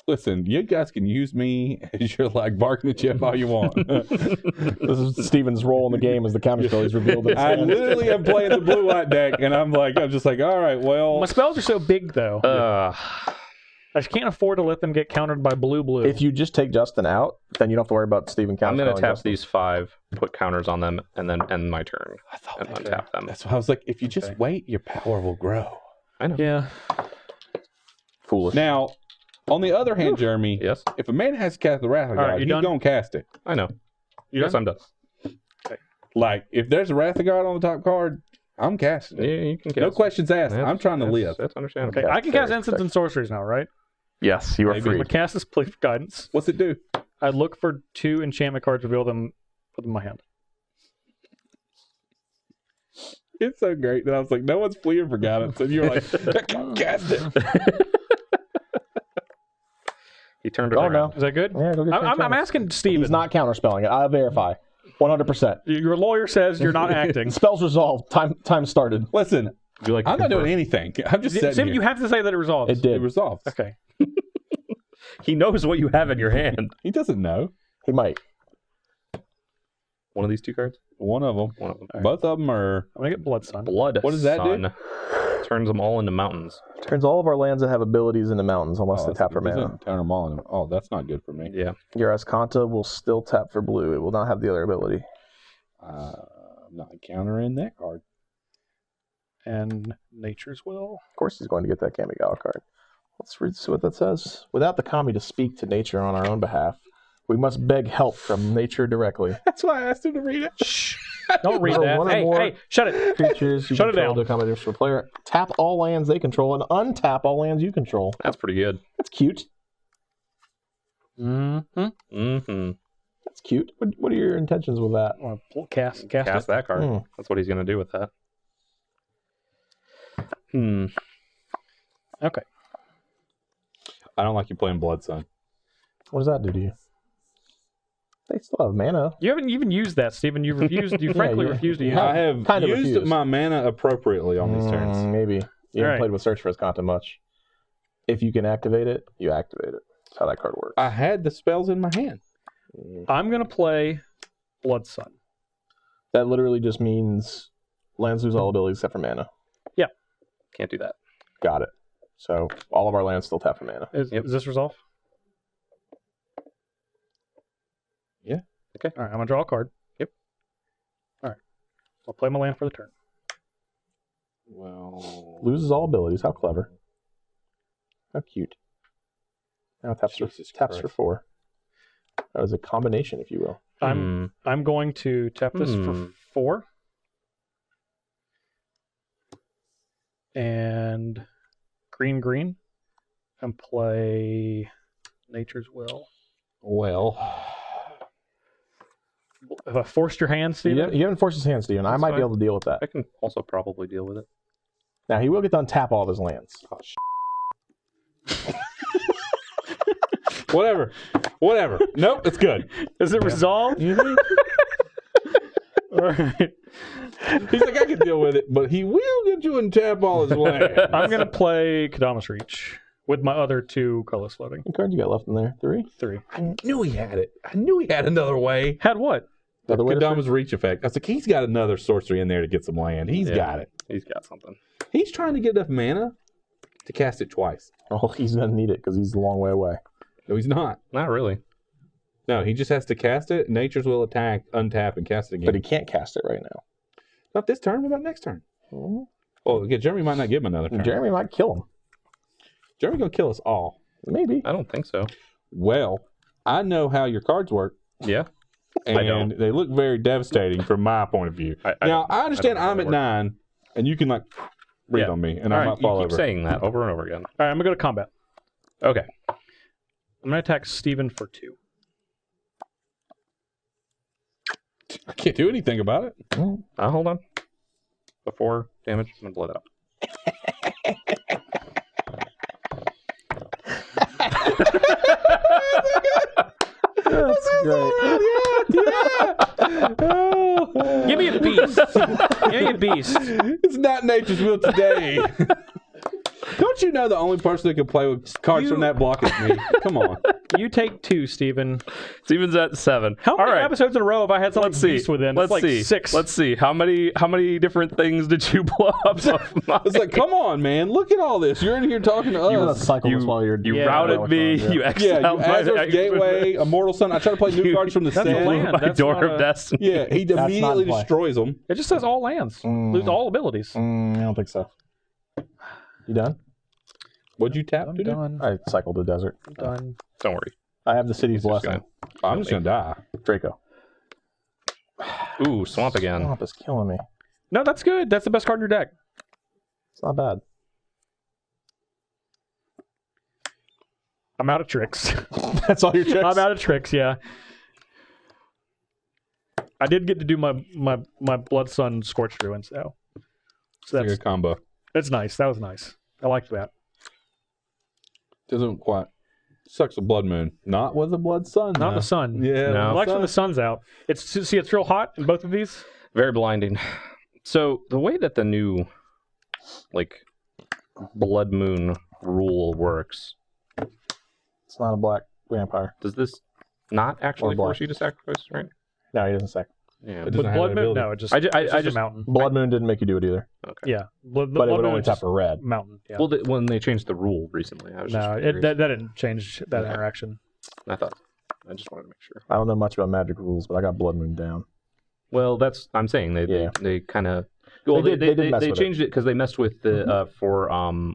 Listen, you guys can use me as your like barking chip all you want. This is Steven's role in the game as the counterspell he's revealed. In his I hand. literally am playing the blue white deck, and I'm just like, all right, well, My spells are so big, though. I just can't afford to let them get countered by blue. If you just take Justin out, then you don't have to worry about Steven counterspelling. I'm going to tap Justin. these 5, put counters on them, and then end my turn I thought and that- untap them. that's why I was like, if you just Okay. wait, your power will grow. I know. Yeah. Foolish. Now, on the other hand, Jeremy, Yes, if a man has to cast the Wrath of All right, God, you he's done? gonna cast it. I know. You Yes, done? I'm done. Like, if there's a Wrath of God on the top card, I'm casting Yeah, it. you can No cast. questions asked. I'm trying to live. That's understandable. Okay, Yeah, I can fair, cast instants fair. and sorceries now, right? Yes, you are Maybe. I'm free. going to cast this Plea for Guidance. What's it do? I look for 2 enchantment cards, reveal them, put them in my hand. It's so great that I was like, no one's fleeing for guidance, and you're like, cast it. He turned it Oh, around. no. Is that good? Yeah, go get your I'm enchantments. asking Steven. He's not counterspelling it. I'll verify. 100%. Your lawyer says you're not acting. Spell's resolved. Time started. Listen, You like to I'm not confirm? doing anything. I'm just sitting Steven, here. you have to say that it resolves. It did. It resolves. Okay. He knows what you have in your hand. He doesn't know. He might. One of these 2 cards? One of them. One of them. Both of them are. I'm going to get Blood Sun. Blood What does that do? Sun. Turns them all into mountains. Turns all of our lands that have abilities into mountains unless they tap for mana. Turn them all in. Oh, that's not good for me. Yeah. Your Ascanta will still tap for blue. It will not have the other ability. I'm not countering that card. And Nature's Will. Of course he's going to get that Kamigawa card. Let's read see what that says. Without the kami to speak to nature on our own behalf, we must beg help from nature directly. That's why I asked him to read it. Shh. Don't read For that. one or Hey, more hey, shut it. Creatures you Shut it control down. to accommodate for a player. Tap all lands they control and untap all lands you control. That's pretty good. That's cute. Mm-hmm. Mm-hmm. That's cute. What are your intentions with that? Cast Cast it. that card. Hmm. That's what he's going to do with that. Okay. I don't like you playing Blood Sun. What does that do to you? They still have mana. You haven't even used that, Steven. You refused. You frankly you- refused to you use I it. have kind of used refused. my mana appropriately on these turns. Maybe. You haven't Alright. played with Search for Ascanta much. If you can activate it, you activate it. That's how that card works. I had the spells in my hand. I'm going to play Blood Sun. That literally just means lands lose all abilities except for mana. Can't do that. Got it. So all of our lands still tap for mana. Is this resolve? Yeah. Okay. All right, I'm going to draw a card. Yep. All right. I'll play my land for the turn. Well, Loses all abilities. How clever. How cute. Now it taps Jesus for 4. That was a combination, if you will. I'm going to tap this for 4. And green, and play Nature's Will. well, Have I forced your hand, You Steven? haven't forced his hand, Steven. I That's might fine. be able to deal with that. I can also probably deal with it. Now, he will get to untap all of his lands. whatever. Nope, it's good. Is it resolved? All right. He's like, I can deal with it, but he will get you and tap all his land. I'm going to play Kadamas Reach with my other 2 colorless floating. What card you got left in there? 3? 3. I knew he had it. I knew he had another way. Had what? The Another way to Kodama's reach effect. I was like, he's got another sorcery in there to get some land. He's Yeah. got it. He's got something. He's trying to get enough mana to cast it twice. Oh, he's going to need it because he's a long way away. No, he's not. Not really. No, he just has to cast it. Nature's will attack, untap, and cast it again. But he can't cast it right now. Not this turn. What about next turn? Mhm. Oh, yeah, Jeremy might not give him another turn. Jeremy might kill him. Jeremy gonna kill us all. Maybe. I don't think so. Well, I know how your cards work. Yeah. and they look very devastating from my point of view. Now I understand I'm at 9, and you can like read on me, and I might fall you keep over. saying that over and over again. All right, I'm gonna go to combat. Okay. I'm gonna attack Steven for 2. I can't do anything about it. Hold on. Before damage, I'm gonna blow that up. That's great. Give me a beast. Give me a beast. It's not nature's will today. Don't you know the only person that can play with cards from that block is me? Come on. You take 2, Steven. Steven's at 7. How many All right. episodes in a row have I had something Let's see. beast within? Let's It's like see. 6. Let's see. How many different things did you blow up? It's like, come on, man. Look at all this. You're in here talking to You us. cycle this while you're You Yeah. routed me. Yeah. You Yeah, exiled you my Azor's Gateway, Immortal Sun. I try to play new cards from the That's a set. land. my That's door not of destiny. Yeah, he not immediately in play. destroys them. It just says all lands. Lose all abilities. I don't think so. You done? What'd you tap I'm to do? done. I cycled the desert. I'm done. Don't worry. I have the city's blessing. I'm just gonna die. Draco. Ooh, swamp again. Swamp is killing me. No, that's good. That's the best card in your deck. It's not bad. I'm out of tricks. That's all your tricks? I'm out of tricks, yeah. I did get to do my Blood Sun Scorched Ruins, though. So It's a good combo. that's nice. That was nice. I liked that. Doesn't quite. Sucks with Blood Moon. Not with the Blood Sun. Not though. the sun. Yeah. No. I like when the sun's out. See, it's real hot in both of these. Very blinding. So the way that the new, like, Blood Moon rule works, It's not a black vampire. does this not actually Or black. force you to sacrifice, right? No, he doesn't say. Yeah. It With doesn't have Blood that Moon, ability. no, it just I it's just- a mountain. Blood Moon didn't make you do it either. Okay. Yeah, But it Blood would Moon only is tap just for red. mountain. Yeah. Well, when they changed the rule recently, I was No, just curious. that didn't change that Yeah. interaction. I thought. I just wanted to make sure. I don't know much about magic rules, but I got Blood Moon down. Well, I'm saying they kind of. Well, They did mess they with changed it because they messed with the for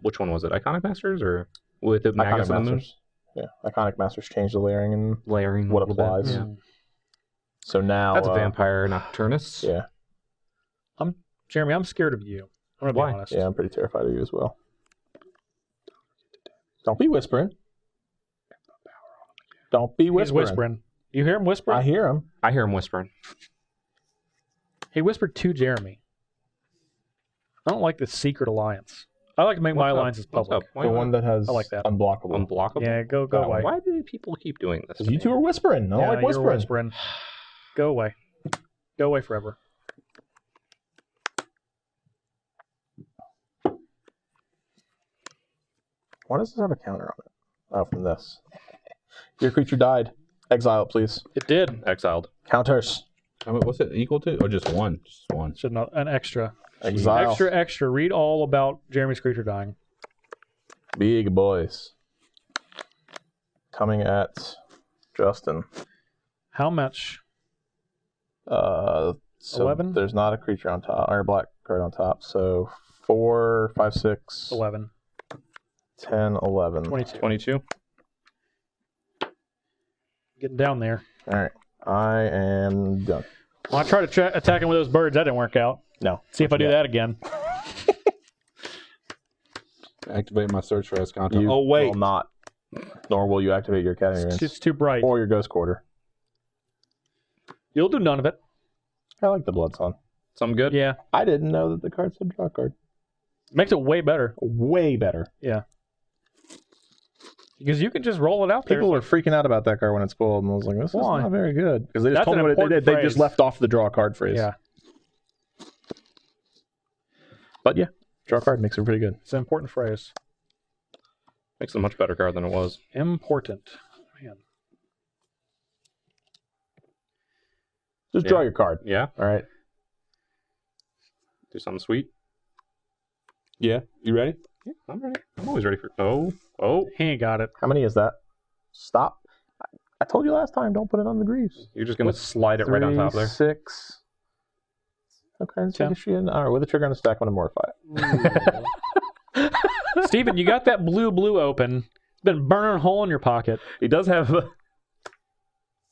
which one was it? Iconic Masters or with the Magus Iconic of the Moon? Masters. Yeah, Iconic Masters changed the layering and Layering What a little bit. applies. Yeah. so now That's a vampire nocturnus. Yeah, Jeremy, I'm scared of you. I'm gonna Why? be honest. yeah, I'm pretty terrified of you as well. Don't be whispering. Don't be He's whispering. whispering. You hear him whispering? I hear him. I hear him whispering. He whispered to Jeremy. I don't like this secret alliance. I like to make my What's up? alliances What's public. up? Why The not? one that has I like that. unblockable. Unblockable. Yeah, go That away. Why do people keep doing this? Because you two are whispering. I don't Yeah, like you're whispering. whispering. Go away. Go away forever. Why does this have a counter on it? Oh, from this. Your creature died. Exile it, please. It did. Exiled. Counters. What's it equal to? Or just one? Just one. Should not an extra. Exile. Extra. Read all about Jeremy's creature dying. Big boys. Coming at Justin. How much? So 11? There's not a creature on top, or a black card on top. So 4, 5, 6, 11. 10, 11. 22. 22. Getting down there. All right. I am done. Well, I tried to attack him with those birds. That didn't work out. No. See if I do that again. Activate my search for Escanto. You Oh, wait. will not. Nor will you activate your Academy It's Rings. just too bright. Or your Ghost Quarter. You'll do none of it. I like the Blood Sun. Something good? Yeah. I didn't know that the card said draw card. Makes it way better. Way better. Yeah. Because you can just roll it out there. People were freaking out about that card when it spoiled, and I was like, this Why? is not very good. Because they just That's told an me what they important did. They just phrase. left off the draw card phrase. Yeah. But yeah, draw card makes it pretty good. It's an important phrase. Makes it a much better card than it was. Important. Man. Just Yeah. draw your card. Yeah? All right. Do something sweet? Yeah. You ready? Yeah, I'm ready. I'm always ready for. Oh. He ain't got it. How many is that? Stop. I told you last time, don't put it on the greaves. You're just going to slide it right on top there. 6. Okay, let's take 10. a sheet in. All right, with a trigger on the stack, I'm going to mortify it. Steven, you got that blue open. It's been burning a hole in your pocket. He does have.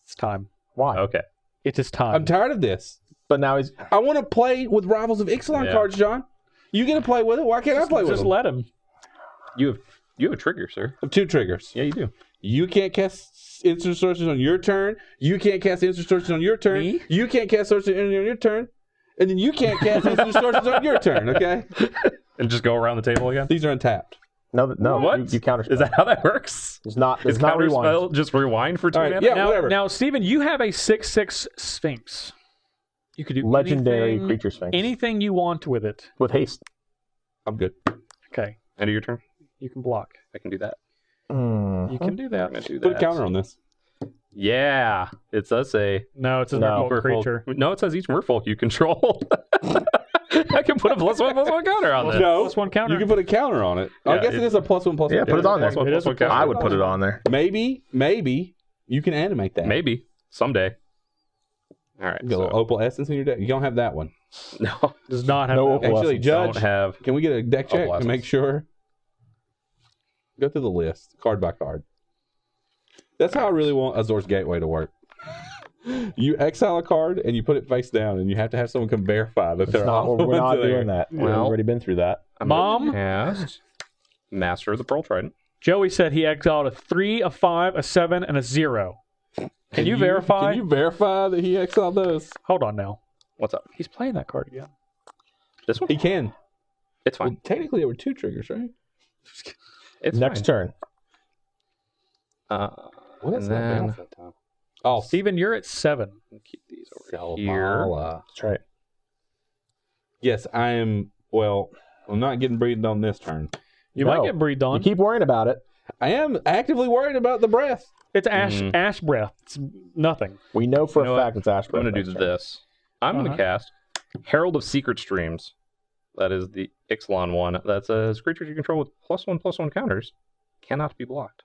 It's time. Why? Okay. It is time. I'm tired of this. But now he's I want to play with Rivals of Ixalan cards, John. You get to play with it. Why can't I play with it? Just let him. You have a trigger, sir. 2 triggers. Yeah, you do. You can't cast instant sources on your turn. You can't cast instant sources on your turn. Me? You can't cast sources on your turn. And then you can't cast instant sources on your turn, okay? And just go around the table again. These are untapped. no. What? You counter. Is that how that works? It's not. Is It's not rewind. counterspell just rewind for 2 All right, mana? yeah. Now, whatever. now, Steven, you have a 6/6 Sphinx. You could do Legendary anything, creature sphinx anything you want with it. with haste. I'm good. Okay, End of your turn. you can block. I can do that. You can do I'm that. gonna do Put that. a counter on this. Yeah, it does say. No, it's a No. merfolk creature. No, it says each merfolk you control. I can put a +1/+1 counter on this. No. Plus 1 counter. You can put a counter on it. I Yeah, guess it is a +1/+1. Yeah, put it on there. +1/+1 It is a counter. I would put it on there. Maybe you can animate that. Maybe someday. All right. You get a little Opal Essence in your deck. You don't have that one. No, Does not have No that Opal one. Actually, Essence. Judge, don't have. can we get a deck check Opal to make Essence. sure? Go through the list, card by card. That's how I really want Azor's Gateway to work. You exile a card and you put it face down, and you have to have someone come verify that It's they're not. all We're not there. doing that. Well- We've already been through that. I'm Mom? gonna cast Master of the Pearl Trident. Joey said he exiled a 3, a 5, a 7, and a 0. Can you verify? Can you verify that he exiled those? Hold on now. What's up? He's playing that card again. This one? He can. It's Well, fine. technically, there were 2 triggers, right? It's Next fine. turn. Well, And then- that time. Oh, Steven, you're at 7. Keep these over here. Salvala. That's right. Yes, I am. Well, I'm not getting breathed on this turn. You No. might get breathed You on. keep worrying about it. I am actively worried about the breath. It's ash Mhm. ash breath. It's nothing. We know for You know a what? fact it's Ash. I'm going to do next turn. this. I'm going to cast Herald of Secret Streams. That is the Ixalan one. That says creatures you control with +1/+1 counters cannot be blocked.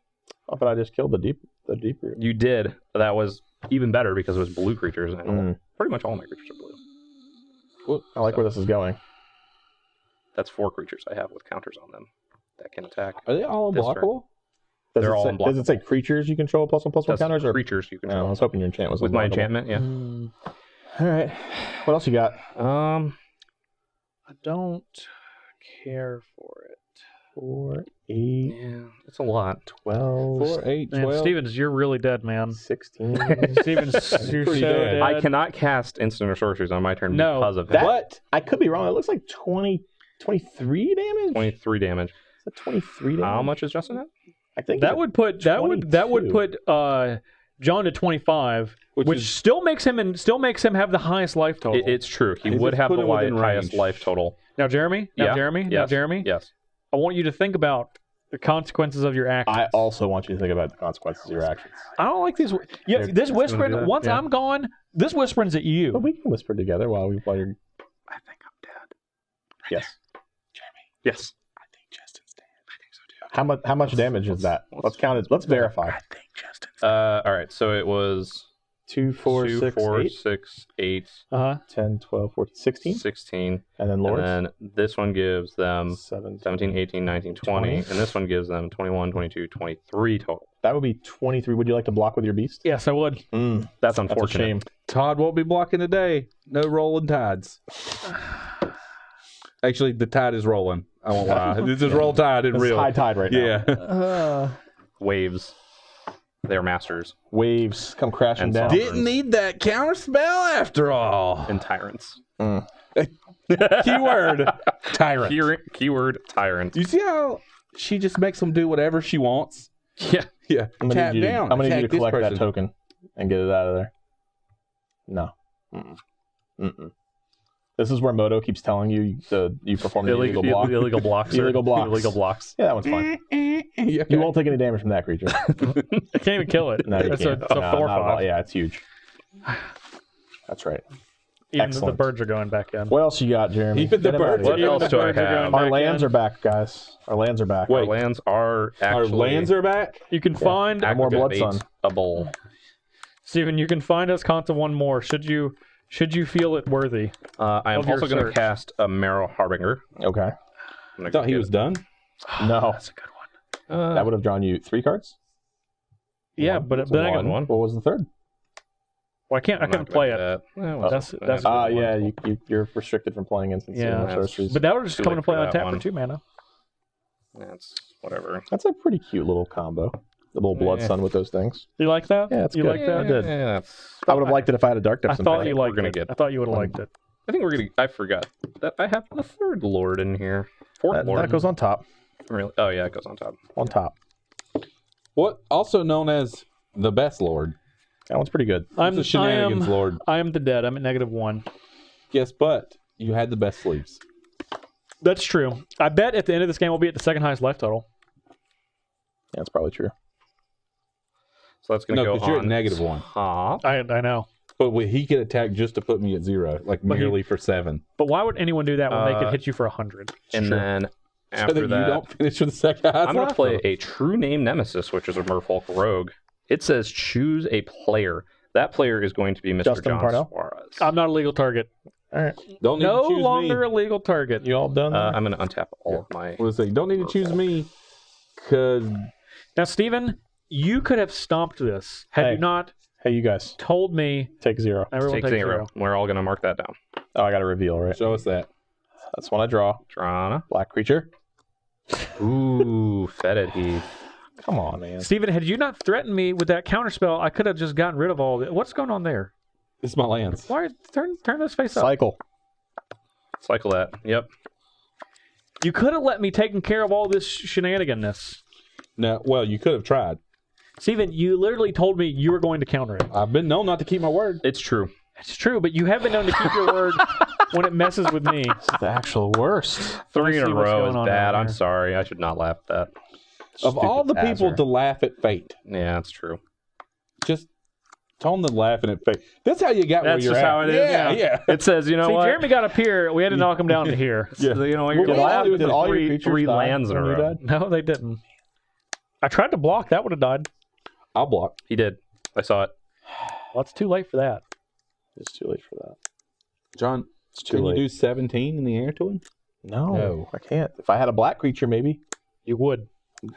Oh, but I just killed the deep root. You did. That was even better because it was blue creatures, and Mm. pretty much all my creatures are blue. I like where this is going. That's 4 creatures I have with counters on them that can attack. Are they all This turn. unblockable? Does They're it all say, does it say creatures you control +1/+1 That's counters? Or creatures you no, I control. was hoping your enchant was With my unblockable. enchantment, yeah. All right. What else you got? I don't care for it. 4, 8, Yeah, it's a lot. 12, 4, 8, Man, 12. Stevens, you're really dead, man. 16. Stevens, you're so pretty dead. dead. I cannot cast instant or sorceries on my turn No. because of That- that. What? I could be wrong. It looks like 23 damage. 23 damage. Is it 23 damage? How much is Justin at? I think That would put that would 22. put John to 25, which is- still makes him have the highest life total. It's true. He Is would this have the put him within highest range? life total. Now, Jeremy. Yeah. Yes. Yes. I want you to think about the consequences of your actions. I also want you to think about the consequences of your actions. I don't like these. Yeah, They're this do whispering. that, Once yeah. I'm gone, this whispering's at But you. we can whisper together while you're. I think I'm dead. Yes. Yes. I think Justin's dead. I think so too. How much damage is that? Let's count it. Let's verify. I think Justin's All right. So it was 2, 4, 2, 6, 4, 8, 6, 8, 10, 12, 14, 16, 16. and then Lords. And then this one gives them 7. 17, 18, 19, 20. And this one gives them 21, 22, 23 total. That would be 23. Would you like to block with your beast? Yes, I would. That's That's a unfortunate. shame. Todd won't be blocking today. No rolling tides. Actually, the tide is rolling. I won't lie. This is roll tide in It's real. high tide right now. Yeah. Waves. They're masters Waves come crashing And down. salt. Didn't need that counter spell after all. and tyrants. Keyword tyrant. Keyword tyrant. Do you see how she just makes them do whatever she wants? Yeah. Yeah. I'm gonna Tap need you to, down. I'm gonna need you Attack to this collect that person. token and get it out of there. No. This is where Moto keeps telling you you performed an illegal block. Illegal blocks. sir. Illegal blocks. Illegal blocks. Yeah, that one's fine. Yeah, You won't take any damage from that creature. I can't even kill it. No, you it's can't. a No, 4 not at all. 5. Yeah, it's huge. That's right. Even Excellent. the birds are going back in. What else you got, Jeremy? Even the Get him out of birds here. What Even else the do I birds are have? going Our back lands in. are back, guys. Our lands are back. Our lands are Our actually lands are back. You can find More Blood Sun. activatable. Stephen. You can find us Conta one more. Should you feel it worthy? I am Of your also going to search. cast a Marrow Harbinger. Okay. I'm gonna I thought he get was it. done. No. That's a good one. That would have drawn you 3 cards. Yeah, One. but That's then a I got one. What was the third? Well, I couldn't I'm not play gonna it. do that. Well, That's- Yeah, you're restricted from playing instances Yeah, and sorceries. But that was just Too coming late to play for on that tap one. for 2 mana. That's whatever. That's a pretty cute little combo. The little Blood Yeah. Sun with those things. You like that? Yeah, it's you good. like that? I did. Yeah, that's. I would have liked it if I had a Dark I Depths. thought you we're liked gonna it. get- I thought you would have liked it. I think we're gonna. I forgot that I have the third Lord in here. Fourth Lord. That goes on top. Really? Oh yeah, it goes on top. On top. What also known as the best Lord. That one's pretty good. It's a shenanigans Lord. I am the dead. I'm at -1. Yes, but you had the best sleeves. That's true. I bet at the end of this game we'll be at the second highest life total. Yeah, that's probably true. So that's gonna No, go because you're at on -1. top. I know. But he could attack just to put me at 0, like But he- merely for 7. But why would anyone do that when they could Uh, hit you for 100? And Sure. then So after that that, you don't finish with the second highest I'm gonna life play total. a true name nemesis, which is a Merfolk Rogue. It says choose a player. That player is going to be Mr. Justin John Parnell? Suarez. I'm not a legal target. All right. Don't need No to choose longer me. a legal target. You all done? there? I'm gonna untap all of my. What was it? Don't need to choose me because Now, Steven, you could have stomped this had Hey. you not Hey, you guys, told me take 0. everyone Take takes 0. We're all gonna mark that down. Oh, I got a reveal, right? show us that. That's when I draw. Trana. Black creature. Ooh, fetid heath. Come on, man. Steven, had you not threatened me with that counterspell, I could have just gotten rid of all of it. What's going on there? This is my lands. Why turn this face up? Cycle. Cycle that. Yep. You could have let me taken care of all this shenaniganness. No, well, you could have tried. Steven, you literally told me you were going to counter it. I've been known not to keep my word. It's true. It's true, but you have been known to keep your word when it messes with me. The actual worst. 3 in see a what's row going is on bad. around I'm here. sorry. I should not laugh at that. Of all the Stupid people Azor. to laugh at fate, Yeah, that's true. just tell them to laughing at fate. That's how you got That's where you're just at. how it is. Yeah, yeah. It says, you know See, what? Jeremy got up here. We had to knock him down to here. Yeah. You know, Well, you're we gonna all laugh do with it. the all your three, creatures three die lands in a when you row. died? No, they didn't. I tried to block. That would have died. I'll block. He did. I saw it. Well, it's too late for that. It's too late for that. John, It's too can late. you do 17 in the air to him? No, I can't. If I had a black creature, maybe. You would.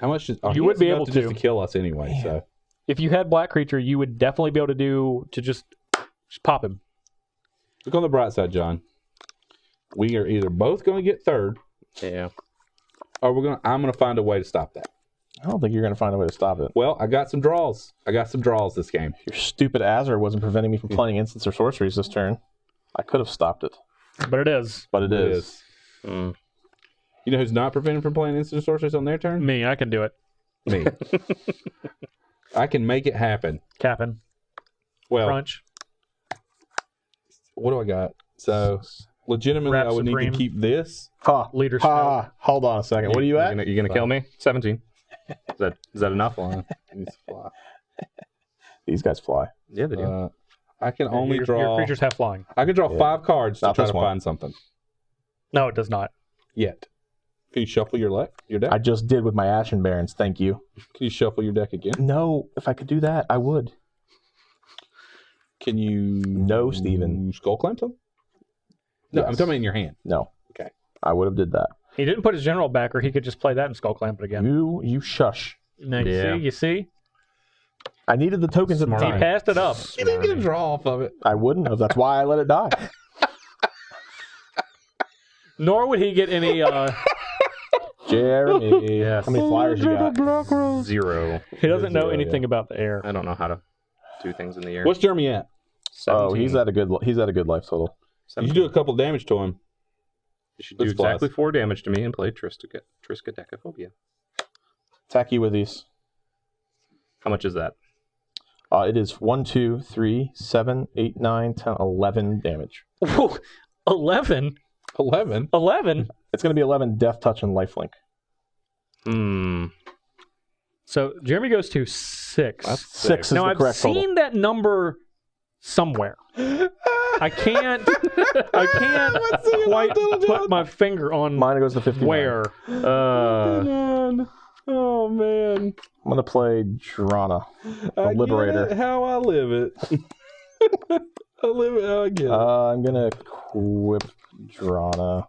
How much? You he would has be enough able just to. to kill us anyway. So If you had Black Creature, you would definitely be able to just pop him. look on the bright side, John. We are either both going to get third, Yeah. or I'm going to find a way to stop that. I don't think you're going to find a way to stop it. Well, I got some draws. this game. Your stupid Azor wasn't preventing me from playing instants or sorceries this turn. I could have stopped it, But it is. but it is. Mm. You know who's not prevented from playing instant sorcerers on their turn? Me, I can do it. Me. I can make it happen. Capping. Well, Crunch. what do I got? So, legitimately, Wrap I would Supreme. need to keep this. Ha. Leadership. Ha. Hold on a second. What are you at? You're gonna kill me? 17. Is that enough? Needs to fly. These guys fly. Yeah, they do. I can only your draw. creatures have flying. I can draw Yeah. 5 cards to Not try this to one. find something. No, it does not. Yet. Can you shuffle your deck? I just did with my Ashen Barons. Thank you. Can you shuffle your deck again? No, if I could do that, I would. Can you? No, Steven. Skull clamp them? No, Yes. I'm talking in your hand. No. Okay. I would have did that. He didn't put his general back, or he could just play that and Skull Clamp it again. You shush. Now, Yeah. you see? I needed the tokens at the Smart. He time. passed it up. You didn't get a draw off of it. I wouldn't have. That's why I let it die. Nor would he get any. Jeremy. Yes. How many flyers you got? 0. He doesn't know Zero, anything about the air. I don't know how to do things in the air. What's Jeremy at? Oh, 17. he's at a good life total. You do a couple damage to him. You should do This exactly flies. 4 damage to me and play Triskaidekaphobia. Attack you with these. How much is that? It is 1, 2, 3, 7, 8, 9, 10, 11 damage. Whoa, 11? 11. 11? It's going to be 11 Death Touch and Lifelink. So Jeremy goes to 6. That's 6 is Now, the I've correct seen total. that number somewhere. I can't quite put my finger on Mine goes to 59. where. Oh, man. I'm going to play Drana, the I Liberator. get it how I live it. I live it how I get it. I'm going to equip Drana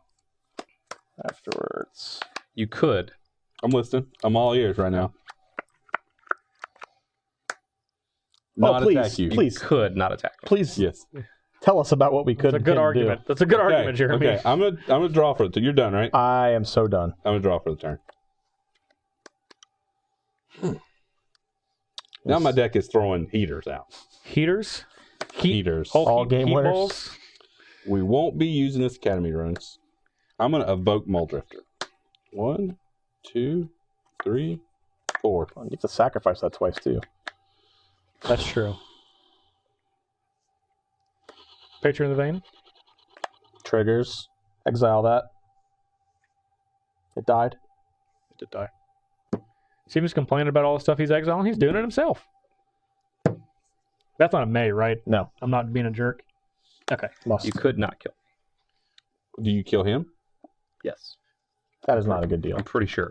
afterwards. You could. I'm listening. I'm all ears right now. not please, attack you. please. Could not attack me. Please Yes. tell us about what we could. That's a good argument. That's a good argument, Jeremy. Okay, I'm gonna draw for the turn. You're done, right? I am so done. I'm gonna draw for the turn. Now my deck is throwing heaters out. Heaters? Heaters. All game winners? balls? We won't be using this Academy runes. I'm gonna evoke Muldrifter. 1, 2, 3, 4. You have to sacrifice that twice too. That's true. Patron of the Vein? Triggers. Exile that. It died. It did die. See him just complaining about all the stuff he's exiling? He's doing it himself. That's not a May, right? No. I'm not being a jerk. Okay. Must. You could not kill. Do you kill him? Yes, That is not a good deal. I'm pretty sure.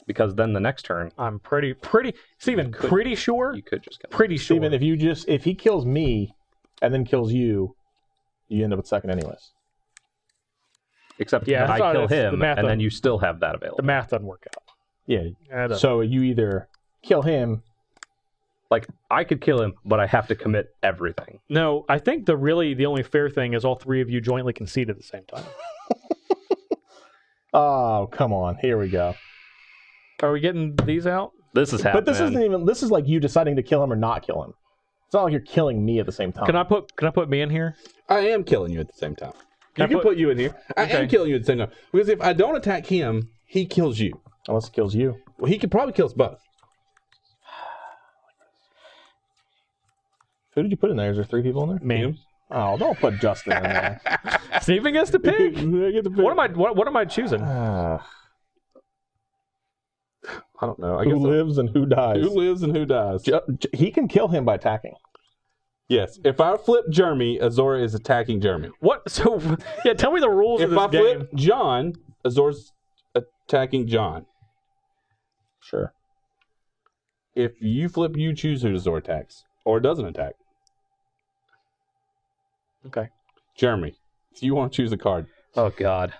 Because then the next turn, I'm pretty, Steven, could- pretty sure? you could just kill. Pretty sure. Steven, if he kills me and then kills you, you end up with second anyways. Except Yeah, that I I thought kill it's the him, math and of- then you still have that the available. math doesn't work out. Yeah. It doesn't. So you either kill him. Like, I could kill him, but I have to commit everything. No, I think the only fair thing is all three of you jointly concede at the same time. Oh, come on. Here we go. Are we getting these out? This is happening. But this isn't even. This is like you deciding to kill him or not kill him. It's not like you're killing me at the same time. Can I put me in here? I am killing you at the same time. Can I You can put you in here. I Okay. am killing you at the same time. Because if I don't attack him, he kills you. Unless it kills you. Well, he could probably kill us both. Who did you put in there? Is there 3 people in there? Me. Him? Oh, don't put Justin in there. Steven gets to pick. I get to pick. What am I choosing? I don't know. I Who guess lives and who dies? who lives and who dies? He can kill him by attacking. Yes. If I flip Jeremy, Azor is attacking Jeremy. What? So, yeah, tell me the rules of If this I game. flip John, Azor's attacking John. Sure. If you flip, you choose who Azor attacks. Or doesn't attack. Okay. Jeremy, if you want to choose a card. Oh, God.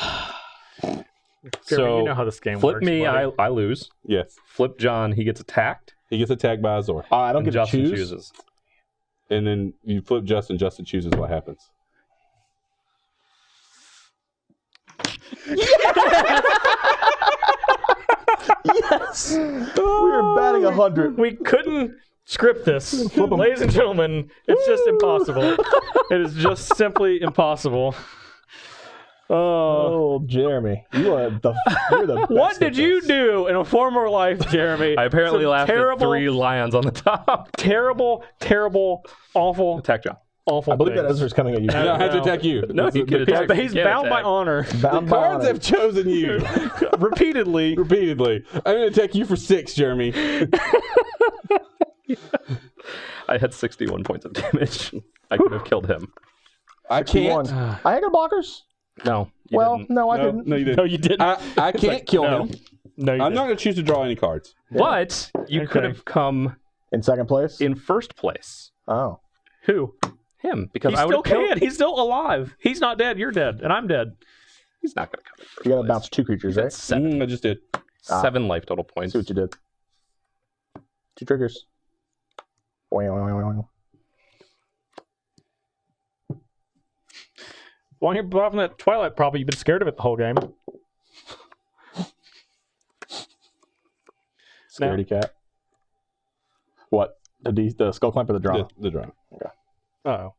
Jeremy, So, you know how this game Flip works. me, buddy. I lose. Yes. Flip John, he gets attacked. He gets attacked by Azor. I don't And get to Justin choose. chooses. And then you flip Justin. Justin chooses what happens. Yes! We are batting 100. We couldn't script this. Ladies and gentlemen, it's just impossible. It is just simply impossible. Oh. Oh, Jeremy. You're the best What at did you this. do in a former life, Jeremy? I apparently Some laughed terrible, at 3 lions on the top. terrible, awful, Attack John. awful I believe that things. Ezra's coming at you. No, I had to attack you. No, he could attack. He's You can't bound by attack. honor. Bound The by cards honor. have chosen you Repeatedly. repeatedly. I'm going to attack you for 6, Jeremy. I had 61 points of damage. I could have killed him. I can't. 61. I had no blockers. No. You Well, didn't. no, I No, didn't. no, you No, didn't. you didn't. I can't kill no. him. No, you I'm didn't. not going to choose to draw any cards. But you Okay. could have come In second place? in first place. Oh. Who? Him. Because He I still would kill. can. He's still alive. He's not dead. You're dead. And I'm dead. He's not going to come in first You got to place. bounce 2 creatures, right? That's 7. I just did. 7 life total points. See what you did. 2 triggers. Boing, boing, boing, boing. Why don't you buy from that Twilight prop? You've been scared of it the whole game. Scaredy cat. What? The skull clamp or the draw? The draw. Uh-oh.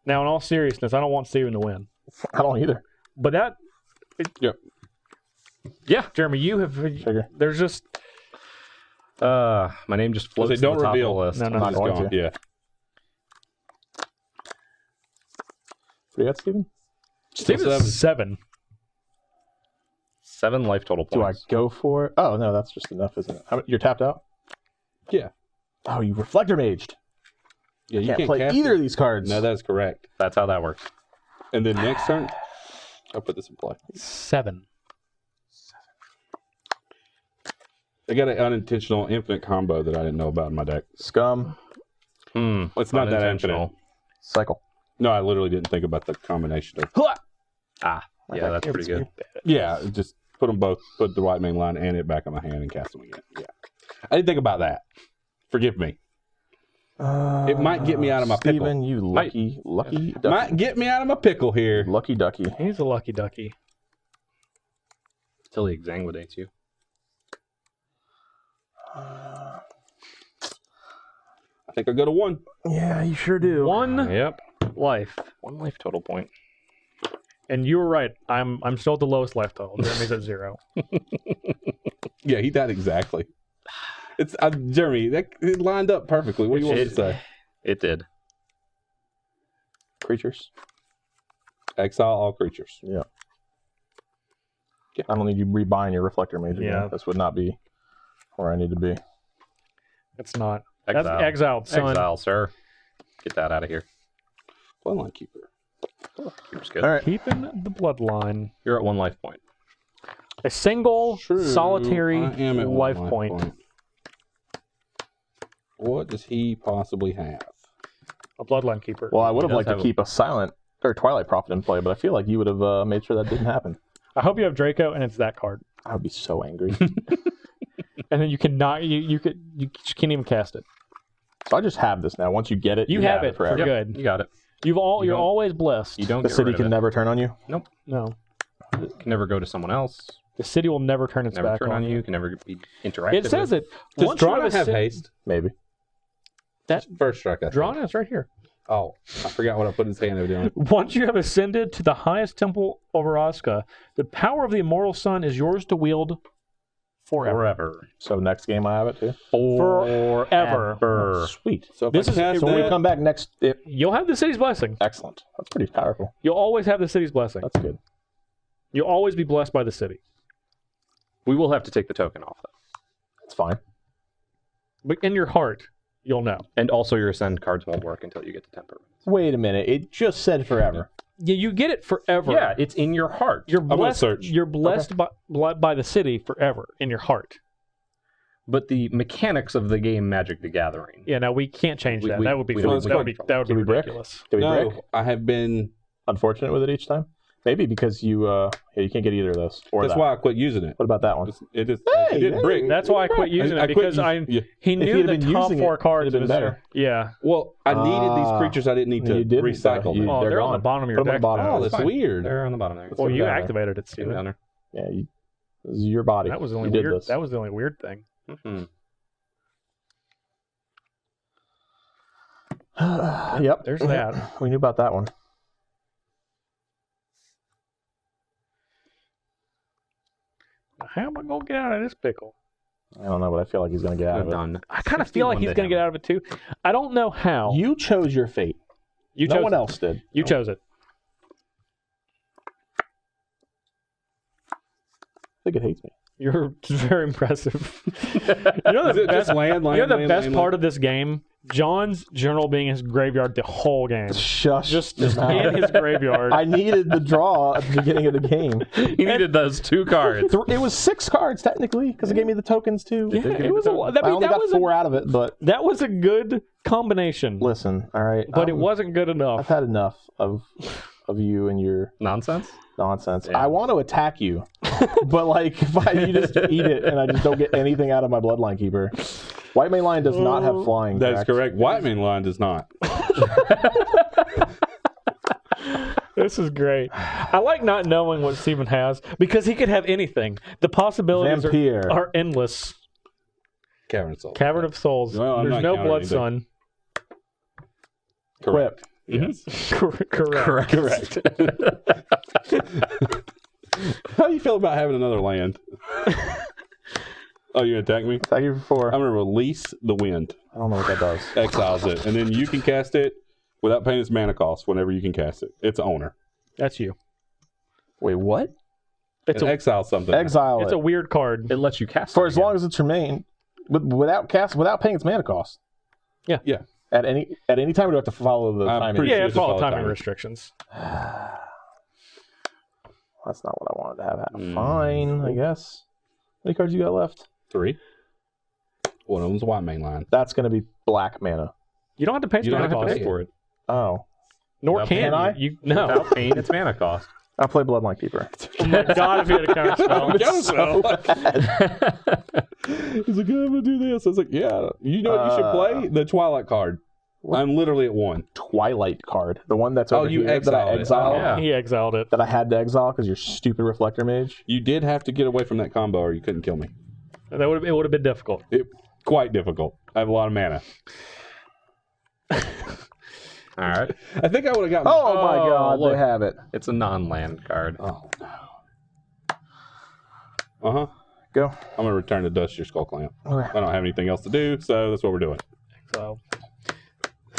Now, in all seriousness, I don't want Steven to win. I don't either. But that... Yep. Yeah, Jeremy, you have... Figure. There's just... My name just floats Say, to don't the top reveal. of the list. No, no, I'm not It's going gone. to. Yeah. What do you got, Steven? Steven is 7. 7 life total Do I points. go for it? Oh, no, that's just enough, isn't it? You're tapped out? Yeah. Oh, you reflector maged. Yeah, you Can't play cast either it. of these cards. No, that's correct. That's how that works. And then next turn, I'll put this in play. 7. I got an unintentional infinite combo that I didn't know about in my deck. Scum. Well, it's not that Unintentional. infinite. Cycle. No, I literally didn't think about the combination of. Ah, yeah, that's pretty good. Yeah, just put them both, put the white main line and it back on my hand and cast them again. Yeah. I didn't think about that. Forgive me. It might get me out of my pickle. Steven, you lucky ducky. Might get me out of my pickle here. Lucky ducky. He's a lucky ducky. Till he exsanguinates you. I think I go to 1. Yeah, you sure do. One Yep. life. 1 life total point. And you were right. I'm still at the lowest life total. Jeremy's at 0. Yeah, he died exactly. It's Jeremy. It lined up perfectly. What do you want to say? It did. Creatures. Exile all creatures. Yeah. I don't need you rebuying your reflector mage again. Yeah. This would not be where I need to be. It's not. Exile. That's exiled, son. Exile, sir. Get that out of here. Bloodline Keeper. Keeper's good. All right. Keeping the bloodline. You're at 1 life point. A single True. solitary I am at 1 life point. What does he possibly have? A bloodline keeper. Well, I would have does liked to have keep a silent or Twilight Prophet in play, but I feel like you would have made sure that didn't happen. I hope you have Draco and it's that card. I would be so angry. And then you cannot. You just can't even cast it. So I just have this now. Once you get it, You have it forever. for good. You got it. You're don't- always blessed. You don't The get city rid of can it. never turn on you. No. It can never go to someone else. The city will never turn its Never back turn on you. Can never be interactive. It says with. it. Does Once you Drana a have ci- haste? Maybe. That First strike. I think. Drana is right here. Oh, I forgot what I put in his hand evidently. Once you have ascended to the highest temple of Araska, the power of the immortal sun is yours to wield forever. Forever. So next game I have it too. Forever. Oh, sweet. So if This I is- cast So when we that- come back next, You'll have the city's blessing. excellent. That's pretty powerful. You'll always have the city's blessing. That's good. You'll always be blessed by the city. We will have to take the token off, though. That's fine. But in your heart, you'll know. And also, your ascend cards won't work until you get to temper. Wait a minute. It just said forever. Yeah, you get it forever. Yeah, it's in your heart. You're gonna blessed. search. You're blessed by the city forever in your heart. But the mechanics of the game Magic the Gathering. Yeah, now we can't change that. That would be we don't- that would be Did we brick? ridiculous. Did we No, brick? I have been. Unfortunate with it each time. Maybe because you you can't get either of those. Or That's that. why I quit using it. What about that one? It Hey, didn't hey. break. That's why I quit using I it quit because yeah. he If knew you'd the have been top using 4 it, cards it'd have was been better. Yeah. Well, I needed these creatures. I didn't need to You didn't, recycle you- them. Oh, they're they're on the gone. bottom of your Put them on deck. the bottom. now. Oh, that's fine. weird. They're on the bottom there. Let's Well, put you them down activated it, Put them Steven. down there. Yeah, this is your body. That was the only you did weird. this. That was the only weird thing. Mm-hmm. Yep. There's that. We knew about that one. How am I gonna get out of this pickle? I don't know, but I feel like he's going to get out of it. Done. I kind of feel like 61 he's to gonna get him. out of it too. I don't know how. You chose your fate. You No chose one it. else did. You chose it. I think it hates me. You're very impressive. You know Is the it just best, land, you know the land, best land, part of this game? John's general being in his graveyard the whole game. Shush. Just your mouth. in his graveyard. I needed the draw at the beginning of the game. He needed those 2 cards. It was 6 cards, technically, because it gave me the tokens, too. Yeah, it was a, I mean, I only that got was 4 out of it, but that was a good combination. listen, all right. But it wasn't good I've enough. had enough of you and your Nonsense? nonsense. Yeah. I want to attack you, but like if you just eat it and I just don't get anything out of my Bloodline Keeper. White Main Line does not have flying. That's correct. White Main Line does not. This is great. I like not knowing what Steven has because he could have anything. The possibilities Vampire. are endless. Cavern of Souls. Cavern of Souls. No, I'm There's not no counting Blood anything. Sun. Correct. Yes. Correct. Correct. How do you feel about having another land? Oh, you gonna attack me? Attack you for 4. I'm gonna release the wind. I don't know what that does. Exiles it, and then you can cast it without paying its mana cost whenever you can cast it. It's owner. That's you. Wait, what? It's And a exile something. Exile it's it a weird card. It lets you cast for it as again. long as it's remain, without paying its mana cost. Yeah. At any time, we have to follow the I'm timing. pretty Yeah, sure it's it's a all follow timing timing. restrictions. That's not what I wanted to have happen. Mm. Fine, I guess. How many cards you got left? 3. One of them's White Main Line. That's going to be black mana. You don't have to pay You don't mana have to cost pay for it. Oh. Nor Without can paying- you. No. Without paying its mana cost. I'll play Bloodline Keeper. Oh my god, if he had a counter spell. So bad. He's like, I'm gonna do this. I was like, yeah. You know what you should play? The Twilight card. I'm literally at 1. Twilight card. The one that's over you here that I exiled it. exiled. Yeah. He exiled it. That I had to exile because you're stupid Reflector Mage. You did have to get away from that combo or you couldn't kill me. It would have been difficult. Quite difficult. I have a lot of mana. All right. I think I would have gotten... Oh my god, look. they have it. It's a non-land card. Oh, no. Uh-huh. Go. I'm going to return to Dust Your Skull Clamp. Okay. I don't have anything else to do, so that's what we're doing. So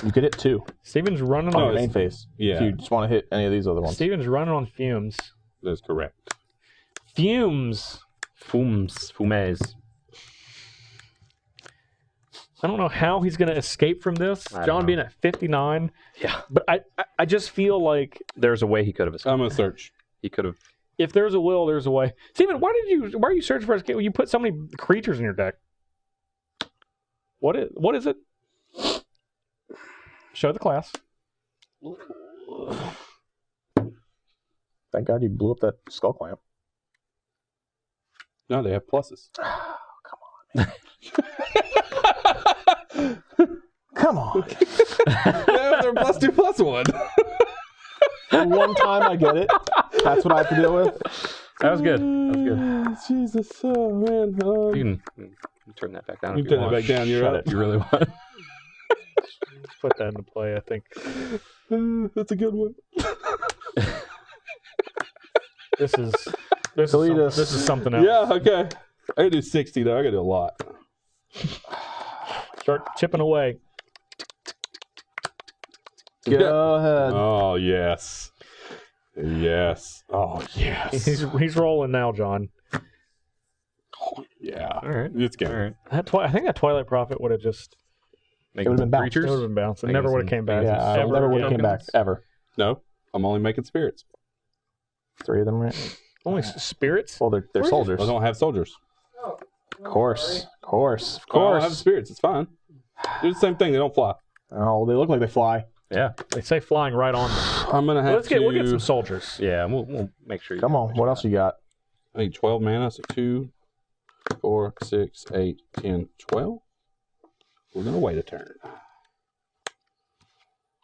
You get it too. Steven's running On No, on your main phase. yeah. If you just want to hit any of these other ones. Steven's running on fumes. That is correct. Fumes. Fumes. I don't know how he's going to escape from this. I don't John know. being at 59. Yeah. But I just feel like There's a way he could have escaped. I'm going to search. He could have. if there's a will, there's a way. Steven, why are you searching for escape when you put so many creatures in your deck? What is it? Show the class. Thank God you blew up that skull clamp. No, they have pluses. Come on. Yeah, they're +2/+1. The one time I get it, that's what I have to deal with. That was good. That was good. Jesus, oh man. You can turn that back down. You if turn you it want. back down. You're Shut up. it. You really want? Let's put that into play, I think. That's a good one. This is Deletus. this is something else. Yeah, okay. I gotta do 60 though. I gotta do a lot. Start chipping away. Go ahead. Oh yes, yes. Oh yes. He's rolling now, John. Oh, yeah. All right. It's good. All right. I think that Twilight Prophet would have just Make It would've been bounced. it would have been bounced. It Making never would have some came back. Yeah, Ever never would have again. came back ever. No, I'm only making spirits. 3 of them, right? Only spirits. Well, they're Where's soldiers. I don't have soldiers. Of course. I don't have spirits. It's fine. Do the same thing. They don't fly. Oh, they look like they fly. Yeah. They say flying right on them. I'm gonna have We'll get some soldiers. Yeah. We'll make sure. Come on. What else you got? I need 12 mana. So 2, 4, 6, 8, 10, 12. We're gonna wait a turn.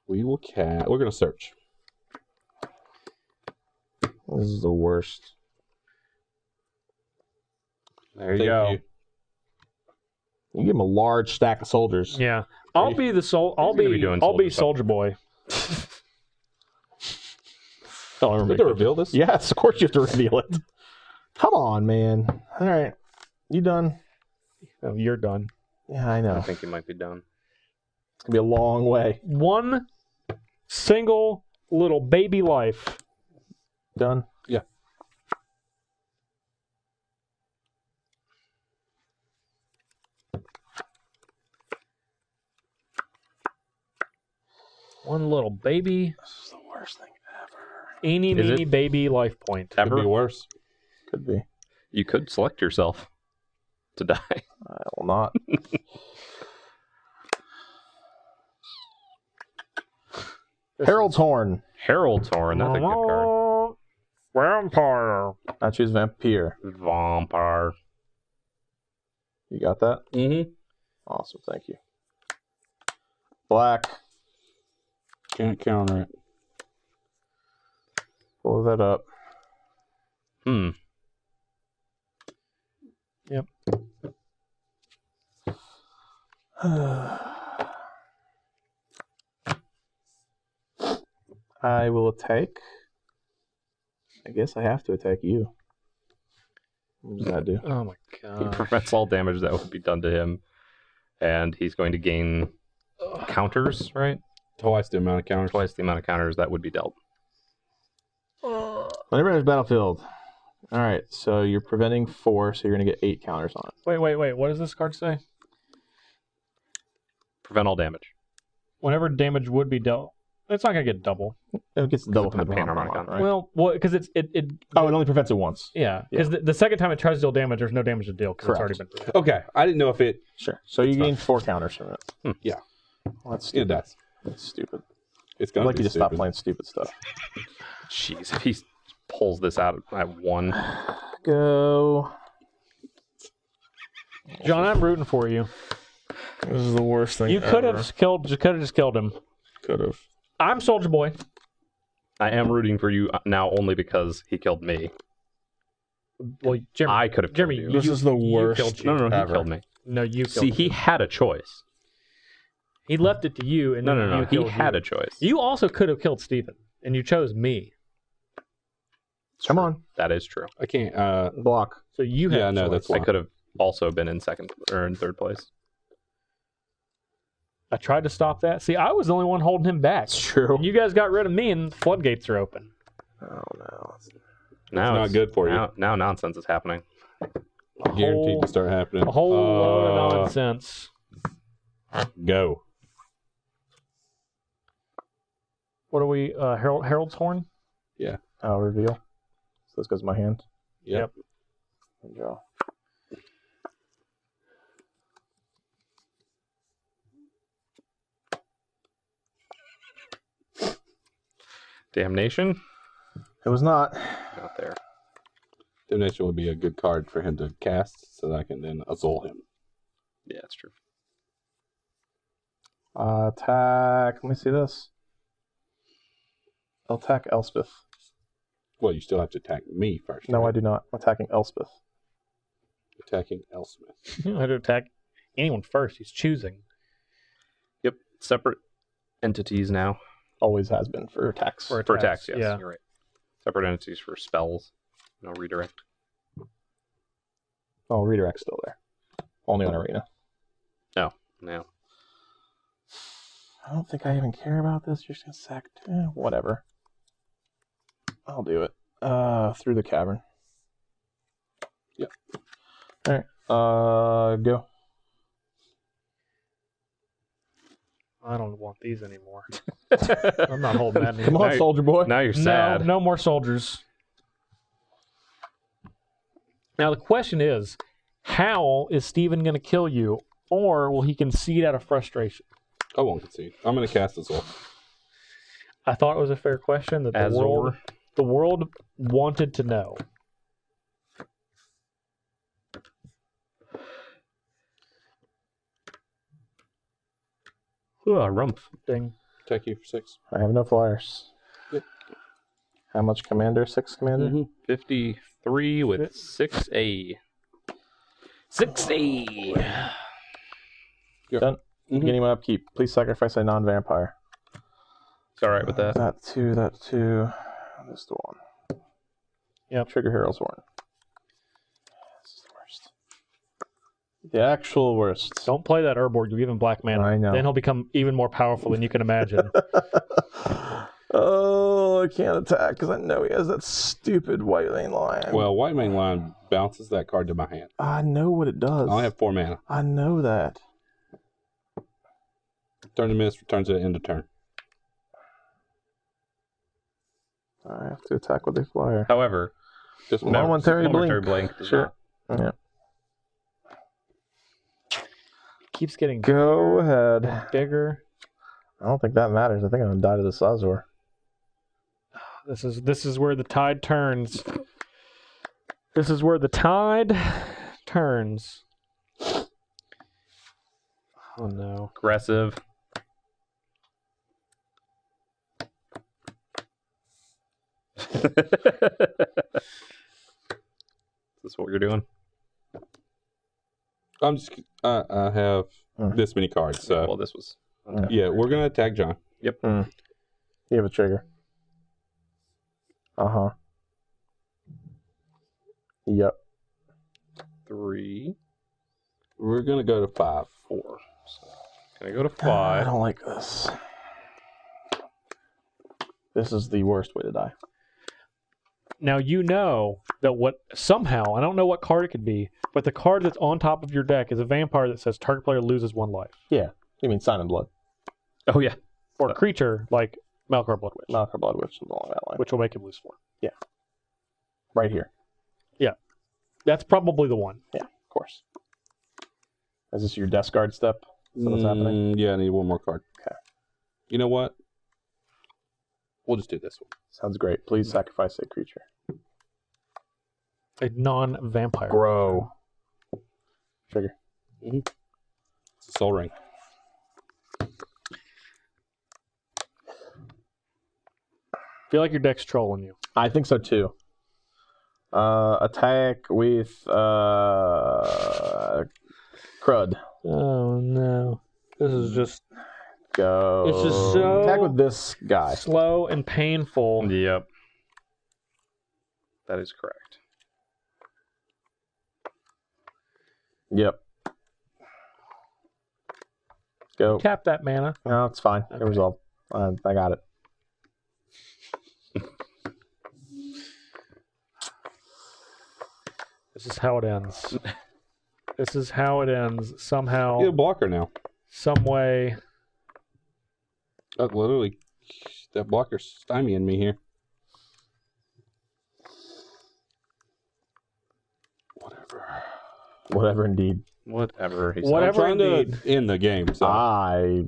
We will cast. We're gonna search. This is the worst. There you Thank go. you. You give them a large stack of soldiers. Yeah, I'll be the I'll gonna be be doing I'll be soldier Soldier Boy. Oh, I We remember. have to reveal this? Yes, of course you have to reveal it. Come on, man. All right. You done? Oh, you're done. Yeah, I I know. think you might be done. It's going to be a long way. One single little baby life. Done? Yeah. One little baby. This is the worst thing ever. Eeny, Is meeny, it? baby life point. Could be worse. Could be. You could select yourself to die. I will not. Herald's Horn. Herald's Horn. That's a good card. Vampire. I choose Vampire. Vampire. You got that? Mm-hmm. Awesome. Thank you. Black. Can't counter it. Blow that up. Hmm. Yep. I will attack. I guess I have to attack you. What does that do? Oh my He god. prevents all damage that would be done to him, and he's going to gain counters, right? Twice the amount of counters. Twice the amount of counters that would be dealt. Whenever there's battlefield. All right, so you're preventing 4, so you're going to get 8 counters on it. Wait. What does this card say? Prevent all damage. Whenever damage would be dealt, it's not gonna get double. It gets double from the Panoramic panoramic, on, right? Well, because it. Oh, it only prevents it once. Yeah, because the second time it tries to deal damage, there's no damage to deal because it's already Correct. been. Okay, I didn't know if it. Sure. So you gain 4 counters from it. Yeah, Well, that's it stupid. does. That's stupid. It's I'd gonna like be you to stop stupid. playing stupid stuff. Jeez, if he's pulls this out at 1. Go. John, I'm rooting for you. This is the worst thing You could have just killed him. Could have. I'm Soldier Boy. I am rooting for you now only because he killed me. Well, Jeremy, I could have killed Jeremy, you. This is the worst. killed No, he ever. killed me. No, you killed See, him. he had a choice. He left it to you, and No, then you he killed had you. a choice. You also could have killed Steven, and you chose me. Come on. That is true. I can't. Block. So you had Yeah, a no, choice. that's I why. could have also been in second or in third place. I tried to stop that. See, I was the only one holding him back. It's true. And you guys got rid of me, and the floodgates are open. Oh, no. Now not good for you. Now nonsense is happening. Guaranteed to start happening. A whole load of nonsense. Go. What are we? Harold's Horn? I'll reveal. So this goes in my hand. Yep. And draw. Damnation? It was not. Not there. Damnation would be a good card for him to cast, so that I can then Azor him. Yeah, that's true. Attack. Let me see this. I'll attack Elspeth. Well, you still have to attack me first. No, I right? do not. I'm attacking Elspeth. Attacking Elspeth. You don't have to attack anyone first. He's choosing. Yep. Separate entities now. Always has been for attacks. For For attacks, yes. Yeah. You're right. Separate entities for spells. No redirect. Oh, redirect's still there. Only on arena. No. I don't think I even care about this. You're just gonna sack. Whatever. I'll do it. Through the cavern. Yep. All right. Go. I don't want these anymore. I'm not holding that Come anymore. on, soldier boy. Now you're sad. No more soldiers. Now the question is, how is Steven going to kill you, or will he concede out of frustration? I won't concede. I'm going to cast Azor. I thought it was a fair question that Azor. the world wanted to know. Rumpf. Ding. Attack you for 6. I have no flyers. Yep. How much commander? 6 commander? Mm-hmm. 53 with 6A. 6A. Done. Mhm. Beginning my upkeep. Please sacrifice a non-vampire. It's all right with that. That two. This the one. Yep. Trigger Herald's Horn. This is the worst. The actual worst. Don't play that Urborg. You give him black mana. I know. Then he'll become even more powerful than you can imagine. Oh, I can't attack because I know he has that stupid White Lane Lion. Well, White Mane Lion bounces that card to my hand. I know what it does. I only have 4 mana. I know that. Turn to miss, returns at end of turn. I have to attack with a flyer. However, Just one. Momentary momentary blink. blink. does Sure. not. Yeah. Keeps getting Go ahead. bigger. I don't think that matters. I think I'm gonna die to this Azor. This is where the tide turns. This is where the tide turns. Oh no. Aggressive. Is this what you're doing? I'm just. I have this many cards, so Well, this was. yeah, we're gonna attack John. You have a trigger. Uh-huh. Yep. 3, We're gonna go to 5. 4. So, can I go to I 5? don't like this. This is the worst way to die. Now you know that somehow, I don't know what card it could be, but the card that's on top of your deck is a vampire that says target player loses 1 life. You mean Sign in Blood. Oh yeah. Or a creature like Malkar Blood Witch, Malkar Blood Witch, something along that line. which will make him lose 4. Right here. That's probably the one. Of course. Is this your desk guard step? Is that what's happening? Yeah, I need one more card. Okay. You know what? We'll just do this one. Sounds great. Please sacrifice a creature. A non-vampire. Grow. Trigger. It's a soul ring. Feel like your deck's trolling you. I think so too. Attack with crud. Oh no. This is just Go. It's just so attack with this guy. slow and painful. Yep. That is correct. Yep. Go. Tap that mana. No, it's fine. It Okay. resolved. I got it. This is how it ends. This is how it ends. Somehow, Get a blocker now. some way. Literally, that blocker's stymieing me here. Whatever, indeed. Whatever. He said. Whatever. I'm trying indeed. to end the game. So.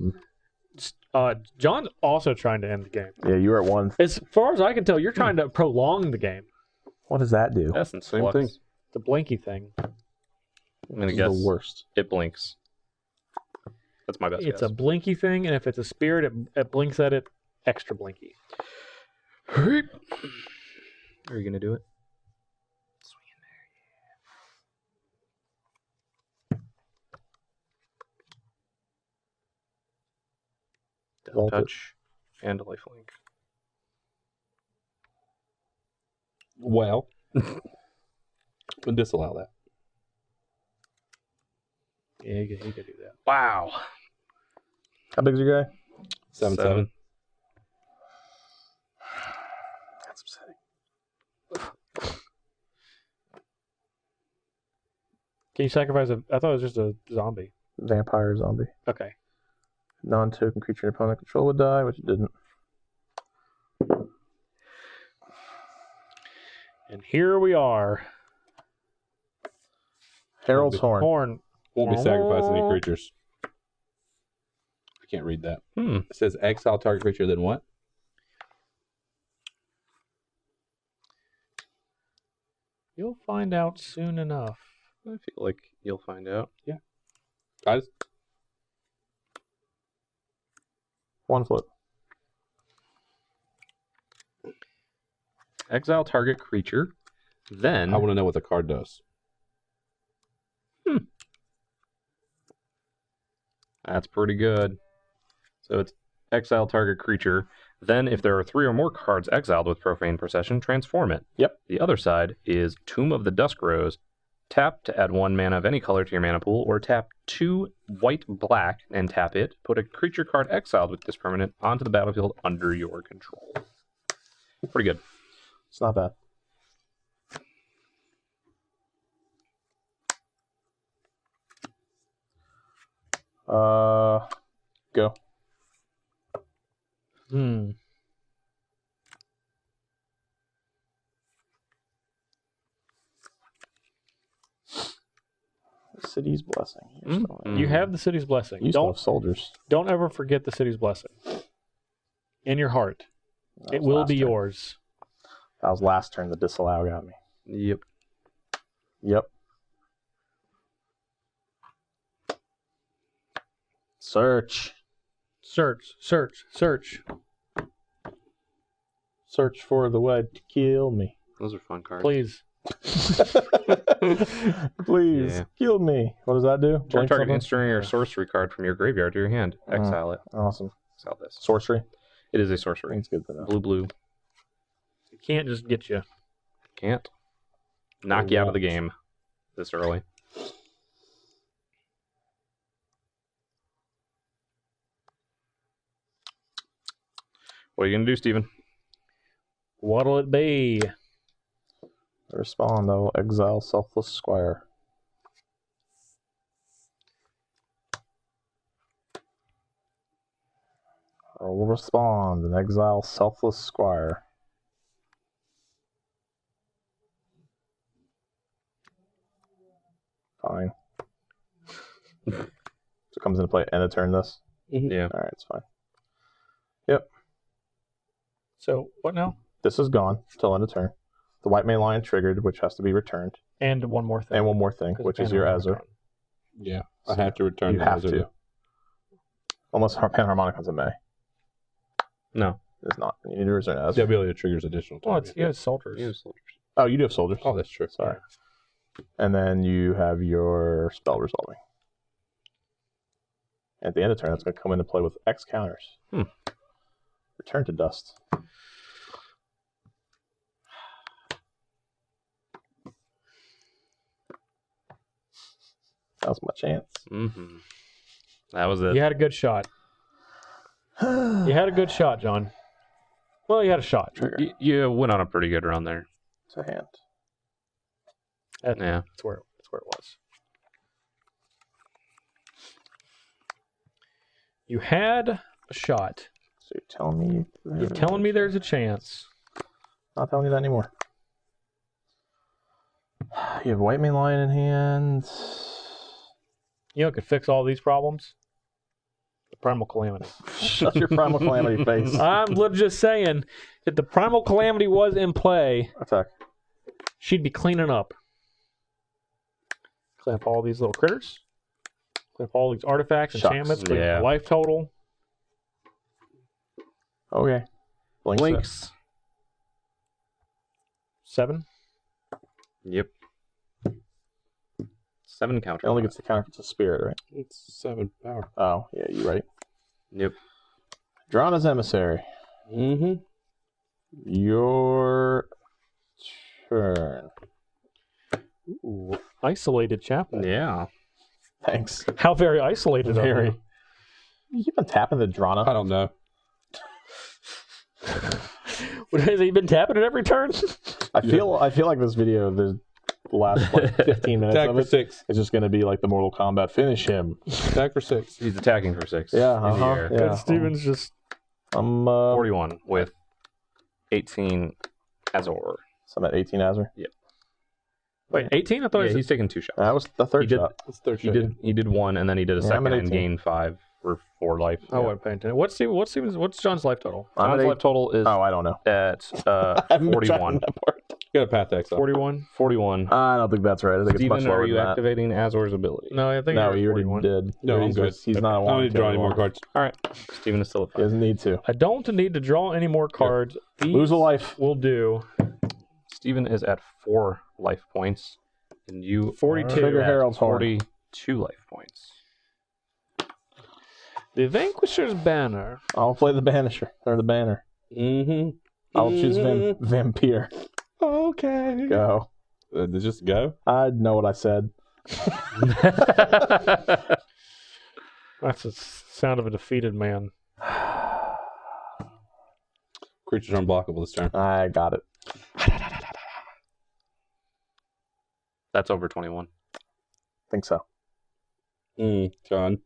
John's also trying to end the game. Yeah, you were at one. As far as I can tell, you're trying to prolong the game. What does that do? Essence Same flux. thing. The blinky thing. I'm gonna This is guess the worst. it blinks. That's my best It's guess. a blinky thing, and if it's a spirit, it blinks at it extra blinky. Are you gonna do it? Death Vault it. touch and lifelink. Well, we'll disallow that. Yeah, you could do that. Wow. How big is your guy? 7/7. That's upsetting. Can you sacrifice a... I thought it was just a zombie. Vampire zombie. Okay. Non-token creature and opponent control would die, which it didn't. And here we are. Herald's Horn. Horn. Won't be sacrificing any creatures. I can't read that. It says exile target creature, then what? You'll find out soon enough. I feel like you'll find out. I just, One flip. Exile target creature. Then I want to know what the card does. That's pretty good. So it's exile target creature. Then, if there are 3 or more cards exiled with Profane Procession, transform it. Yep. The other side is Tomb of the Dusk Rose. Tap to add 1 mana of any color to your mana pool, or tap 2 white-black and tap it. Put a creature card exiled with this permanent onto the battlefield under your control. Pretty good. It's not bad. Go. City's Blessing. You have the city's blessing. You still Don't have soldiers. don't ever forget the city's blessing. In your heart. That It was will last be turn. yours. That was last turn. The disallow got me. Yep. Yep. Search. Search, search, search. Search for the way to kill me. Those are fun cards. Please. Please Yeah. kill me. What does that do? Or Blink target something? instant or sorcery card from your graveyard to your hand. Exile it. Awesome. Exile this. Sorcery. It is a I sorcery. think it's good to know. Blue, blue. It can't just get you. Can't. Knock you out of the game this early. What are you going to do, Steven? What'll it be? Respond. I will exile Selfless Squire. I will respond and exile Selfless Squire. Fine. So it comes into play end of turn this? Yeah. Alright, it's fine. So, what now? This is gone till end of turn. the white main line triggered, which has to be returned, And one more thing. and one more thing, which is your Azor. Yeah, I have to return. You the have Azor. to, unless Panharmonicons in May. No. It's not. You need to return Azor. The ability triggers additional Well, time. it's, yeah, soldiers. Use soldiers. Oh, you do have soldiers. Oh, that's true. Sorry. And then you have your spell resolving. At the end of turn, it's going to come into play with X counters. Return to dust. That was my chance. Mm-hmm. That was it. You had a good shot. You had a good shot, John. Well, you had a shot. Trigger. You went on a pretty good run there. It's a hand. Yeah. That's where it was. You had a shot. So you're telling me... You're telling me there's a chance. Not telling you that anymore. You have white main lion in hand. You know what could fix all these problems? The Primal Calamity. Shut your Primal Calamity face. I'm just saying, if the Primal Calamity was in play, Attack. she'd be cleaning up. Clean up all these little critters. Clean up all these artifacts, Shucks. enchantments, clean up Yeah. the life total. Okay. Blinks. 7. Yep. 7 counter. It only gets the counter if it's a spirit, right? It's 7 power. Oh, yeah, you're right. Yep. Drana's Emissary. Mm-hmm. Your turn. Ooh, isolated chapel. Yeah. Thanks. How very isolated of Very. you. You've been tapping the Drana. I don't know. What, has he been tapping it every turn? I feel like this video, the last like 15 minutes Attack of for it, 6. is just going to be like the Mortal Kombat finish him. Attack for 6. He's attacking for 6. Yeah, in the uh-huh, air. yeah. And Steven's just... I'm 41 with 18 Azor. So I'm at 18 Azor. Wait, 18? I thought Yeah, it was... he's taking 2 shots. That was the He third did, shot. That's third he shot. did 1, and then he did a Yeah, I'm second at and 18. gained 5 for 4 life. I wasn't paying attention. What's John's life total? I'm John's at life total is Oh, I don't know. at I haven't been tracking 41. that part. Got a path X. 41? 41. I don't think that's right. I think it's much Steven, lower are you than that. activating Azor's ability? No, I think No, you're he already 41. did. No, I'm he's good. He's not a I don't one. need to draw any more cards. All right. Steven is still at He 5. doesn't need to. I don't need to draw any more cards. These Lose a life. will do. Steven is at 4 life points, and you 42. are Trigger at Herald's Horn. 42 life points. The Vanquisher's Banner. I'll play the Banisher. Or the Banner. Mm-hmm. I'll choose Vampire. Okay. Go. Just go. I know what I said. That's the sound of a defeated man. Creature's unblockable this turn. I got it. That's over 21. Think so. John.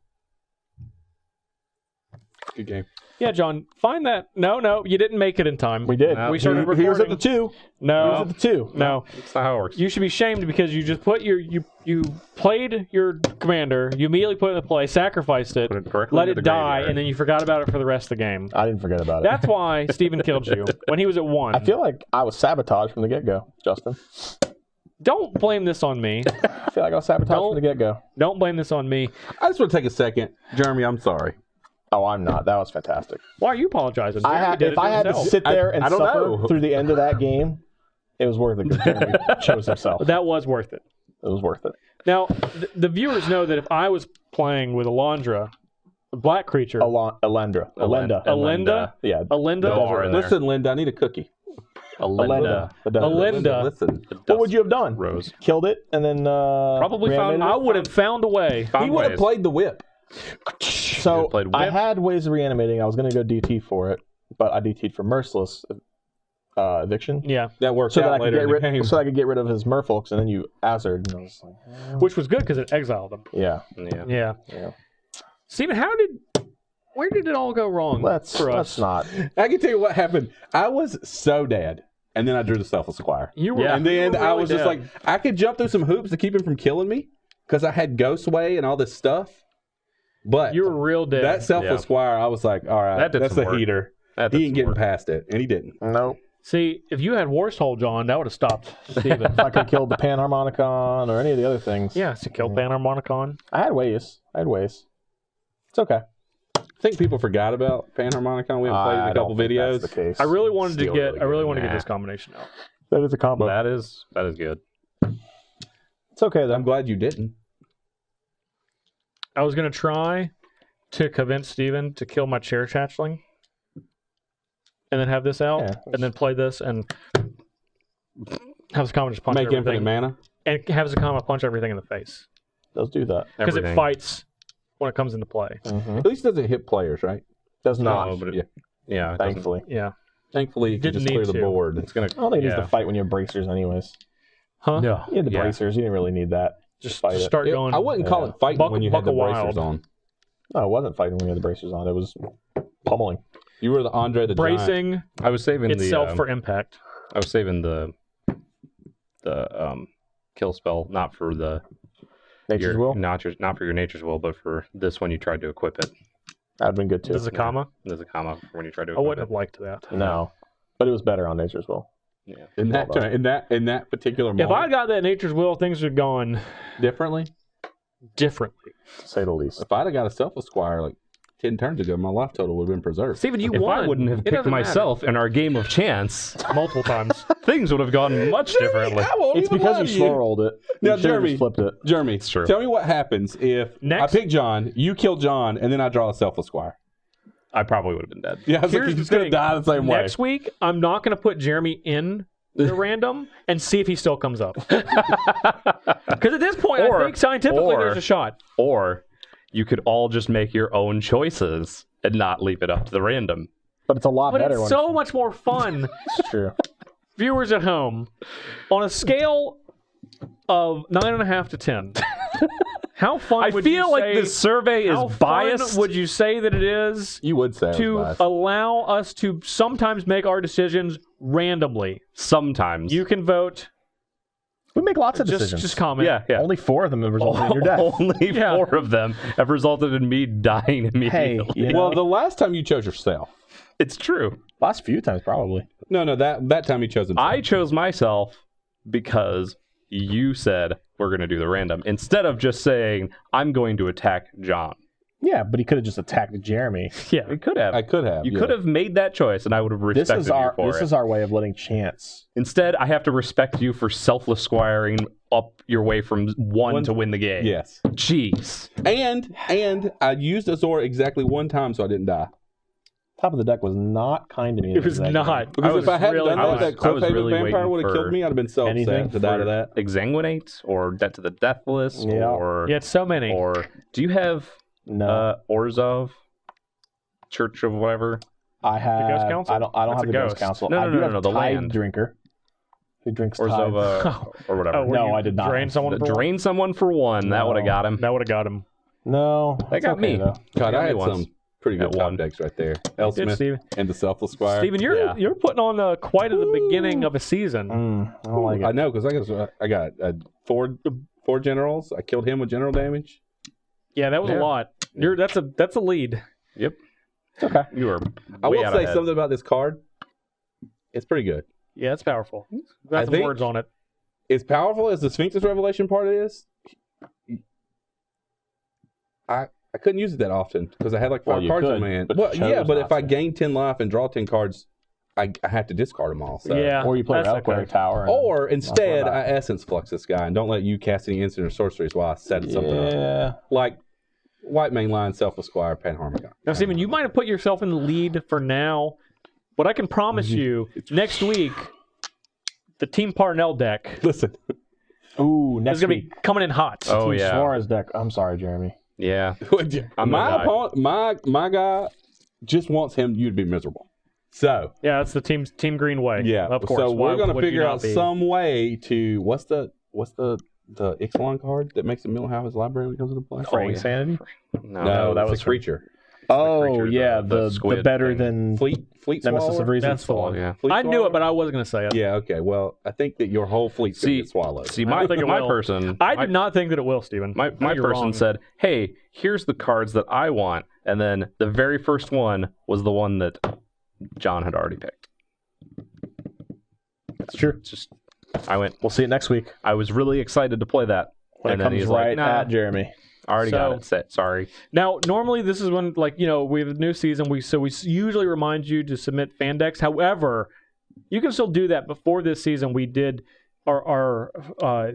Good game. Yeah, John, find that. No, you didn't make it in time. We did. No. We started He was at recording. the 2. He was No, at the 2. no. That's not how it works. You should be shamed because you just put you played your commander, you immediately put it in play, sacrificed it, Put it directly let into it the die, graveyard. and then you forgot about it for the rest of the game. I didn't forget about it. That's why Steven killed you when he was at 1. I feel like I was sabotaged from the get-go, Justin. Don't blame this on me. I feel like I was sabotaged from the get-go. Don't blame this on me. I just want to take a second. Jeremy, I'm sorry. Oh, I'm not. That was fantastic. Why are you apologizing? Jeremy did If it I had to himself. sit there and I don't suffer know. through the end of that game, it was worth it because Jeremy chose himself. That was worth it. It was worth it. Now, the viewers know that if I was playing with Alondra, a black creature, Elenda. Elenda? Yeah. Elenda, No R in there. Listen, Linda, I need a cookie. Elenda. Elenda. Listen. What would you have done? Rose. Killed it and then Probably reanimated found- I it? would have found a way. Found He would have ways. played the whip. So played I whip. had ways of reanimating. I was going to go DT for it, but I DT'd for Merciless Eviction. Yeah, That worked So that, out I could later get in the game. rid, so I could get rid of his Merfolks, and then you Azored. And I was like, which was good because it exiled them. yeah. Yeah. Yeah. Steven, where did it all go wrong Let's for us? not. I can tell you what happened. I was so dead. And then I drew the Selfless Squire. You were, Yeah. And then you were I really was just dead. like, I could jump through some hoops to keep him from killing me because I had Ghostway and all this stuff. But You were real dead. that Selfless Yeah. Squire, I was like, all right, That did that's some a work. heater. That did He ain't some getting work. past it. And he didn't. Nope. See, if you had Warsoul, John, that would have stopped Steven. If I could have killed the Panharmonicon or any of the other things. Yeah, to kill Panharmonicon. I had ways. It's okay. I think people forgot about Panharmonicon. We haven't played in a couple videos. That's the case. I really wanted Still to get. really I really good. want to get Nah. this combination out. That is a combo. That is good. It's okay though. I'm glad you didn't. I was gonna try to convince Steven to kill my Cherish Hatchling, and then have this out, Yeah. and then play this, and have Zacama just punch Make everything, infinite mana. and have Zacama punch everything in the face Does do that. because it Everything. fights when it comes into play. Mm-hmm. At least it doesn't hit players, right? Does not. No, but it, Yeah. yeah, it doesn't- Thankfully. Yeah, Thankfully, you can Didn't just clear need the to. board. It's gonna. I don't think it needs Yeah. to fight when you have bracers, anyways. huh? No. You had the Yeah. bracers. You didn't really need that. Just fight it. start going. I wouldn't call Yeah. it fighting when you had the Buckle bracers wild. on. No, it wasn't fighting when you had the bracers on. It was pummeling. You were the Andre the Giant. bracing I was saving itself the. for impact. I was saving the kill spell, not for the Nature's your, will. not for your nature's will, but for this when you tried to equip it. That'd been good too. The Zacama. There's a comma for when you try to I equip wouldn't it. have liked that. No, but it was better on Nature's will. Yeah. In that Hold on. turn, in that particular If moment, I got that Nature's Will, things would have gone differently. differently. To say the least. If I'd have got a Selfless Squire like 10 turns ago, my life total would have been preserved. Steven, you If won. I wouldn't have It picked doesn't matter. myself in our game of chance, multiple times. things would have gone much differently. I won't It's even because lie you to slow rolled it. Now, You should've Jeremy- just flipped it. Jeremy, It's true. tell me what happens if Next- I pick John, you kill John, and then I draw a Selfless Squire. I probably would have been dead. Yeah, I was like, Here's he's the just going to thing. die the same way. Next week, I'm not going to put Jeremy in the random and see if he still comes up. Because at this point, I Or- think scientifically or- there's a shot. Or you could all just make your own choices and not leave it up to the random. But it's a lot But better it's when so much more fun. it's true. Viewers at home, on a scale of 9.5 to 10, how fun I would feel you like say, this survey how is fun biased. would you say that it is You would say I was to biased. allow us to sometimes make our decisions randomly? Sometimes. You can vote. We make lots of Just decisions. comment. yeah. Only 4 of them have resulted in your death. Only Yeah. 4 of them have resulted in me dying immediately. Hey, you know, Well, the last time you chose yourself. It's true. last few times probably. No, that time you chose himself. I chose myself because you said we're going to do the random instead of just saying I'm going to attack John. Yeah, but he could have just attacked Jeremy. Yeah. You could have. I could have. You yeah. could have made that choice, and I would have This respected is you our for this it. is our way of letting chance. Instead, I have to respect you for selfless squiring up your way from one to win the game. Yes. Jeez. And I used Azor exactly one time so I didn't die. Top of the deck was not kind to me. It was in that not. game. Because was if I hadn't really done nice. that, I was Cliffhaven really Vampire waiting would have for killed me. I'd have been so anything upset to die to that. Exsanguinate or Debt to the Deathless Yeah. or You had so many. or do you have No, Orzhov? Church of whatever? I have. Ghost Council? I don't That's have a the Ghost ghost. Council. No, I no, do no, have no, the Tide land. Drinker. Who drinks Tide? Orzhov or whatever. Oh, No, you I did not. Drain someone for Drain someone for one. That No. would have got him. That would have got him. No, That it's got okay, me. though. God, got I me had once. some pretty good At top one. decks right there. Did, Elsmith Steven? and the Selfless Squire. Steven, you're putting on quite at the beginning of a season. I don't like I it. know because I got four generals. I killed him with general damage. Yeah, that was Yeah. a lot. That's a lead. Yep. It's okay. You were. I way will out say ahead. something about this card. It's pretty good. Yeah, it's powerful. I Got some think- words on it. As powerful as the Sphinx's Revelation part is, I couldn't use it that often because I had like 5 Well, you cards could, on my hand. but Well, you yeah, chose but not if I to. gain 10 life and draw 10 cards, I have to discard them all. So. Yeah. Or you play that's Reliquary okay. Tower. and- Or instead, about I Essence Flux this guy and don't let you cast any instant or sorceries while I set something up. Yeah. Like White Main Line, Selfless Squire, Panharmonicon. Now, Steven, you might have put yourself in the lead for now, but I can promise you next week, the Team Parnell deck Listen, Ooh, is next going to week. be coming in hot. Oh, Team yeah. Suarez deck. I'm sorry, Jeremy. Yeah. I'm my the guy. opponent, my guy just wants you to be miserable. So Yeah, that's the Team Green way. yeah, of course. So Why we're gonna would you figure not out be? some way to what's the Ixalan card that makes a mill have his library when it comes into play? Fraying yeah. Sanity? No, that it's was a creature. Oh, creature, yeah. the The squid better thing. than Fleet Nemesis Swallower? of Reason. That's the one. Yeah. Fleet I knew Swallower? it, but I wasn't going to say it. Yeah. Okay. Well, I think that your whole fleet's gonna get swallowed. See, I my don't think it my will. person. I my- did not think that it will, Steven. My No, you're person wrong. said, "Hey, here's the cards that I want," and then the very first one was the one that John had already picked. It's true. It's just I went. We'll see it next week I was really excited to play that. when And it then comes he's right like, nah, at Jeremy. I already got So- it set. Sorry. Now, normally this is when, like, you know, we have a new season. We usually remind you to submit fan decks. However, you can still do that. Before this season, we did our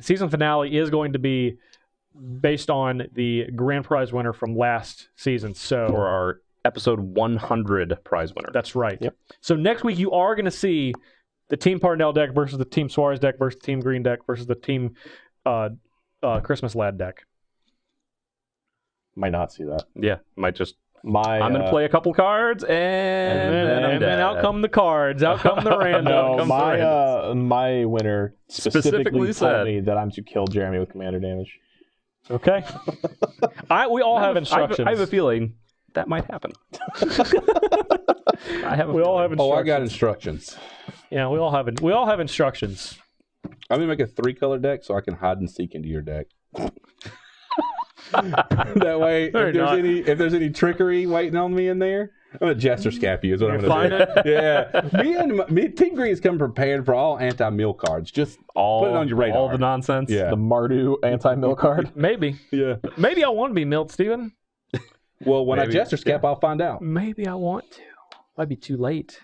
season finale is going to be based on the grand prize winner from last season. So For our episode 100 prize winner. that's right. Yep. So next week you are going to see the Team Parnell deck versus the Team Suarez deck versus the Team Green deck versus the Team Christmas Lad deck. Might not see that. Yeah, might just. My I'm going to play a couple cards and And then out come the cards. Out come the random. No, comes the my winner specifically said- told me that I'm to kill Jeremy with commander damage. Okay. We all have instructions. I have a feeling that might happen. I have a We all have feeling. Oh, instructions. I got instructions. Yeah, we all have instructions. I'm gonna make a 3-color deck so I can hide and seek into your deck. That way, No, if there's any trickery waiting on me in there, I'm gonna Jester Scap you. Is what I'm Find gonna do. Yeah, me Team Green's come prepared for all anti-mill cards. Just put it on your radar. All the nonsense. Yeah. The Mardu anti-mill card. Maybe. Yeah. Maybe I want to be milled, Steven. Well, when Maybe. I Jester Scap, I'll find out. Maybe I want to. Might be too late.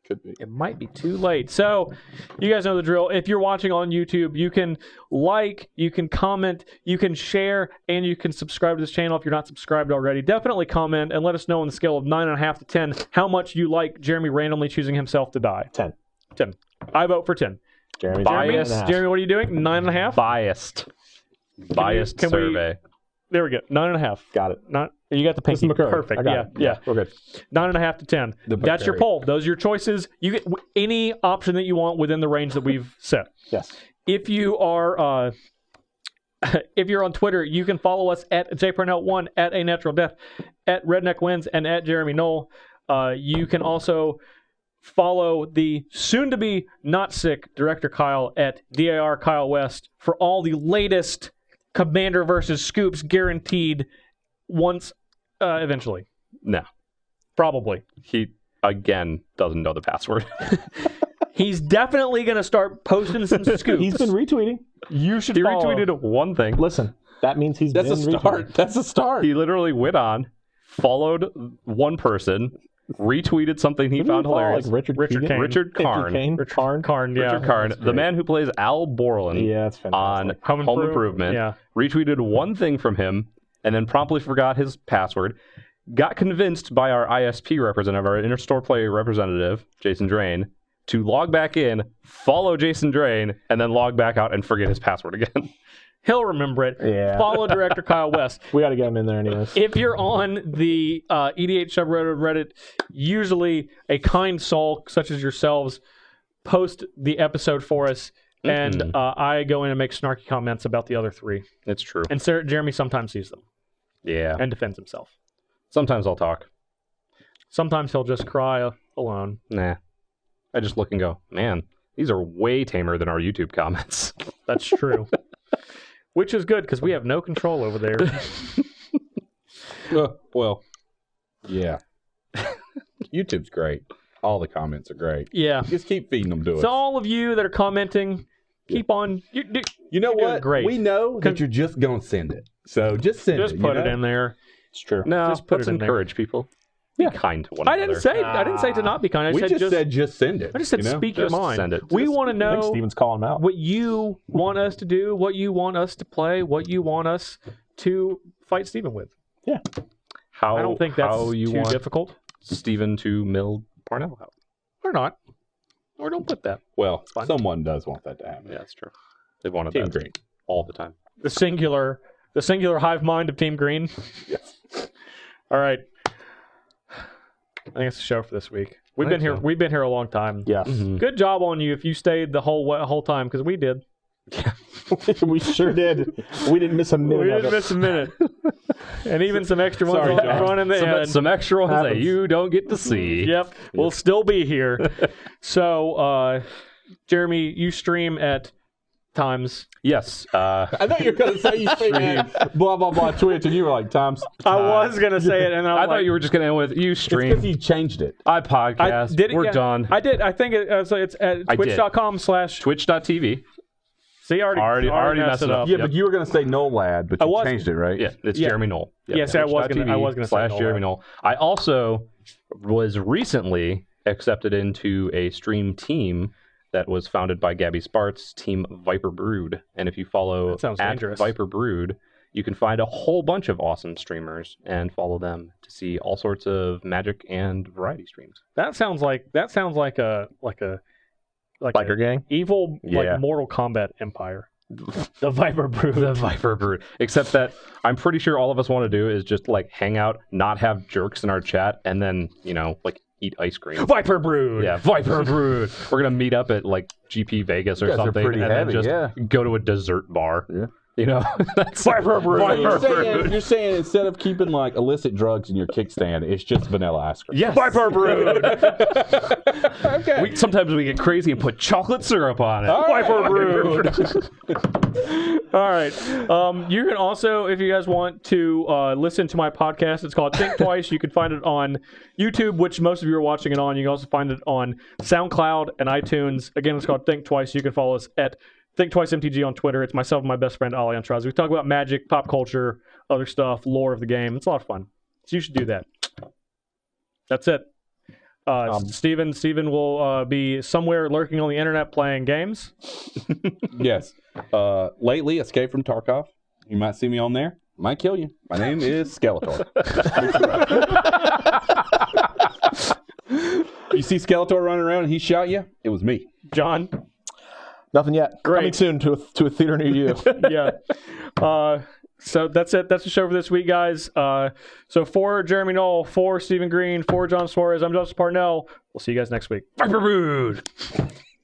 Could be. It might be too late. So, you guys know the drill. If you're watching on YouTube, you can like, you can comment, you can share, and you can subscribe to this channel if you're not subscribed already. Definitely comment and let us know on the scale of 9.5 to 10 how much you like Jeremy randomly choosing himself to die. 10. 10. I vote for 10. Jeremy, Biased. Jeremy, what are you doing? 9.5? Biased can we- survey. There we go. 9.5. Got it. You got the pinky. McCurry. Perfect. I got Yeah, it. yeah. We're good. 9.5 to 10. The That's your McCurry. poll. Those are your choices. You get any option that you want within the range that we've set. Yes. If you are, if you're on Twitter, you can follow us at jparnell1, at A Natural Death, at Redneck Wins, and at Jeremy Knoll. You can also follow the soon-to-be not sick Director Kyle at DAR Kyle West for all the latest Commander versus Scoops guaranteed once eventually. No. Probably. He, again, doesn't know the password. He's definitely going to start posting some scoops. He's been retweeting. You should He follow. retweeted one thing. Listen, that means he's That's been a start. retweeting. That's a start. He literally went on, followed one person, retweeted something he Who did found follow? hilarious. Like Richard Richard Keegan? Kane. Richard Karn. Karn, yeah. Richard Karn, That's the great. man who plays Al Borland Yeah, that's on fantastic. Home Improvement, Yeah. retweeted one thing from him and then promptly forgot his password. Got convinced by our ISP representative, our in-store play representative, Jason Drain, to log back in, follow Jason Drain, and then log back out and forget his password again. He'll remember it. Yeah. Follow Director Kyle West. We got to get him in there anyways. If you're on the EDH subreddit, usually a kind soul such as yourselves post the episode for us, and I go in and make snarky comments about the other three. It's true. And Jeremy sometimes sees them Yeah. and defends himself. Sometimes I'll talk. Sometimes he'll just cry alone. Nah. I just look and go, man, these are way tamer than our YouTube comments. That's true. Which is good because we have no control over there. Well, yeah. YouTube's great. All the comments are great. Yeah. Just keep feeding them to us. So all of you that are commenting, keep on. You know you're doing what? great. We know that you're just going to send it. So just send Just it. put it in there. It's true. No, Just put let's it in there. encourage people. Yeah. Be kind to one I another. didn't say to not be kind. I We said just said just send it. I just said you know? speak your Just mind. send it. We Just- want to I think know Steven's calling him out. what you want us to do, what you want us to play, what you want us to fight Steven with. How, I don't think that's how you too want difficult. Steven to mill Parnell out. Or not. Or don't put that. Well, Fine. someone does want that to happen. Yeah, that's true. They've wanted Team that Green. all the time. The singular hive mind of Team Green. Yes. All right. I think it's the show for this week. We've I been think here. so. We've been here a long time. Yes. Good job on you if you stayed the whole time because we did. We sure did. We didn't miss a minute We of didn't it. miss a minute, and even some extra ones Sorry, on John. running the end. Some extra ones that Happens. you don't get to see. Yep, we'll still be here. So, Jeremy, you stream at times. Yes. I thought you were going to say you stream blah, blah, blah, Twitch, and you were like, times. I was going to say it, and I thought you were just going to end with you It's stream. because you changed it. I podcast. We're done. I did. I think it's at twitch.com/ Twitch.tv. See, already messed it up. Yeah, but you were going to say no lad, but you changed it, right? Yeah, it's Yeah. Jeremy Knoll. Yeah, see, I was gonna say / Knoll. Jeremy Knoll. I also was recently accepted into a stream team that was founded by Gabby Sparts, Team Viper Brood. And if you follow That sounds at dangerous. Viper Brood, you can find a whole bunch of awesome streamers and follow them to see all sorts of Magic and variety streams. That sounds like a Biker gang. evil Yeah. like Mortal Kombat empire. The Viper Brood. The Viper Brood. Except that I'm pretty sure all of us want to do is just like hang out, not have jerks in our chat, and then, like eat ice cream. Viper Brood. Yeah, Viper Brood. We're gonna meet up at like GP Vegas or You guys are something, pretty and heavy, then just yeah. go to a dessert bar. Yeah. That's Viper Brood. You're saying instead of keeping like illicit drugs in your kickstand, it's just vanilla ice cream. Yes. Viper Brood. Okay. Sometimes we get crazy and put chocolate syrup on it. Viper Brood. All right. You can also, if you guys want to listen to my podcast, it's called Think Twice. You can find it on YouTube, which most of you are watching it on. You can also find it on SoundCloud and iTunes. Again, it's called Think Twice. You can follow us at Think Twice MTG on Twitter. It's myself and my best friend Ali Antrazi. We talk about magic, pop culture, other stuff, lore of the game. It's a lot of fun. So you should do that. That's it. Steven will be somewhere lurking on the internet playing games. Yes. Lately, Escape from Tarkov. You might see me on there. Might kill you. My name is Skeletor. You see Skeletor running around and he shot you? It was me. John? Nothing yet. Great. Coming soon to a theater near you. Yeah. So that's it. That's the show for this week, guys. So for Jeremy Knoll, for Stephen Green, for John Suarez, I'm Joseph Parnell. We'll see you guys next week. Viper Brood!